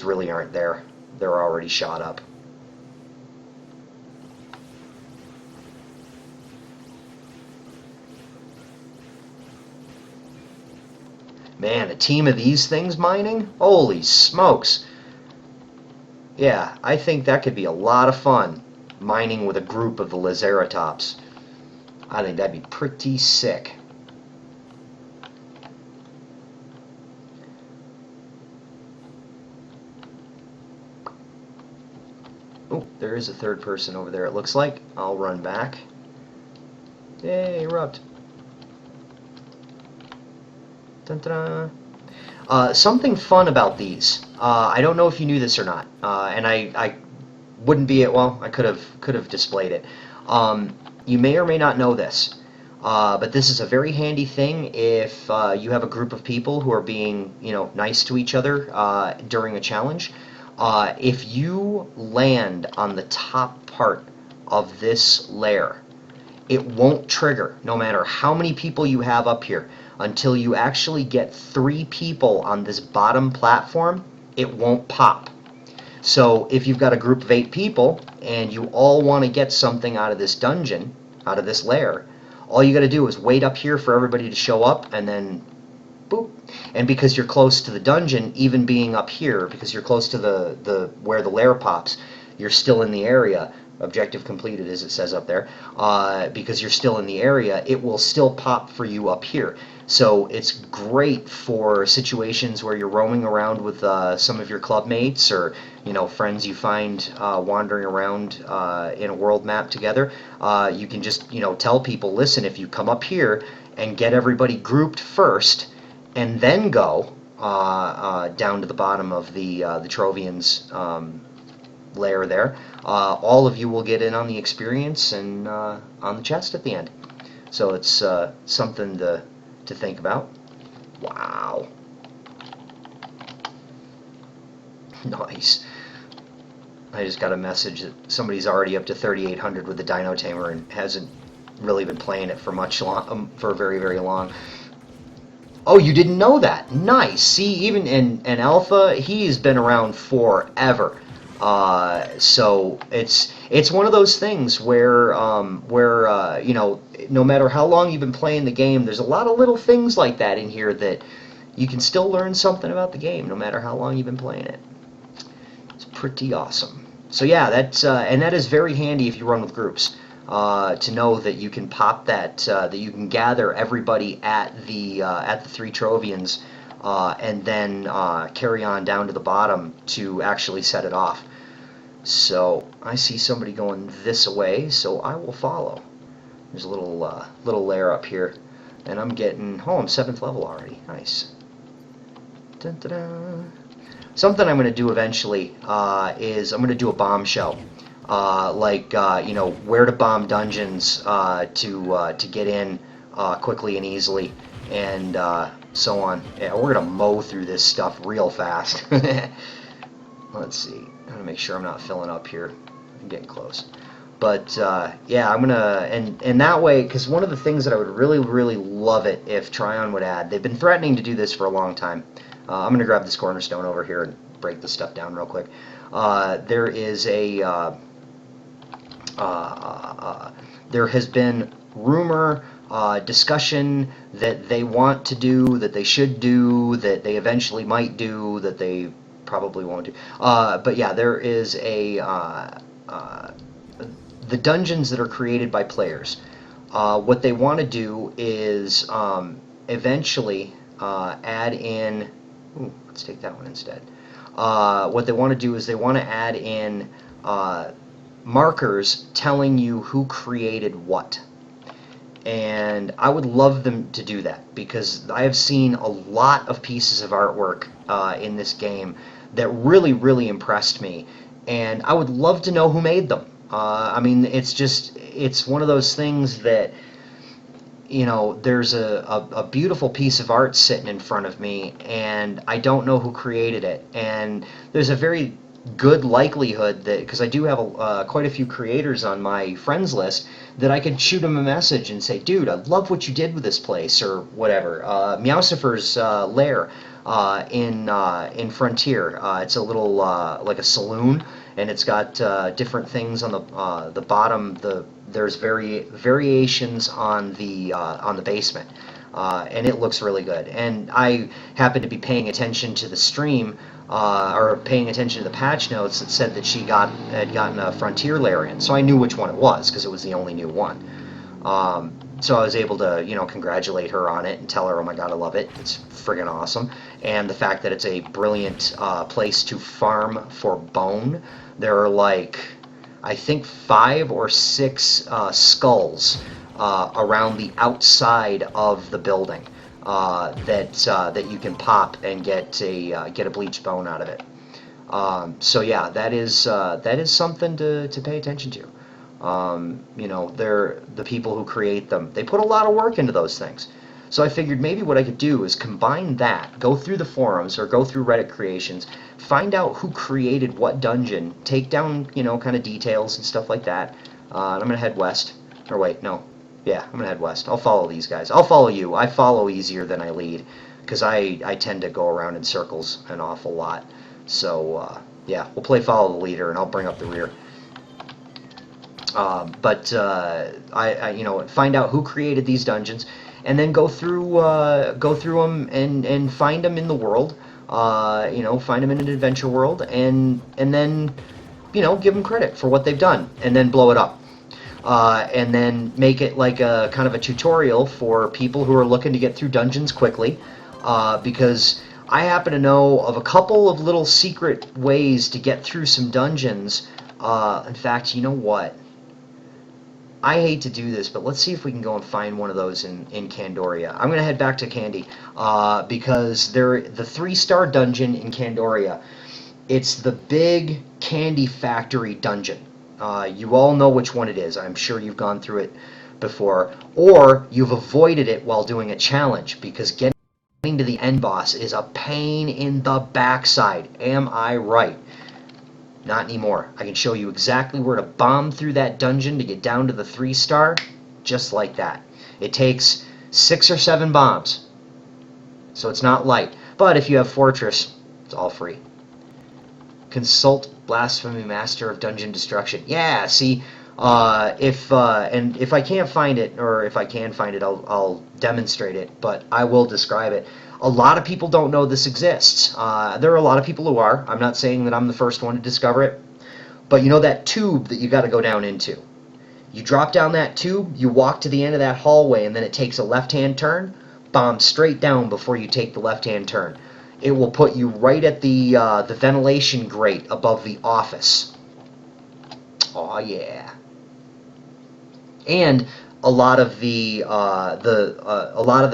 really aren't there. They're already shot up. Man, a team of these things mining? Holy smokes. Yeah, I think that could be a lot of fun, mining with a group of the Laceratops. I think that'd be pretty sick. Oh, there is a third person over there, it looks like. I'll run back. Yay, erupt. Dun-dun-dun. Something fun about these. I don't know if you knew this or not, and I wouldn't be at, well, I could have displayed it. You may or may not know this, but this is a very handy thing if you have a group of people who are being, nice to each other during a challenge. If you land on the top part of this layer, it won't trigger, no matter how many people you have up here. Until you actually get 3 people on this bottom platform, it won't pop. So if you've got a group of 8 people and you all want to get something out of this dungeon, out of this lair, all you got to do is wait up here for everybody to show up and then boop. And because you're close to the dungeon, even being up here, because you're close to the where the lair pops, you're still in the area. Objective completed, as it says up there. Because you're still in the area, it will still pop for you up here. So it's great for situations where you're roaming around with some of your club mates or friends you find wandering around in a world map together. You can just tell people, listen, if you come up here and get everybody grouped first, and then go down to the bottom of the Trovians layer there, all of you will get in on the experience and on the chest at the end. So it's something to think about. Wow. Nice. I just got a message that somebody's already up to 3,800 with the Dino Tamer and hasn't really been playing it for for very, very long. Oh, you didn't know that? Nice. See, even in Alpha, he's been around forever. So it's one of those things where no matter how long you've been playing the game, there's a lot of little things like that in here that you can still learn something about the game no matter how long you've been playing it. It's pretty awesome. So yeah, and that is very handy if you run with groups. To know that you can pop that you can gather everybody at the 3 Trovians and then carry on down to the bottom to actually set it off. So I see somebody going this way, so I will follow. There's a little lair up here, and I'm getting, I'm 7th level already. Nice. Dun, dun, dun. Something I'm going to do eventually is I'm going to do a bomb show. Where to bomb dungeons to get in quickly and easily, and so on. Yeah, we're gonna mow through this stuff real fast. let's see. I'm gonna make sure I'm not filling up here. I'm getting close. But yeah, I'm gonna and that way, because one of the things that I would really love it if Tryon would add. They've been threatening to do this for a long time. I'm gonna grab this cornerstone over here and break this stuff down real quick. There is a there has been rumor, discussion that they want to do, that they should do, that they eventually might do, that they probably won't do. But yeah, there is a the dungeons that are created by players. What they want to do is eventually add in. Ooh, let's take that one instead. What they want to do is they want to add in markers telling you who created what. And I would love them to do that, because I have seen a lot of pieces of artwork in this game that really impressed me, and I would love to know who made them. I mean, it's one of those things that, you know, there's a beautiful piece of art sitting in front of me, and I don't know who created it. And there's a very good likelihood that, because I do have quite a few creators on my friends list, that I could shoot them a message and say, dude, I love what you did with this place, or whatever. Meowsifer's lair in Frontier. It's a little like a saloon, and it's got different things on the bottom. There's variations on the basement, and it looks really good. And I happen to be paying attention to the stream, or paying attention to the patch notes that said that she had gotten a Frontier lair in, so I knew which one it was because it was the only new one. So I was able to, you know, congratulate her on it and tell her, oh my god, I love it. It's friggin' awesome. And the fact that it's a brilliant place to farm for bone. There are like, I think 5 or 6 skulls around the outside of the building that you can pop and get a bleached bone out of it. So yeah, that is something to pay attention to. You know, they're the people who create them. They put a lot of work into those things. So I figured maybe what I could do is combine that, go through the forums or go through Reddit creations, find out who created what dungeon, take down, you know, kind of details and stuff like that. And I'm gonna head west. Or wait, no. Yeah, I'm gonna head west. I'll follow these guys. I'll follow you. I follow easier than I lead, because I tend to go around in circles an awful lot. So yeah, we'll play follow the leader, and I'll bring up the rear. But I you know, find out who created these dungeons, and then go through them and find them in the world. You know, find them in an adventure world, and then, you know, give them credit for what they've done, and then blow it up. And then make it like a kind of a tutorial for people who are looking to get through dungeons quickly, because I happen to know of a couple of little secret ways to get through some dungeons. In fact, you know what? I hate to do this, but let's see if we can go and find one of those in Candoria. I'm going to head back to Candy, because the 3-star dungeon in Candoria, it's the big candy factory dungeon. You all know which one it is. I'm sure you've gone through it before, or you've avoided it while doing a challenge, because getting to the end boss is a pain in the backside. Am I right? Not anymore. I can show you exactly where to bomb through that dungeon to get down to the 3-star, just like that. It takes 6 or 7 bombs, so it's not light. But if you have Fortress, it's all free. Consult Blasphemy Master of Dungeon Destruction. Yeah, see, if I can't find it, or if I can find it, I'll demonstrate it, but I will describe it. A lot of people don't know this exists. There are a lot of people who are. I'm not saying that I'm the first one to discover it, but you know that tube that you got to go down into? You drop down that tube, you walk to the end of that hallway, and then it takes a left-hand turn, bomb straight down before you take the left-hand turn. It will put you right at the ventilation grate above the office. Oh yeah. And a lot of the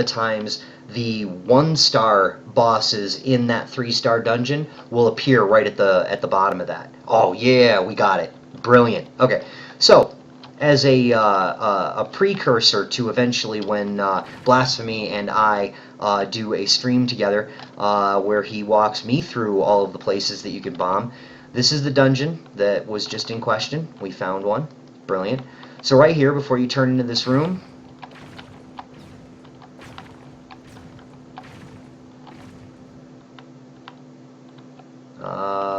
times, the 1-star bosses in that 3-star dungeon will appear right at the bottom of that. Oh yeah, we got it. Brilliant. Okay, so as a precursor to eventually when Blasphemy and I do a stream together where he walks me through all of the places that you can bomb. This is the dungeon that was just in question. We found one. Brilliant. So right here, before you turn into this room,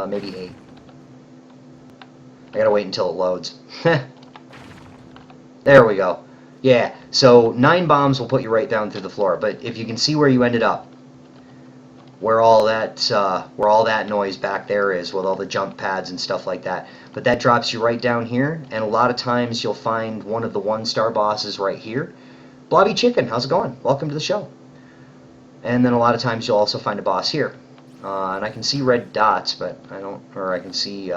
maybe 8. I gotta wait until it loads. There we go. Yeah, so 9 bombs will put you right down through the floor. But if you can see where you ended up, where all that noise back there is, with all the jump pads and stuff like that. But that drops you right down here, and a lot of times you'll find one of the 1-star bosses right here. Blobby Chicken, how's it going? Welcome to the show. And then a lot of times you'll also find a boss here. And I can see red dots, but I don't, or I can see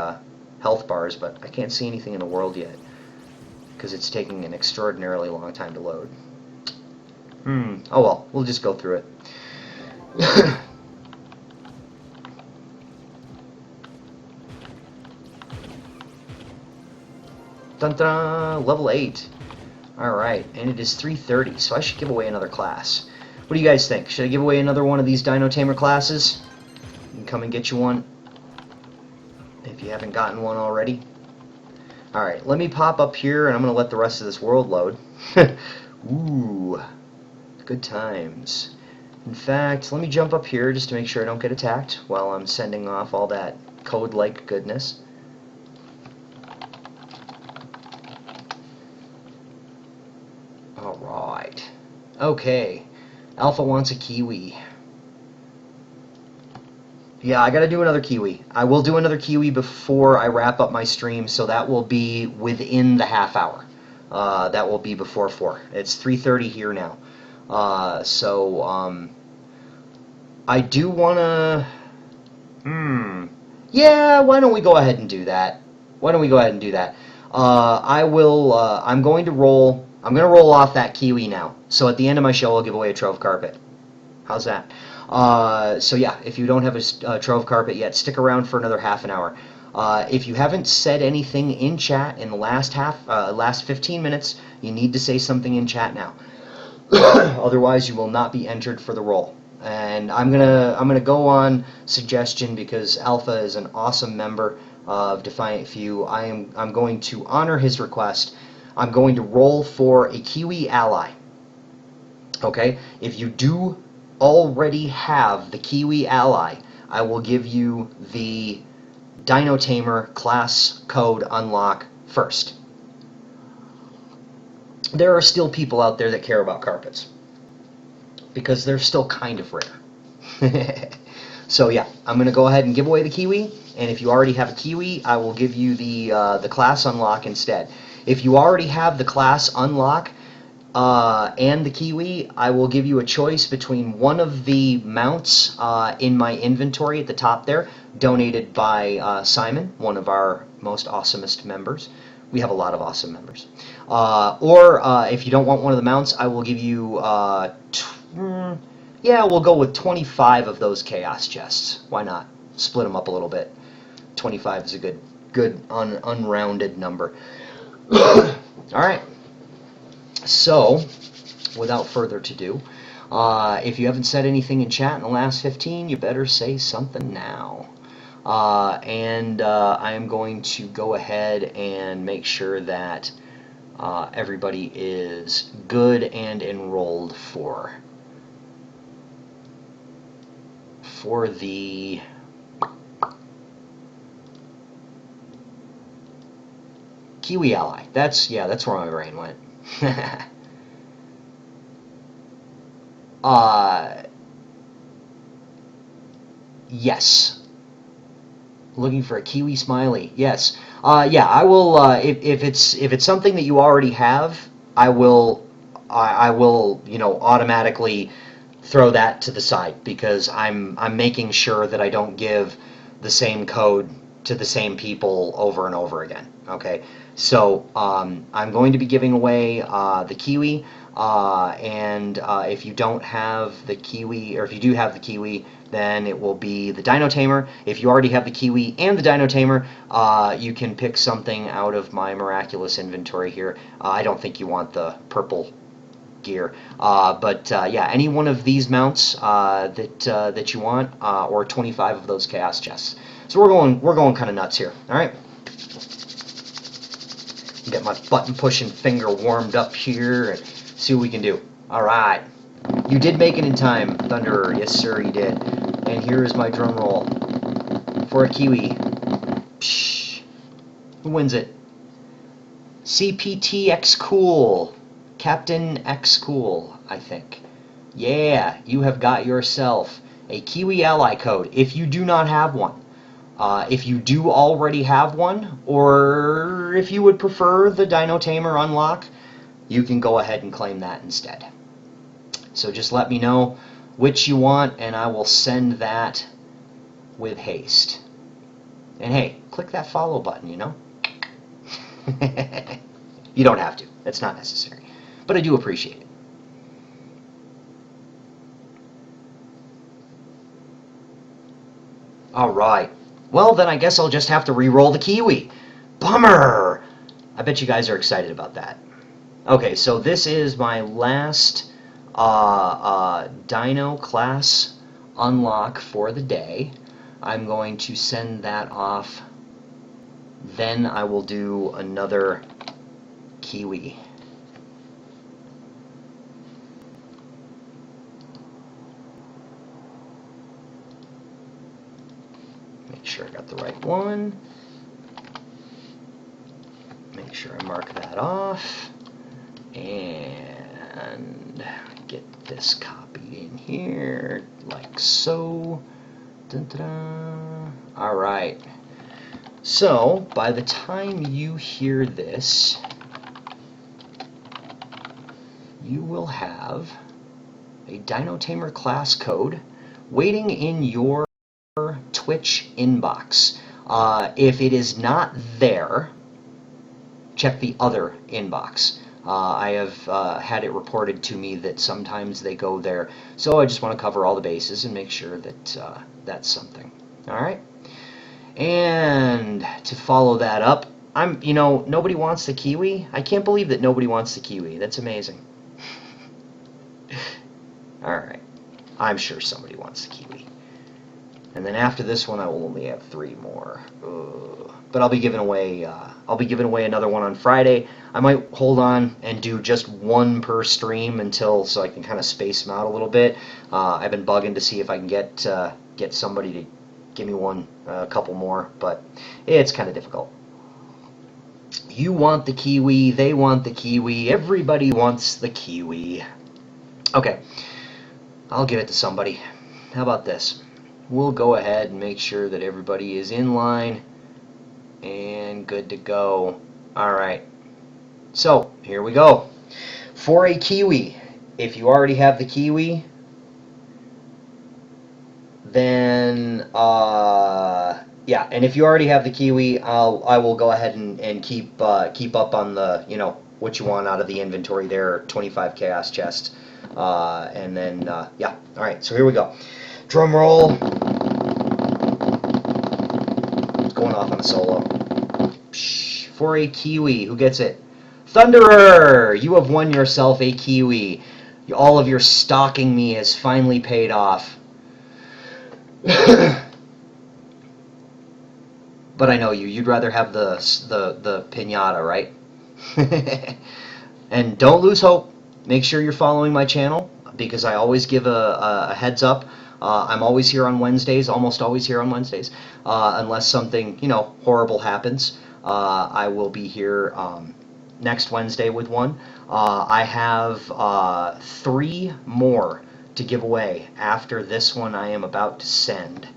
health bars, but I can't see anything in the world yet, because it's taking an extraordinarily long time to load. Oh well, we'll just go through it. Dun dun! Level 8. Alright, and it is 3:30, so I should give away another class. What do you guys think? Should I give away another one of these Dino Tamer classes? You can come and get you one if you haven't gotten one already. Alright, let me pop up here, and I'm going to let the rest of this world load. Ooh, good times. In fact, let me jump up here just to make sure I don't get attacked while I'm sending off all that code-like goodness. Alright. Okay. Alpha wants a Kiwi. Yeah, I gotta do another Kiwi. I will do another Kiwi before I wrap up my stream, so that will be within the half hour. That will be before 4. It's 3:30 here now. I do wanna... Yeah, why don't we go ahead and do that? I'm going to roll... I'm going to roll off that Kiwi now. So at the end of my show, I'll give away a Trove Carpet. How's that? So yeah, if you don't have a Trove Carpet yet, stick around for another half an hour. If you haven't said anything in chat in the last 15 minutes, you need to say something in chat now. Otherwise, you will not be entered for the roll. And I'm gonna go on suggestion, because Alpha is an awesome member of Defiant Few. I'm going to honor his request. I'm going to roll for a Kiwi ally. Okay, if you do already have the Kiwi ally, I will give you the Dino Tamer class code unlock first. There are still people out there that care about carpets, because they're still kind of rare. So yeah, I'm going to go ahead and give away the Kiwi, and if you already have a Kiwi, I will give you the class unlock instead. If you already have the class unlock and the Kiwi, I will give you a choice between one of the mounts in my inventory at the top there, donated by Simon, one of our most awesomest members. We have a lot of awesome members. Or if you don't want one of the mounts, I will give you, yeah, we'll go with 25 of those Chaos Chests. Why not? Split them up a little bit. 25 is a good unrounded number. Alright. So, without further ado, if you haven't said anything in chat in the last 15, you better say something now. I am going to go ahead and make sure that everybody is good and enrolled for the Kiwi ally. That's where my brain went. Yes. Looking for a Kiwi smiley. Yes. Yeah, I will, if it's something that you already have, I will, automatically throw that to the side, because I'm making sure that I don't give the same code to the same people over and over again. Okay, so I'm going to be giving away the Kiwi. and if you don't have the Kiwi, or if you do have the Kiwi, then it will be the Dino Tamer. If you already have the Kiwi and the Dino Tamer, you can pick something out of my miraculous inventory here. I don't think you want the purple gear, but yeah, any one of these mounts that you want, or 25 of those chaos chests. So we're going kind of nuts here. All right. Get my button pushing finger warmed up here and see what we can do. All right. You did make it in time, Thunderer. Yes, sir, you did. And here is my drum roll for a Kiwi. Psh. Who wins it? CPT X Cool. Captain X Cool, I think. Yeah, you have got yourself a Kiwi ally code if you do not have one. If you do already have one, or if you would prefer the Dino Tamer unlock, you can go ahead and claim that instead. So just let me know which you want, and I will send that with haste. And hey, click that follow button, you know? You don't have to. It's not necessary. But I do appreciate it. All right. Well, then I guess I'll just have to re-roll the Kiwi. Bummer! I bet you guys are excited about that. Okay, so this is my last Dino class unlock for the day. I'm going to send that off. Then I will do another Kiwi. Make sure I got the right one. Make sure I mark that off. And get this copied in here, like so. Dun-dun-dun. All right. So, by the time you hear this, you will have a Dino Tamer class code waiting in your Twitch inbox. If it is not there, check the other inbox. I have had it reported to me that sometimes they go there, so I just want to cover all the bases and make sure that that's something. All right. And to follow that up, nobody wants the Kiwi. I can't believe that nobody wants the Kiwi. That's amazing. All right. I'm sure somebody wants the Kiwi. And then after this one, I will only have 3 more. But I'll be giving away. Another one on Friday. I might hold on and do just one per stream so I can kind of space them out a little bit. I've been bugging to see if I can get somebody to give me a couple more, but it's kind of difficult. You want the Kiwi. They want the Kiwi. Everybody wants the Kiwi. Okay, I'll give it to somebody. How about this? We'll go ahead and make sure that everybody is in line and good to go. All right. So, here we go. For a Kiwi, if you already have the Kiwi, then, yeah, and if you already have the Kiwi, I will go ahead and keep up on the, what you want out of the inventory there, 25 chaos chests. And then, yeah, all right, so here we go. Drum roll. It's going off on a solo. For a Kiwi, who gets it? Thunderer! You have won yourself a Kiwi. All of your stalking me has finally paid off. But I know you. You'd rather have the pinata, right? And don't lose hope. Make sure you're following my channel because I always give a heads up. I'm always here on Wednesdays, almost always here on Wednesdays, unless something horrible happens. I will be here next Wednesday with one. I have 3 more to give away after this one I am about to send.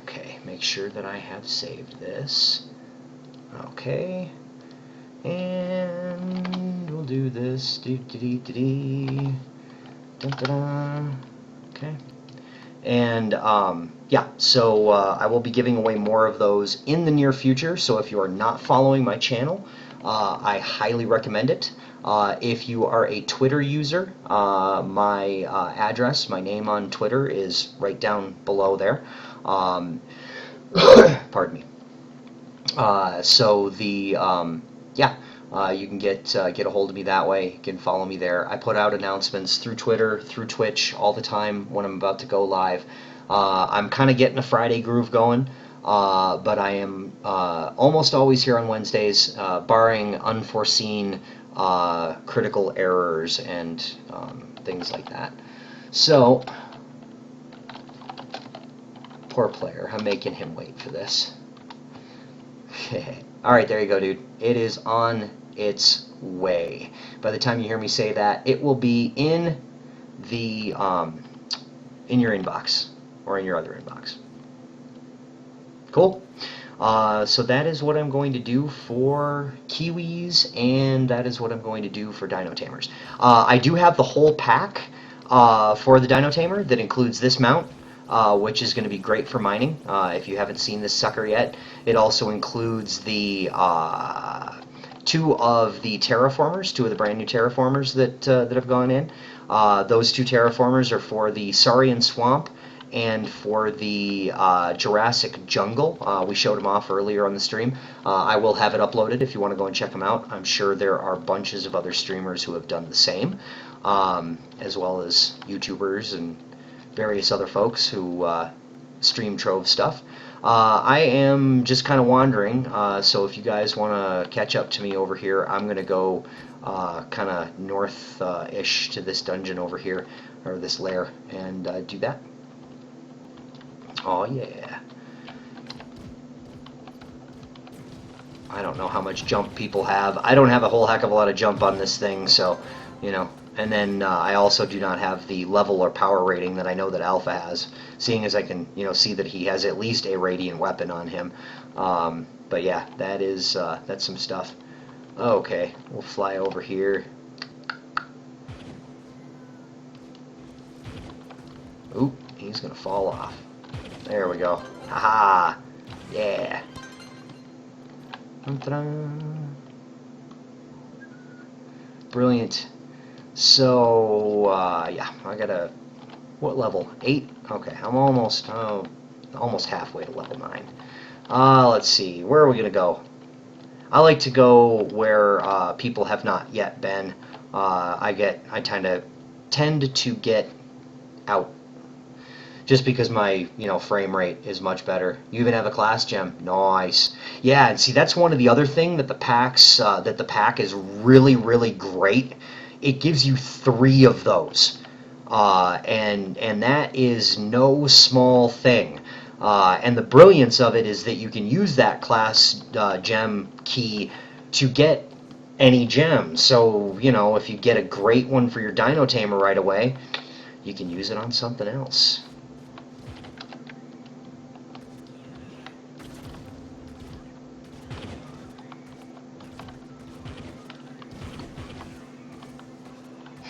Okay, make sure that I have saved this. Okay, and we'll do this. Okay, And yeah, so I will be giving away more of those in the near future. So if you are not following my channel, I highly recommend it. If you are a Twitter user, my address, my name on Twitter is right down below there. Pardon me. So the yeah, you can get a hold of me that way. You can follow me there. I put out announcements through Twitter, through Twitch all the time when I'm about to go live. I'm kind of getting a Friday groove going, but I am almost always here on Wednesdays, barring unforeseen critical errors and things like that. So, poor player. I'm making him wait for this. Alright, there you go, dude. It is on its way. By the time you hear me say that, it will be in the in your inbox or in your other inbox. Cool. So that is what I'm going to do for Kiwis, and that is what I'm going to do for Dino Tamers. I do have the whole pack for the Dino Tamer that includes this mount, which is going to be great for mining. If you haven't seen this sucker yet, it also includes the two of the terraformers, two of the brand new terraformers that have gone in. Those two terraformers are for the Saurian Swamp and for the Jurassic Jungle. We showed them off earlier on the stream. I will have it uploaded if you want to go and check them out. I'm sure there are bunches of other streamers who have done the same, as well as YouTubers and various other folks who stream Trove stuff. I am just kind of wandering, so if you guys want to catch up to me over here, I'm going to go kind of north-ish to this dungeon over here, or this lair, and do that. Oh yeah. I don't know how much jump people have. I don't have a whole heck of a lot of jump on this thing, so, you know. And then I also do not have the level or power rating that I know that Alpha has, seeing as I can, you know, see that he has at least a radiant weapon on him. But yeah, that is that's some stuff. Okay, we'll fly over here. Oop, he's gonna fall off. There we go. Haha! Yeah! Brilliant. So, yeah, I got a... What level? 8? Okay, I'm almost halfway to level 9. Let's see. Where are we gonna go? I like to go where people have not yet been. I tend to get out, just because my, you know, frame rate is much better. You even have a class gem. Nice. Yeah, and see, that's one of the other thing that the pack is really, really great. It gives you 3 of those, and that is no small thing. And the brilliance of it is that you can use that class gem key to get any gem. So, you know, if you get a great one for your Dino Tamer right away, you can use it on something else.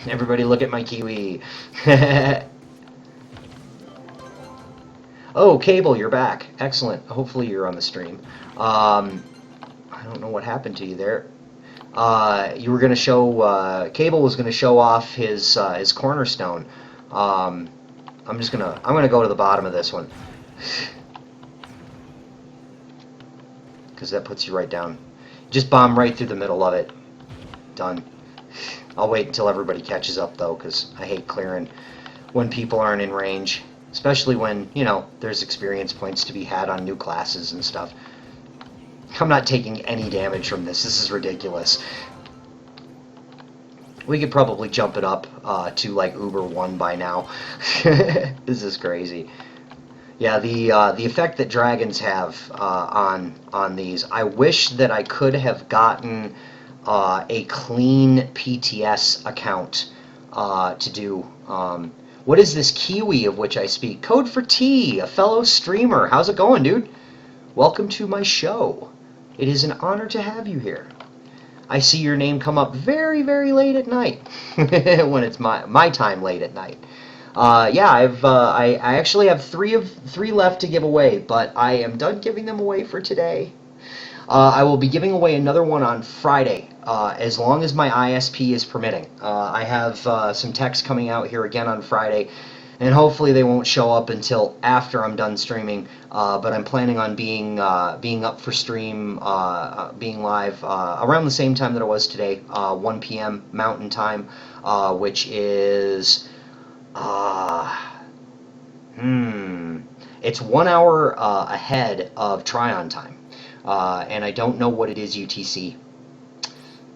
Everybody look at my Kiwi. Oh, Cable, you're back. Excellent. Hopefully you're on the stream. I don't know what happened to you there. You were going to show... Cable was going to show off his cornerstone. I'm gonna go to the bottom of this one, because that puts you right down. Just bomb right through the middle of it. Done. I'll wait until everybody catches up, though, because I hate clearing when people aren't in range, especially when, you know, there's experience points to be had on new classes and stuff. I'm not taking any damage from this. This is ridiculous. We could probably jump it up to like Uber 1 by now. This is crazy. Yeah, the effect that dragons have on these. I wish that I could have gotten a clean PTS account to do. What is this Kiwi of which I speak? Code for T, a fellow streamer. How's it going, dude? Welcome to my show. It is an honor to have you here. I see your name come up very, very late at night, when it's my time late at night. Yeah, I actually have three left to give away, but I am done giving them away for today. I will be giving away another one on Friday, as long as my ISP is permitting. I have some techs coming out here again on Friday, and hopefully they won't show up until after I'm done streaming. But I'm planning on being up for stream, being live around the same time that I was today, 1 p.m. Mountain Time, which is uh, it's 1 hour ahead of Tryon time. And I don't know what it is UTC.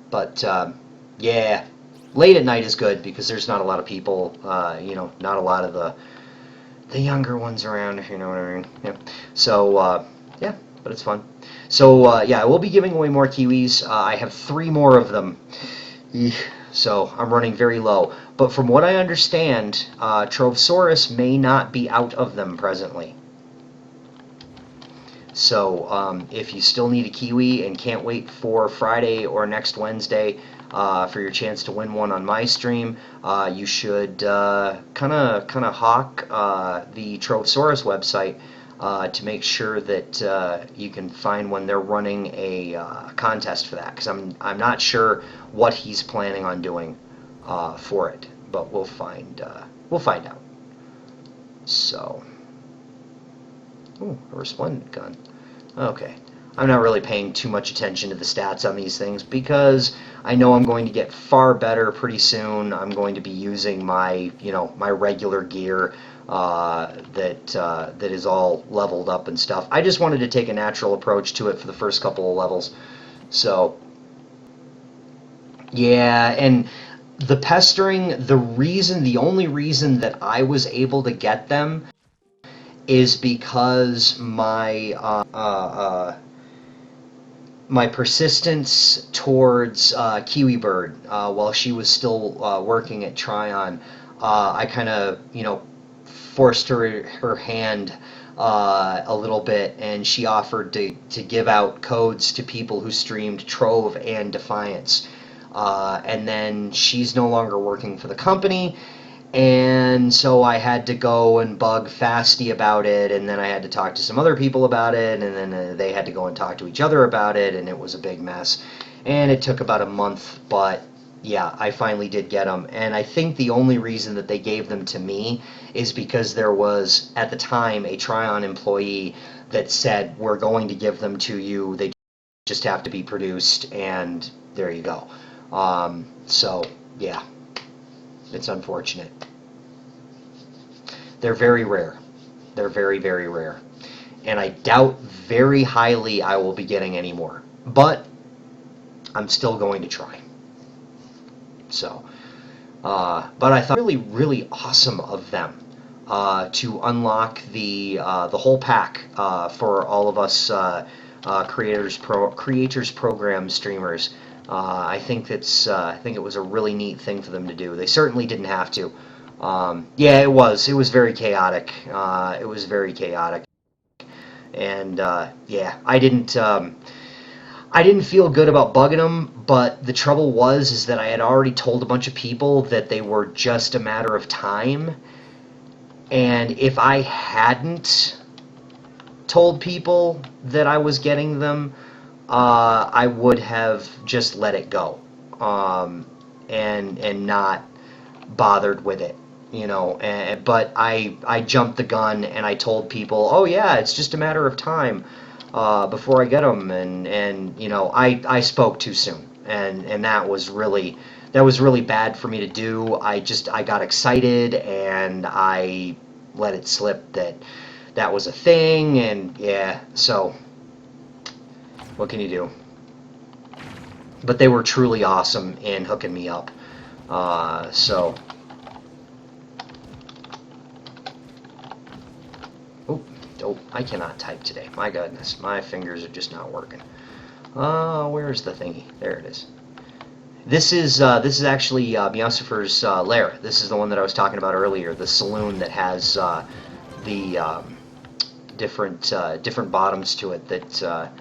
But yeah, late at night is good because there's not a lot of people, not a lot of the younger ones around, if you know what I mean. Yeah. So yeah, but it's fun. So yeah, I will be giving away more kiwis. I have 3 more of them. Eesh. So I'm running very low. But from what I understand, Trovesaurus may not be out of them presently. So if you still need a kiwi and can't wait for Friday or next Wednesday for your chance to win one on my stream, you should kind of hawk the Trovesaurus website to make sure that you can find when they're running a contest for that. Because I'm not sure what he's planning on doing for it, but we'll find out. So. Ooh, a resplendent gun. Okay. I'm not really paying too much attention to the stats on these things because I know I'm going to get far better pretty soon. I'm going to be using my, my regular gear that is all leveled up and stuff. I just wanted to take a natural approach to it for the first couple of levels. So, yeah, and the pestering, the only reason that I was able to get them is because my persistence towards Kiwi Bird while she was still working at Tryon, I kind of forced her hand a little bit, and she offered to give out codes to people who streamed Trove and Defiance. And then she's no longer working for the company, and so I had to go and bug Fasty about it, and then I had to talk to some other people about it, and then they had to go and talk to each other about it, and it was a big mess. And it took about a month, but yeah, I finally did get them. And I think the only reason that they gave them to me is because there was, at the time, a Tryon employee that said, we're going to give them to you, they just have to be produced, and there you go. So, yeah. It's unfortunate. They're very rare. They're very, very rare. And I doubt very highly I will be getting any more. But I'm still going to try. So, but I thought really, really awesome of them to unlock the whole pack for all of us creators program streamers. I think it was a really neat thing for them to do. They certainly didn't have to. Yeah, it was very chaotic. It was very chaotic, and yeah, I didn't feel good about bugging them. But the trouble is that I had already told a bunch of people that they were just a matter of time, and if I hadn't told people that I was getting them, I would have just let it go, and not bothered with it, but I jumped the gun and I told people, oh yeah, it's just a matter of time before I get them, and I spoke too soon, and that was really bad for me to do. I got excited and I let it slip that was a thing, and yeah, so what can you do? But they were truly awesome in hooking me up. So. Oh, I cannot type today. My goodness, my fingers are just not working. Where's the thingy? There it is. This is actually Meowsifer's lair. This is the one that I was talking about earlier. The saloon that has the different bottoms to it that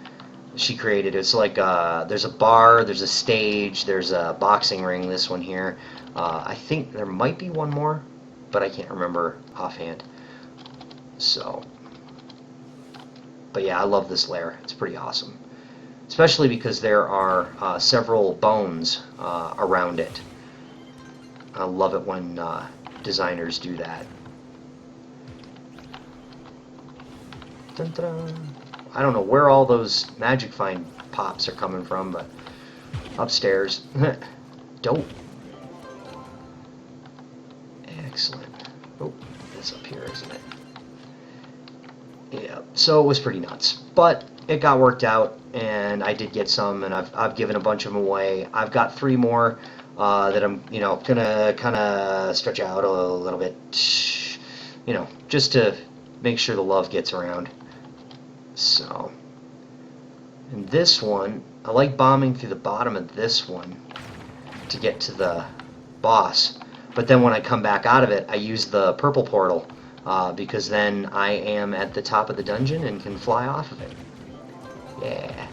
she created. It's like there's a bar, there's a stage, there's a boxing ring. This one here. I think there might be one more. but I can't remember offhand. So, but yeah, I love this lair. It's pretty awesome, especially because there are several bones around it. I love it when designers do that. Dun, dun, dun. I don't know where all those magic find pops are coming from, but upstairs. Dope. Excellent. Oh, that's up here, isn't it? Yeah, so it was pretty nuts. But it got worked out, and I did get some, and I've given a bunch of them away. I've got 3 more that I'm, gonna kind of stretch out a little bit, just to make sure the love gets around. So, and this one, I like bombing through the bottom of this one to get to the boss. But then when I come back out of it, I use the purple portal because then I am at the top of the dungeon and can fly off of it. Yeah.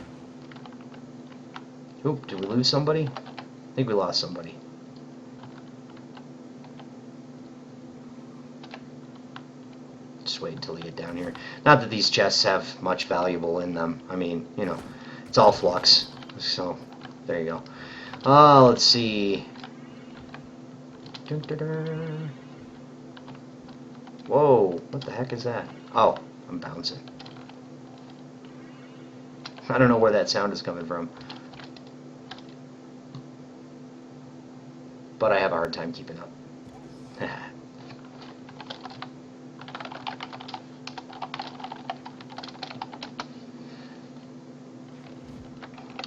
Oop, did we lose somebody? I think we lost somebody. Just wait until we get down here. Not that these chests have much valuable in them. I mean, it's all flux. So, there you go. Let's see. Dun, dun, dun. Whoa, what the heck is that? Oh, I'm bouncing. I don't know where that sound is coming from. But I have a hard time keeping up.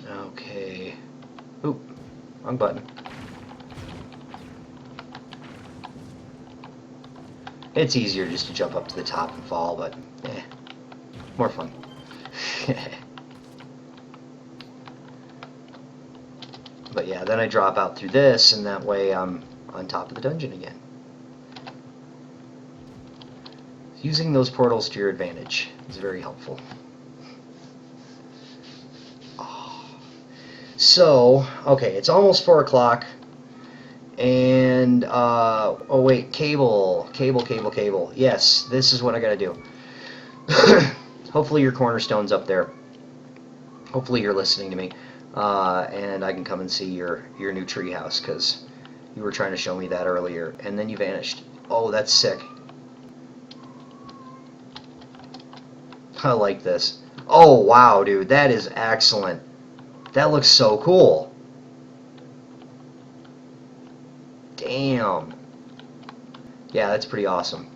Okay. Oop, wrong button. It's easier just to jump up to the top and fall, but more fun. But yeah, then I drop out through this, and that way I'm on top of the dungeon again. Using those portals to your advantage is very helpful. So, okay, it's almost 4 o'clock. And, oh wait, cable. Yes, this is what I gotta do. Hopefully your cornerstone's up there. Hopefully you're listening to me. And I can come and see your new treehouse, because you were trying to show me that earlier, and then you vanished. Oh, that's sick. I like this. Oh, wow, dude, that is excellent. That looks so cool. Damn. Yeah, that's pretty awesome.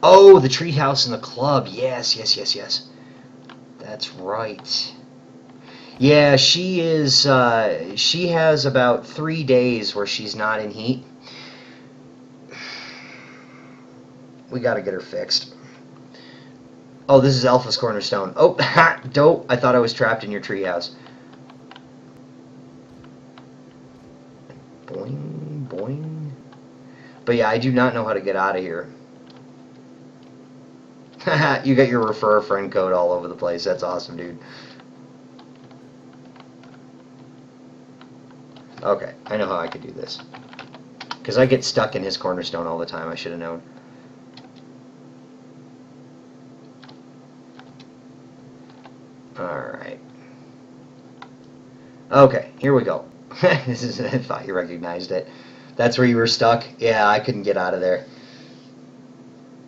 Oh, the treehouse and the club. Yes. That's right. Yeah, she is, she has about 3 days where she's not in heat. We gotta get her fixed. Oh, this is Alpha's cornerstone. Oh, ha! Dope. I thought I was trapped in your treehouse. Boing, boing. But yeah, I do not know how to get out of here. Haha, you got your refer a friend code all over the place. That's awesome, dude. Okay, I know how I could do this. Because I get stuck in his cornerstone all the time. I should have known. Alright. Okay, here we go. I thought you recognized it. That's where you were stuck? Yeah, I couldn't get out of there.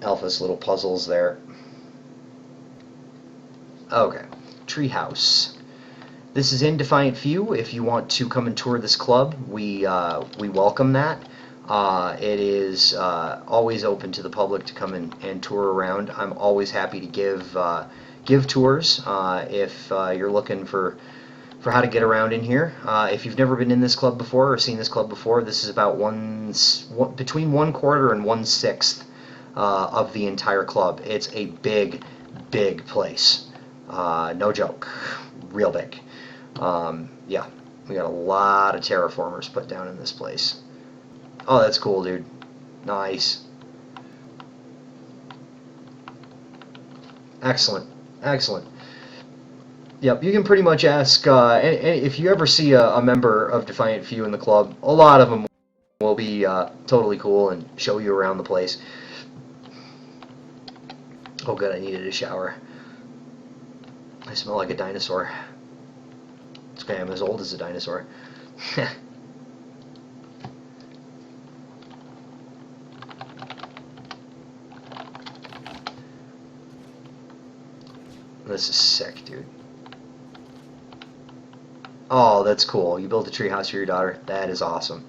Alpha's little puzzles there. Okay, treehouse. This is in Defiant Few. If you want to come and tour this club, we welcome that. It is always open to the public to come and tour around. I'm always happy to give tours if you're looking for how to get around in here. If you've never been in this club before or seen this club before, this is about between 1/4 and 1/6 of the entire club. It's a big place. No joke. Real big. Yeah, we got a lot of terraformers put down in this place. Oh, that's cool, dude. Nice. Excellent. Yep, you can pretty much ask if you ever see a member of Defiant Few in the club. A lot of them will be totally cool and show you around the place. Oh, good, I needed a shower. I smell like a dinosaur. It's okay, I'm as old as a dinosaur. This is sick, dude. Oh, that's cool. You built a treehouse for your daughter. That is awesome.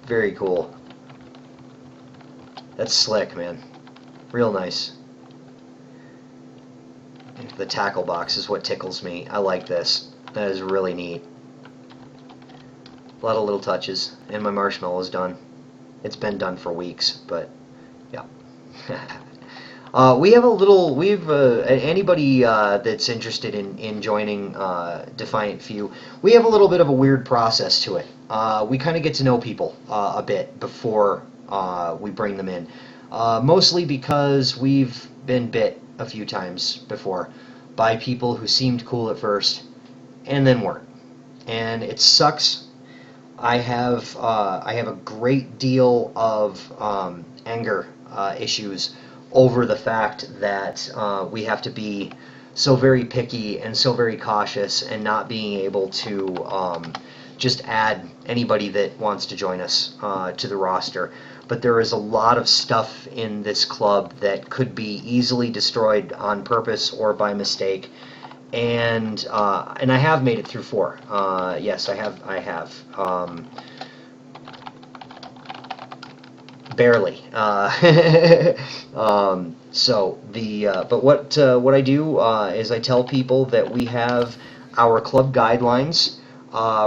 Very cool. That's slick, man. Real nice. The tackle box is what tickles me. I like this. That is really neat. A lot of little touches. And my marshmallow is done. It's been done for weeks, but yeah. We have a little. Anybody that's interested in joining Defiant Few. We have a little bit of a weird process to it. We kind of get to know people a bit before we bring them in. Mostly because we've been bit a few times before by people who seemed cool at first and then weren't, and it sucks. I have a great deal of anger issues over the fact that we have to be so very picky and so very cautious and not being able to just add anybody that wants to join us to the roster. But there is a lot of stuff in this club that could be easily destroyed on purpose or by mistake, and I have made it through 4. Yes, I have. Barely. But what I do is I tell people that we have our club guidelines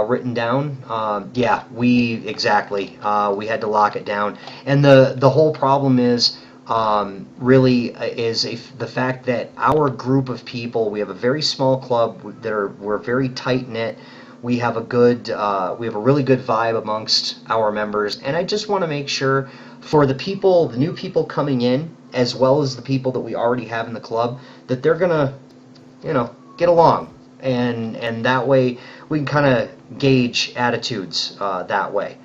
written down. Yeah, we had to lock it down, and the whole problem is really is the fact that our group of people, we have a very small club we're very tight knit. We have we have a really good vibe amongst our members, and I just want to make sure for the new people coming in, as well as the people that we already have in the club, that they're gonna, get along, and that way we can kind of gauge attitudes that way.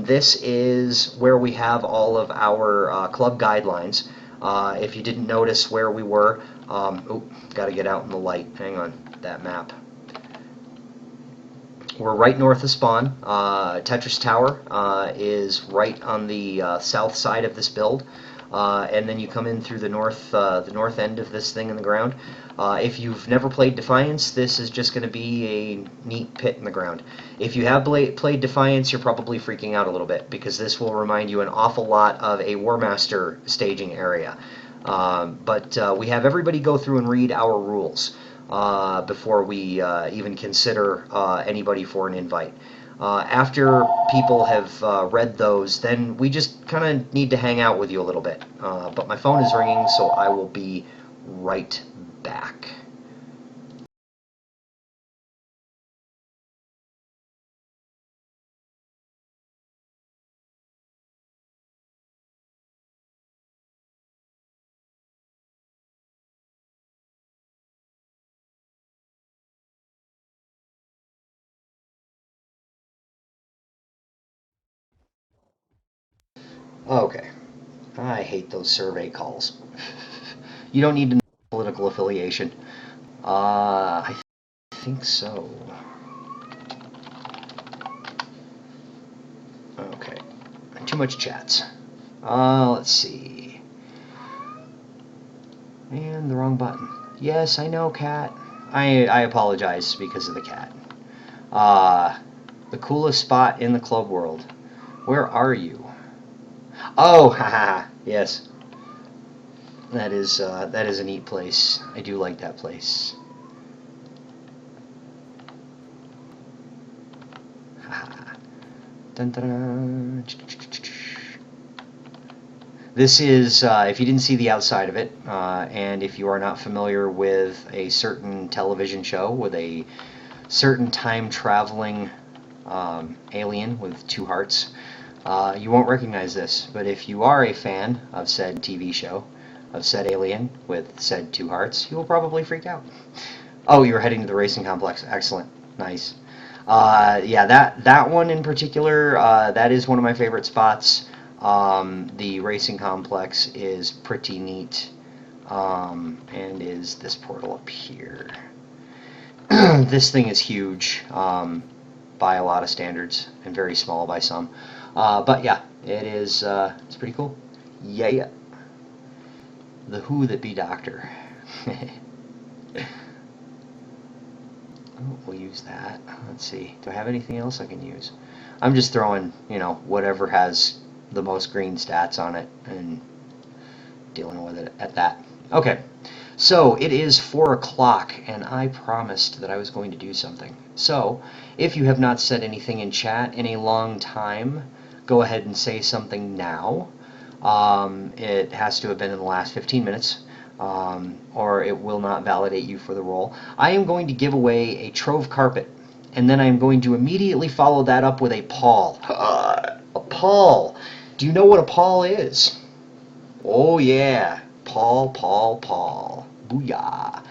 This is where we have all of our club guidelines. If you didn't notice where we were, got to get out in the light. Hang on, that map. We're right north of spawn. Tetris Tower is right on the south side of this build, and then you come in through the north end of this thing in the ground. If you've never played Defiance, this is just going to be a neat pit in the ground. If you have played Defiance, you're probably freaking out a little bit because this will remind you an awful lot of a War Master staging area. But we have everybody go through and read our rules before we even consider anybody for an invite. After people have read those, then we just kind of need to hang out with you a little bit. But my phone is ringing, so I will be right back. Okay. I hate those survey calls. You don't need to know political affiliation. I think so. Okay. Too much chats. Let's see. And the wrong button. Yes, I know, cat. I apologize because of the cat. The coolest spot in the club world. Where are you? Oh, haha. Yes. That is a neat place. I do like that place. Dun, dun, dun. This is, if you didn't see the outside of it, and if you are not familiar with a certain television show with a certain time-traveling alien with 2 hearts, you won't recognize this. But if you are a fan of said TV show, of said alien with said 2 hearts, you will probably freak out. Oh, you're heading to the racing complex. Excellent. Nice. Yeah, that one in particular, that is one of my favorite spots. The racing complex is pretty neat, and is this portal up here. This thing is huge by a lot of standards and very small by some. But yeah, it is. It's pretty cool. Yeah. The Who That Be Doctor. Oh, we'll use that. Let's see. Do I have anything else I can use? I'm just throwing, whatever has the most green stats on it and dealing with it at that. Okay. So it is 4 o'clock, and I promised that I was going to do something. So if you have not said anything in chat in a long time, go ahead and say something now. It has to have been in the last 15 minutes. Or it will not validate you for the role. I am going to give away a Trove Carpet, and then I am going to immediately follow that up with a Paul. A Paul! Do you know what a Paul is? Oh yeah, Paul. Booyah!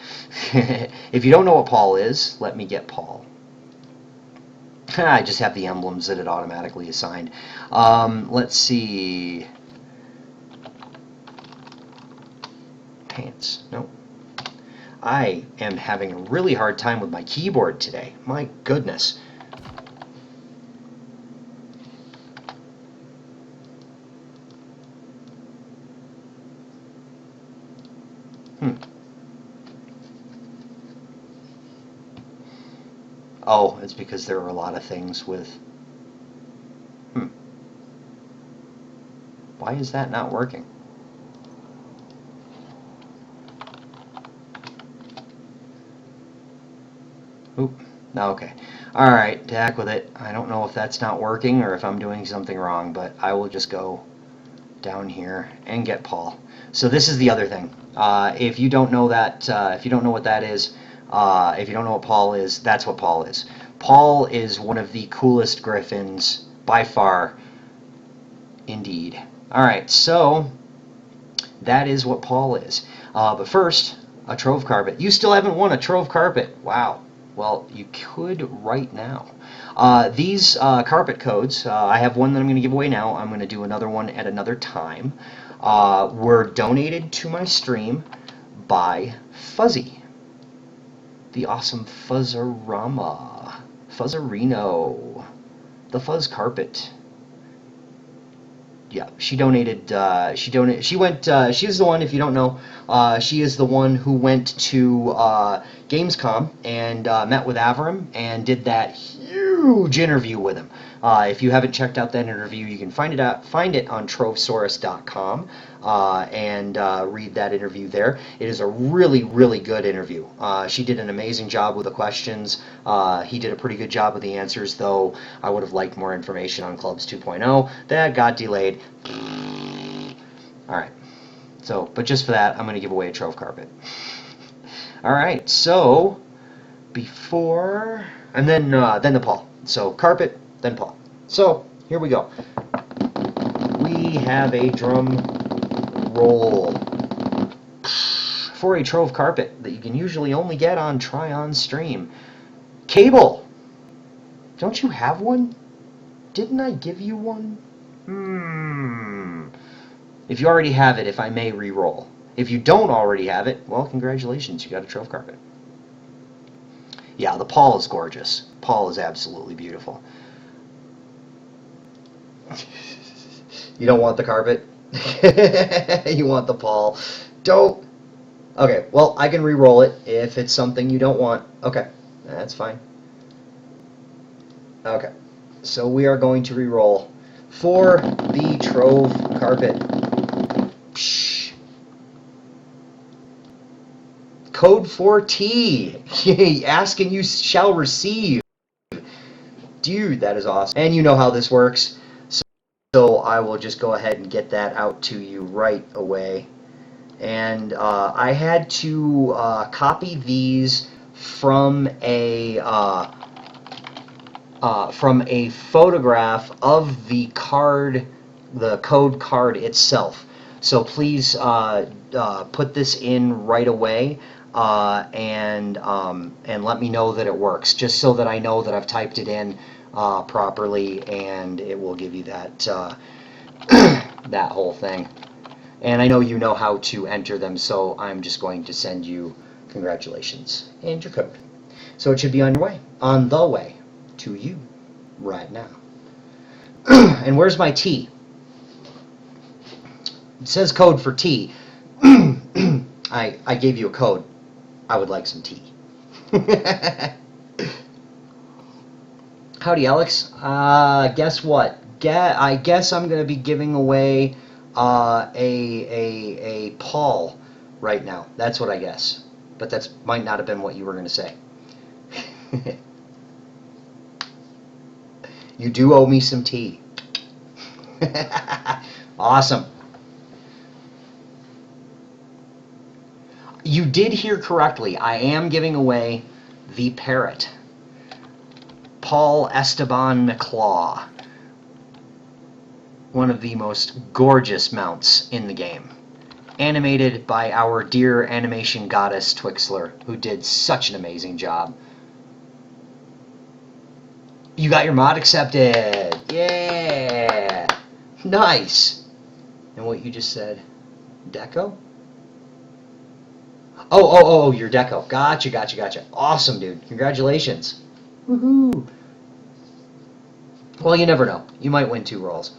If you don't know what Paul is, let me get Paul. I just have the emblems that it automatically assigned. Let's see. Pants. Nope. I am having a really hard time with my keyboard today. My goodness. Oh, it's because there are a lot of things with... Why is that not working? Oop. Okay. Alright, to heck with it. I don't know if that's not working or if I'm doing something wrong, but I will just go down here and get Paul. So this is the other thing. If you don't know that, if you don't know what that is, if you don't know what Paul is, that's what Paul is. Paul is one of the coolest griffins by far, indeed. Alright, so that is what Paul is. But first, a Trove Carpet. You still haven't won a Trove Carpet. Wow. Well, you could right now. These carpet codes, I have one that I'm going to give away now. I'm going to do another one at another time. Were donated to my stream by Fuzzy, the awesome Fuzzarama, Fuzzarino, the Fuzz Carpet. Yeah, she donated. She went. She was the one. If you don't know, she is the one who went to Gamescom and met with Avram and did that huge interview with him. If you haven't checked out that interview, you can find it on Trovesaurus.com and read that interview there. It is a really, really good interview. She did an amazing job with the questions. He did a pretty good job with the answers, though I would have liked more information on Clubs 2.0. That got delayed. Alright. So, but just for that, I'm going to give away a Trove Carpet. Alright, so before... And then the Paul. So, Carpet, then Paul. So, here we go. We have a drum roll for a Trove Carpet that you can usually only get on Try-On Stream. Cable! Don't you have one? Didn't I give you one? If you already have it, if I may re-roll. If you don't already have it, well, congratulations, you got a Trove Carpet. Yeah, the Paul is gorgeous. Paul is absolutely beautiful. You don't want the carpet? You want the Paul. Don't. Okay, well, I can re-roll it if it's something you don't want. Okay, that's fine. Okay, so we are going to re-roll for the Trove Carpet. Psh. Code 4T. Ask and you shall receive. Dude, that is awesome. And you know how this works. So I will just go ahead and get that out to you right away. And I had to copy these from a photograph of the card, the code card itself. So please put this in right away and let me know that it works, just so that I know that I've typed it in properly, and it will give you that that whole thing. And I know you know how to enter them, so I'm just going to send you congratulations and your code. So it should be on the way to you right now. And where's my tea? It says code for tea. I gave you a code. I would like some tea. Howdy, Alex. Guess what? I guess I'm going to be giving away a Paul right now. That's what I guess. But that might not have been what you were going to say. You do owe me some tea. Awesome. You did hear correctly. I am giving away the parrot. Paul Esteban McClaw. One of the most gorgeous mounts in the game. Animated by our dear animation goddess Twixler, who did such an amazing job. You got your mod accepted! Yeah! Nice! And what you just said? Deco? Oh, your deco. Gotcha. Awesome, dude. Congratulations. Woohoo! Well, you never know. You might win 2 rolls.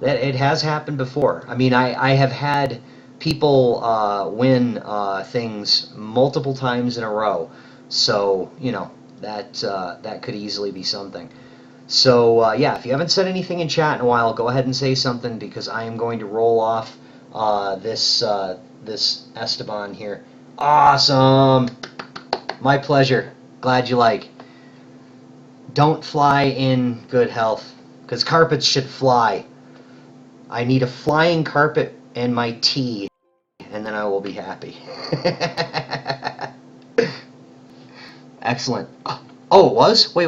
It has happened before. I mean, I have had people win things multiple times in a row. So, you know, that could easily be something. So, yeah, if you haven't said anything in chat in a while, go ahead and say something, because I am going to roll off this Esteban here. Awesome! My pleasure. Glad you like. Don't fly in good health, because carpets should fly. I need a flying carpet and my tea, and then I will be happy. Excellent. Oh, it was? Wait.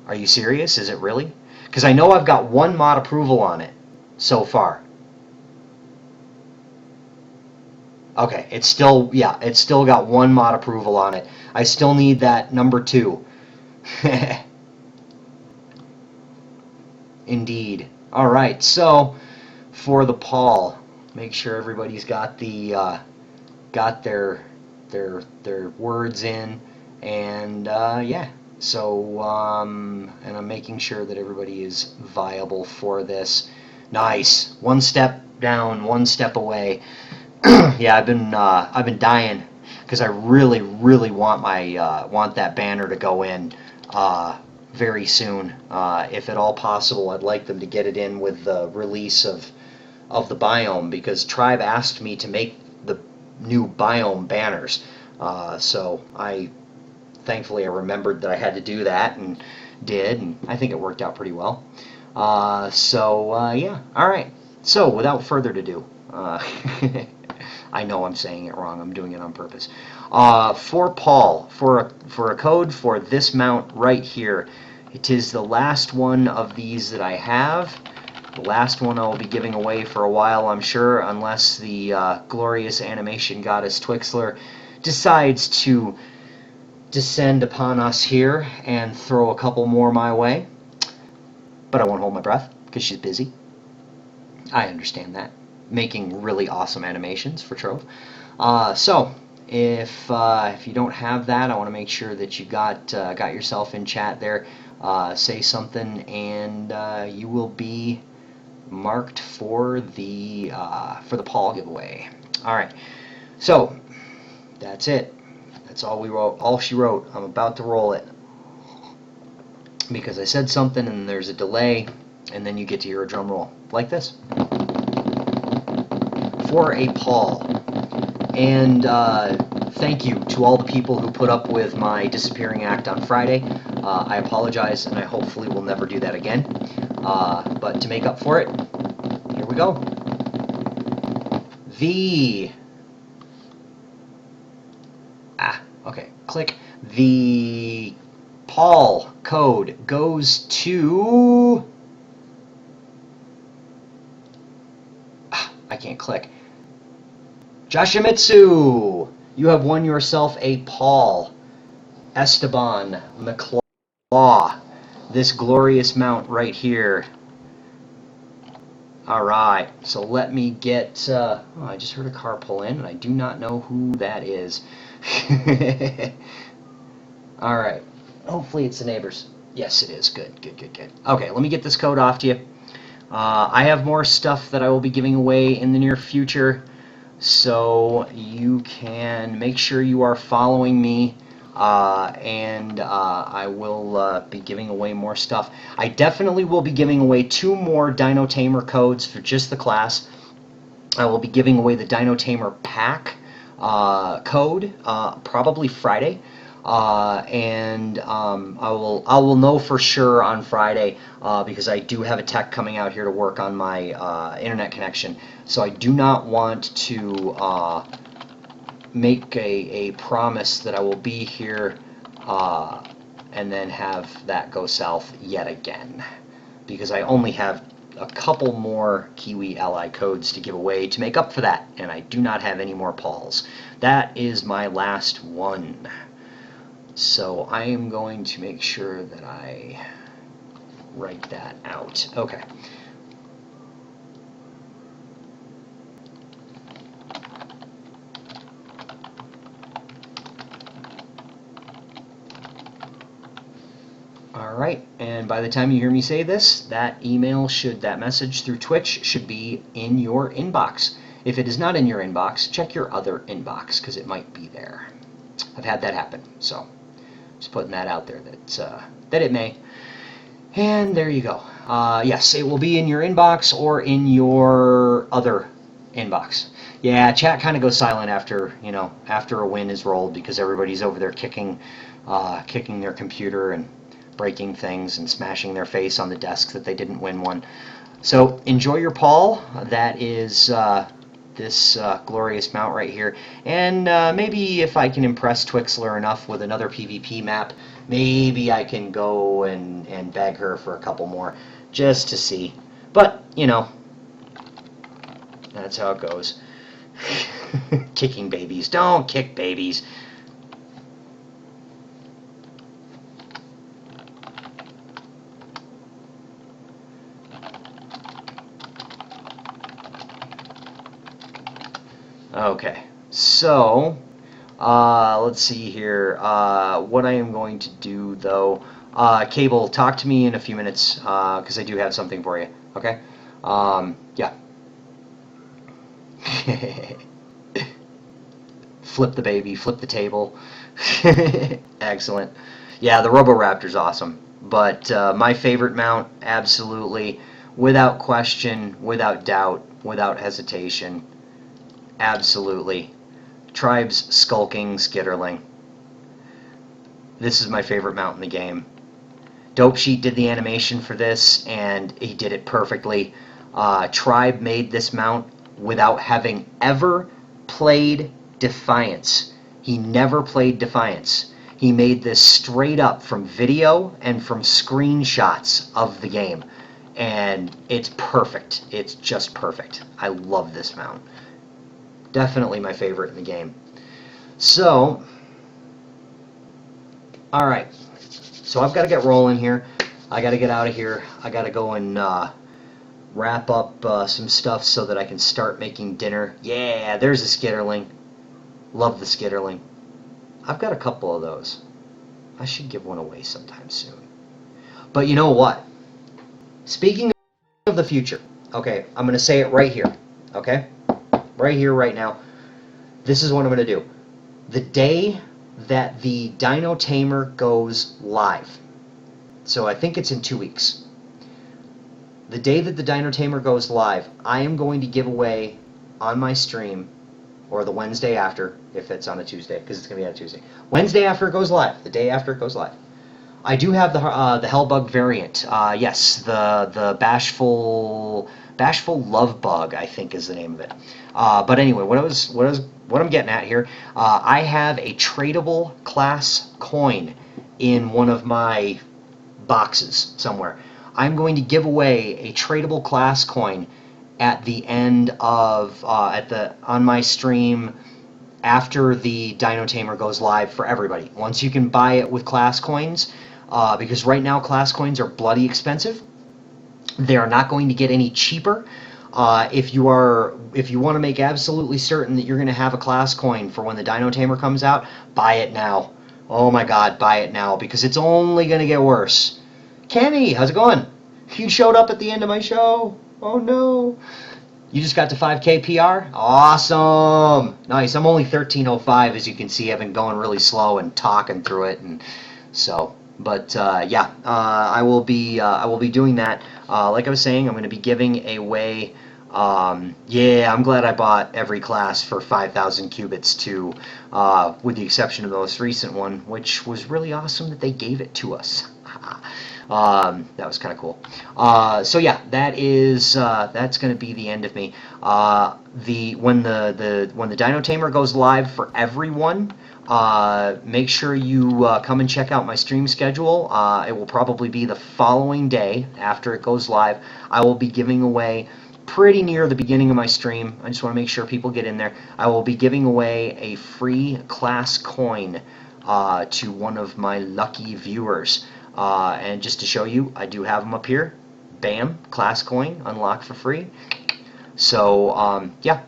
Are you serious? Is it really? Because I know I've got 1 mod approval on it so far. Okay, it's still got 1 mod approval on it. I still need that number 2. Indeed. All right, so for the Paul, make sure everybody's got the got their words in, and yeah. So and I'm making sure that everybody is viable for this. Nice. 1 step down, 1 step away. Yeah, I've been dying, because I really want my want that banner to go in very soon. If at all possible, I'd like them to get it in with the release of the biome, because Tribe asked me to make the new biome banners. So thankfully I remembered that I had to do that, and did, and I think it worked out pretty well. Yeah, all right. So without further ado, I know I'm saying it wrong. I'm doing it on purpose. For Paul, for a code for this mount right here. It is the last one of these that I have. The last one I'll be giving away for a while, I'm sure, unless the glorious animation goddess Twixler decides to descend upon us here and throw a couple more my way. But I won't hold my breath, because she's busy. I understand that. Making really awesome animations for Trove. So if you don't have that, I want to make sure that you got yourself in chat there. Say something, and you will be marked for the Paul giveaway. All right. So that's it. That's all we wrote. All she wrote. I'm about to roll it, because I said something and there's a delay, and then you get to hear a drum roll like this. For a Paul. And thank you to all the people who put up with my disappearing act on Friday. I apologize, and I hopefully will never do that again. But to make up for it, here we go. Okay, click. The Paul code goes to I can't click. Joshimitsu, you have won yourself a Paul Esteban McClaw. This glorious mount right here. Alright, so let me get... oh, I just heard a car pull in, and I do not know who that is. Alright, hopefully it's the neighbors. Yes, it is. Good, good, good, good. Okay, let me get this code off to you. I have more stuff that I will be giving away in the near future, so you can make sure you are following me, and I will be giving away more stuff. I definitely will be giving away 2 more Dino Tamer codes for just the class. I will be giving away the Dino Tamer pack code probably Friday. And I will know for sure on Friday because I do have a tech coming out here to work on my internet connection. So I do not want to make a promise that I will be here and then have that go south yet again, because I only have a couple more Kiwi Ally codes to give away to make up for that, and I do not have any more Pauls. That is my last one. So I am going to make sure that I write that out. Okay. Alright, and by the time you hear me say this, that message through Twitch should be in your inbox. If it is not in your inbox, check your other inbox, because it might be there. I've had that happen, so just putting that out there that it may. And there you go. Yes, it will be in your inbox or in your other inbox. Yeah, chat kind of goes silent after a win is rolled, because everybody's over there kicking their computer and breaking things and smashing their face on the desk that they didn't win one. So enjoy your Paul. That is this glorious mount right here. And maybe if I can impress Twixler enough with another PvP map, maybe I can go and beg her for a couple more, just to see. But, that's how it goes. Kicking babies. Don't kick babies. Okay, so let's see here. What I am going to do, though, Cable, talk to me in a few minutes, because I do have something for you. Okay? Yeah. Flip the baby, flip the table. Excellent. Yeah, the Roboraptor's awesome, but my favorite mount, absolutely, without question, without doubt, without hesitation. Absolutely. Tribe's Skulking Skitterling. This is my favorite mount in the game. Dope Sheet did the animation for this, and he did it perfectly. Tribe made this mount without having ever played Defiance. He never played Defiance. He made this straight up from video and from screenshots of the game. And it's perfect. It's just perfect. I love this mount. Definitely my favorite in the game. So, alright. So I've got to get rolling here. I got to get out of here. I got to go and wrap up some stuff so that I can start making dinner. Yeah, there's a Skitterling. Love the Skitterling. I've got a couple of those. I should give one away sometime soon. But you know what? Speaking of the future, okay, I'm going to say it right here, okay? Right here, right now. This is what I'm going to do. The day that the Dino Tamer goes live, so I think it's in 2 weeks. The day that the Dino Tamer goes live, I am going to give away on my stream, or the Wednesday after, if it's on a Tuesday, because it's going to be on a Tuesday. Wednesday after it goes live, the day after it goes live. I do have the Hellbug variant. Yes, the Bashful Love Bug, I think, is the name of it. But anyway, what I'm getting at here, I have a tradable class coin in one of my boxes somewhere. I'm going to give away a tradable class coin at the end of on my stream after the Dino Tamer goes live for everybody. Once you can buy it with class coins, because right now class coins are bloody expensive. They are not going to get any cheaper. If you want to make absolutely certain that you're going to have a class coin for when the Dino Tamer comes out, buy it now. Oh my God, buy it now, because it's only going to get worse. Kenny, how's it going? You showed up at the end of my show. Oh no. You just got to 5K PR? Awesome. Nice. I'm only 1305, as you can see. I've been going really slow and talking through it, and so. But yeah, I will be doing that. Like I was saying, I'm going to be giving away. Yeah, I'm glad I bought every class for 5,000 qubits too, with the exception of the most recent one, which was really awesome that they gave it to us. That was kind of cool. So yeah, that's going to be the end of me. When the Dino Tamer goes live for everyone, make sure you come and check out my stream schedule. It will probably be the following day after it goes live. I will be giving away pretty near the beginning of my stream. I just want to make sure people get in there. I will be giving away a free class coin to one of my lucky viewers. And just to show you, I do have them up here. Bam, class coin, unlock for free. So yeah,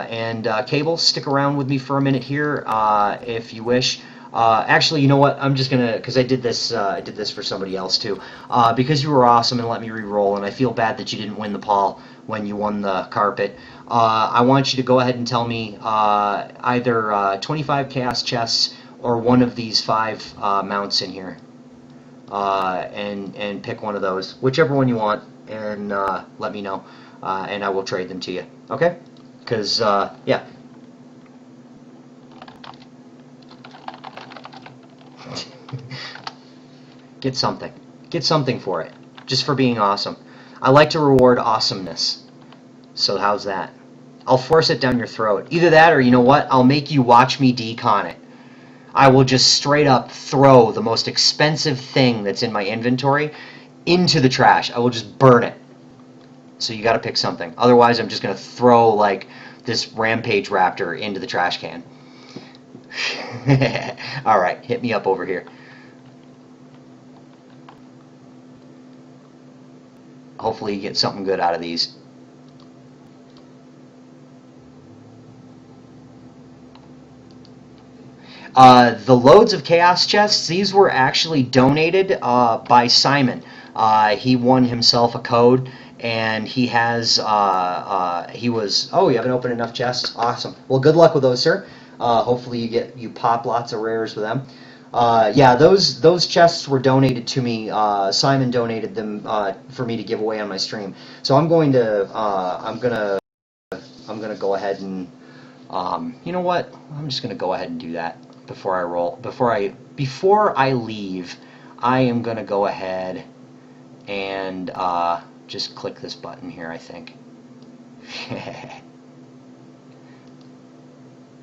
and Cable, stick around with me for a minute here if you wish. Actually, you know what? I'm just gonna, because I did this for somebody else too. Because you were awesome and let me re-roll, and I feel bad that you didn't win the Paul when you won the carpet. I want you to go ahead and tell me either 25 chaos chests or one of these 5 mounts in here. And pick one of those, whichever one you want, and let me know, and I will trade them to you. Okay? Because yeah. Get something for it, just for being awesome. I like to reward awesomeness. So how's that? I'll force it down your throat. Either that, or you know what? I'll make you watch me decon it. I will just straight up throw the most expensive thing that's in my inventory into the trash. I will just burn it. So you got to pick something. Otherwise, I'm just going to throw like this rampage raptor into the trash can. All right, hit me up over here. Hopefully you get something good out of these. The loads of chaos chests, these were actually donated by Simon. He won himself a code, and he has, oh, you haven't opened enough chests? Awesome. Well, good luck with those, sir. Hopefully you pop lots of rares with them. Yeah, those chests were donated to me. Simon donated them for me to give away on my stream. So I'm gonna go ahead and, you know what? I'm just gonna go ahead and do that before I roll. Before I leave, I am gonna go ahead and just click this button here, I think.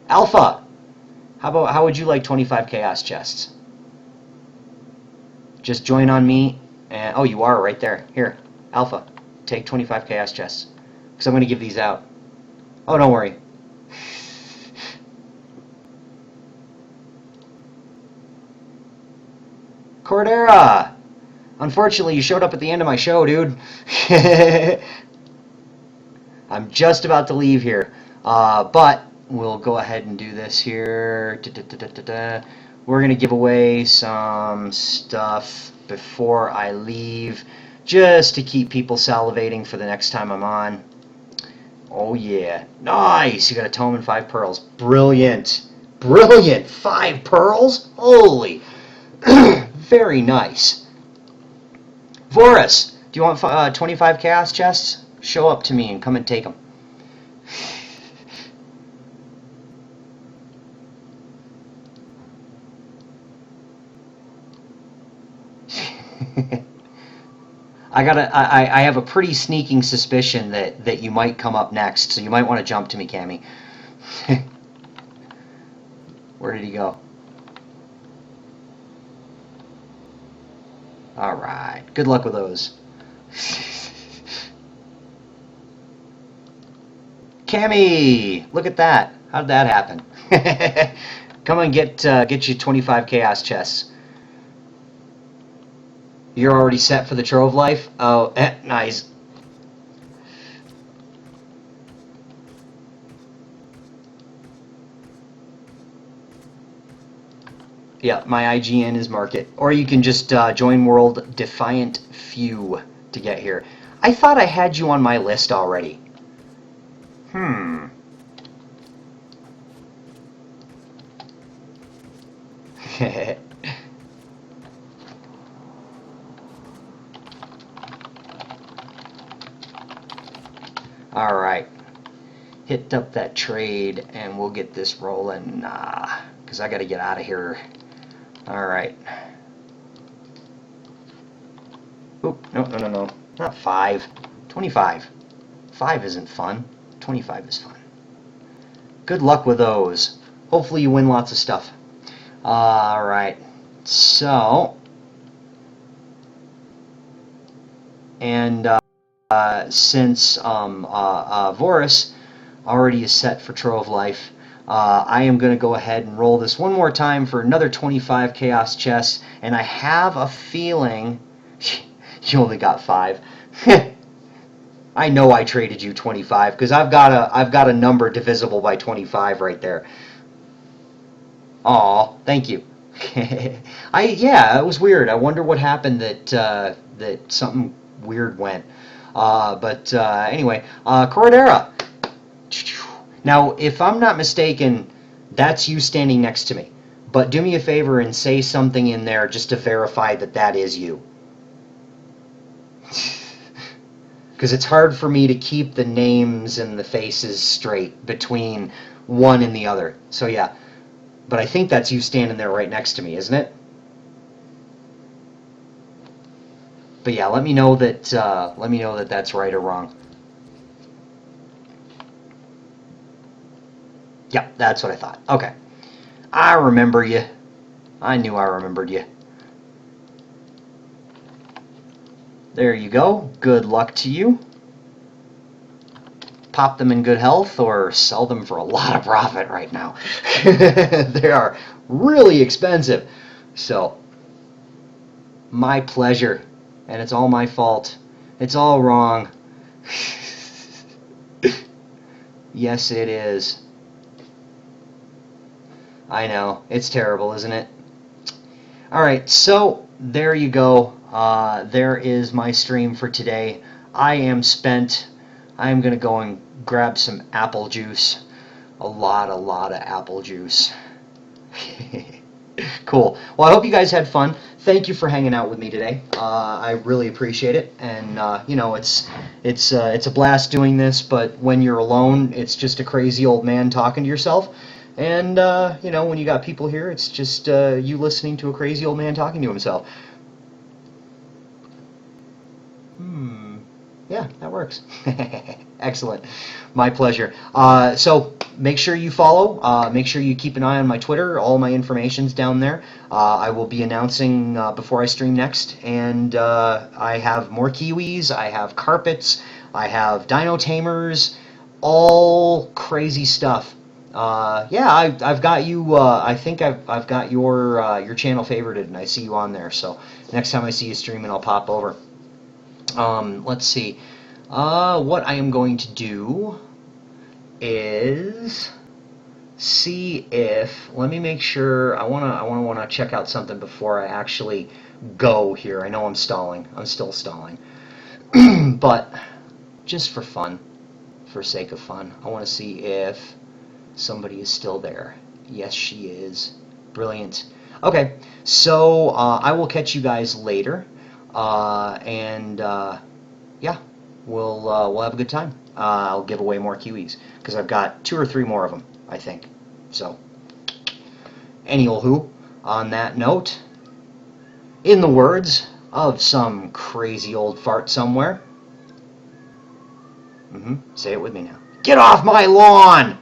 Alpha, how would you like 25 chaos chests? Just join on me, and oh, you are right there. Here, Alpha, take 25 chaos chests, because I'm gonna give these out. Oh, don't worry. Cordera! Unfortunately, you showed up at the end of my show, dude. I'm just about to leave here. But we'll go ahead and do this here. We're going to give away some stuff before I leave, just to keep people salivating for the next time I'm on. Oh, yeah. Nice! You got a tome and 5 pearls. Brilliant. Brilliant! 5 pearls? Holy... Very nice. Vorus, do you want 25 chaos chests? Show up to me and come and take them. I have a pretty sneaking suspicion that you might come up next, so you might want to jump to me, Cammy. Where did he go? Alright, good luck with those. Cammy, look at that. How did that happen? Come and get you 25 chaos chests. You're already set for the Trove life? Oh, nice. Yeah, my IGN is Market. Or you can just join World Defiant Few to get here. I thought I had you on my list already. Alright. Hit up that trade and we'll get this rolling. Because I got to get out of here. Alright. Oop, no. Not 5. 25. 5 isn't fun. 25 is fun. Good luck with those. Hopefully you win lots of stuff. Alright. So. And since Vorus already is set for Trove Life, I am going to go ahead and roll this one more time for another 25 Chaos Chests, and I have a feeling you only got 5. I know I traded you 25 because I've got a number divisible by 25 right there. Aw, thank you. Yeah, it was weird. I wonder what happened that something weird went. Anyway, Cordera. Now, if I'm not mistaken, that's you standing next to me. But do me a favor and say something in there just to verify that that is you. Because it's hard for me to keep the names and the faces straight between one and the other. So yeah, but I think that's you standing there right next to me, isn't it? But yeah, let me know that that's right or wrong. Yep, that's what I thought. Okay. I remember you. I knew I remembered you. There you go. Good luck to you. Pop them in good health or sell them for a lot of profit right now. They are really expensive. So, my pleasure. And it's all my fault. It's all wrong. Yes, it is. I know. It's terrible, isn't it? Alright, so there you go. There is my stream for today. I am spent. I'm going to go and grab some apple juice. A lot of apple juice. Cool. Well, I hope you guys had fun. Thank you for hanging out with me today. I really appreciate it. And you know, it's a blast doing this. But when you're alone, it's just a crazy old man talking to yourself. And you know, when you got people here, it's just you listening to a crazy old man talking to himself. Yeah, that works. Excellent. My pleasure. So make sure you follow. Make sure you keep an eye on my Twitter. All my information's down there. I will be announcing before I stream next. And I have more kiwis. I have carpets. I have dino tamers. All crazy stuff. Yeah, I've got you. I think I've got your channel favorited, and I see you on there. So next time I see you streaming, I'll pop over. Let's see. What I am going to do is see if. Let me make sure. I wanna check out something before I actually go here. I know I'm stalling. I'm still stalling, but just for fun, for sake of fun, I want to see if somebody is still there. Yes, she is. Brilliant. Okay, so I will catch you guys later. Yeah, we'll have a good time. I'll give away more kiwis because I've got 2 or 3 more of them, I think. So, anywho, on that note, in the words of some crazy old fart somewhere, say it with me now. Get off my lawn!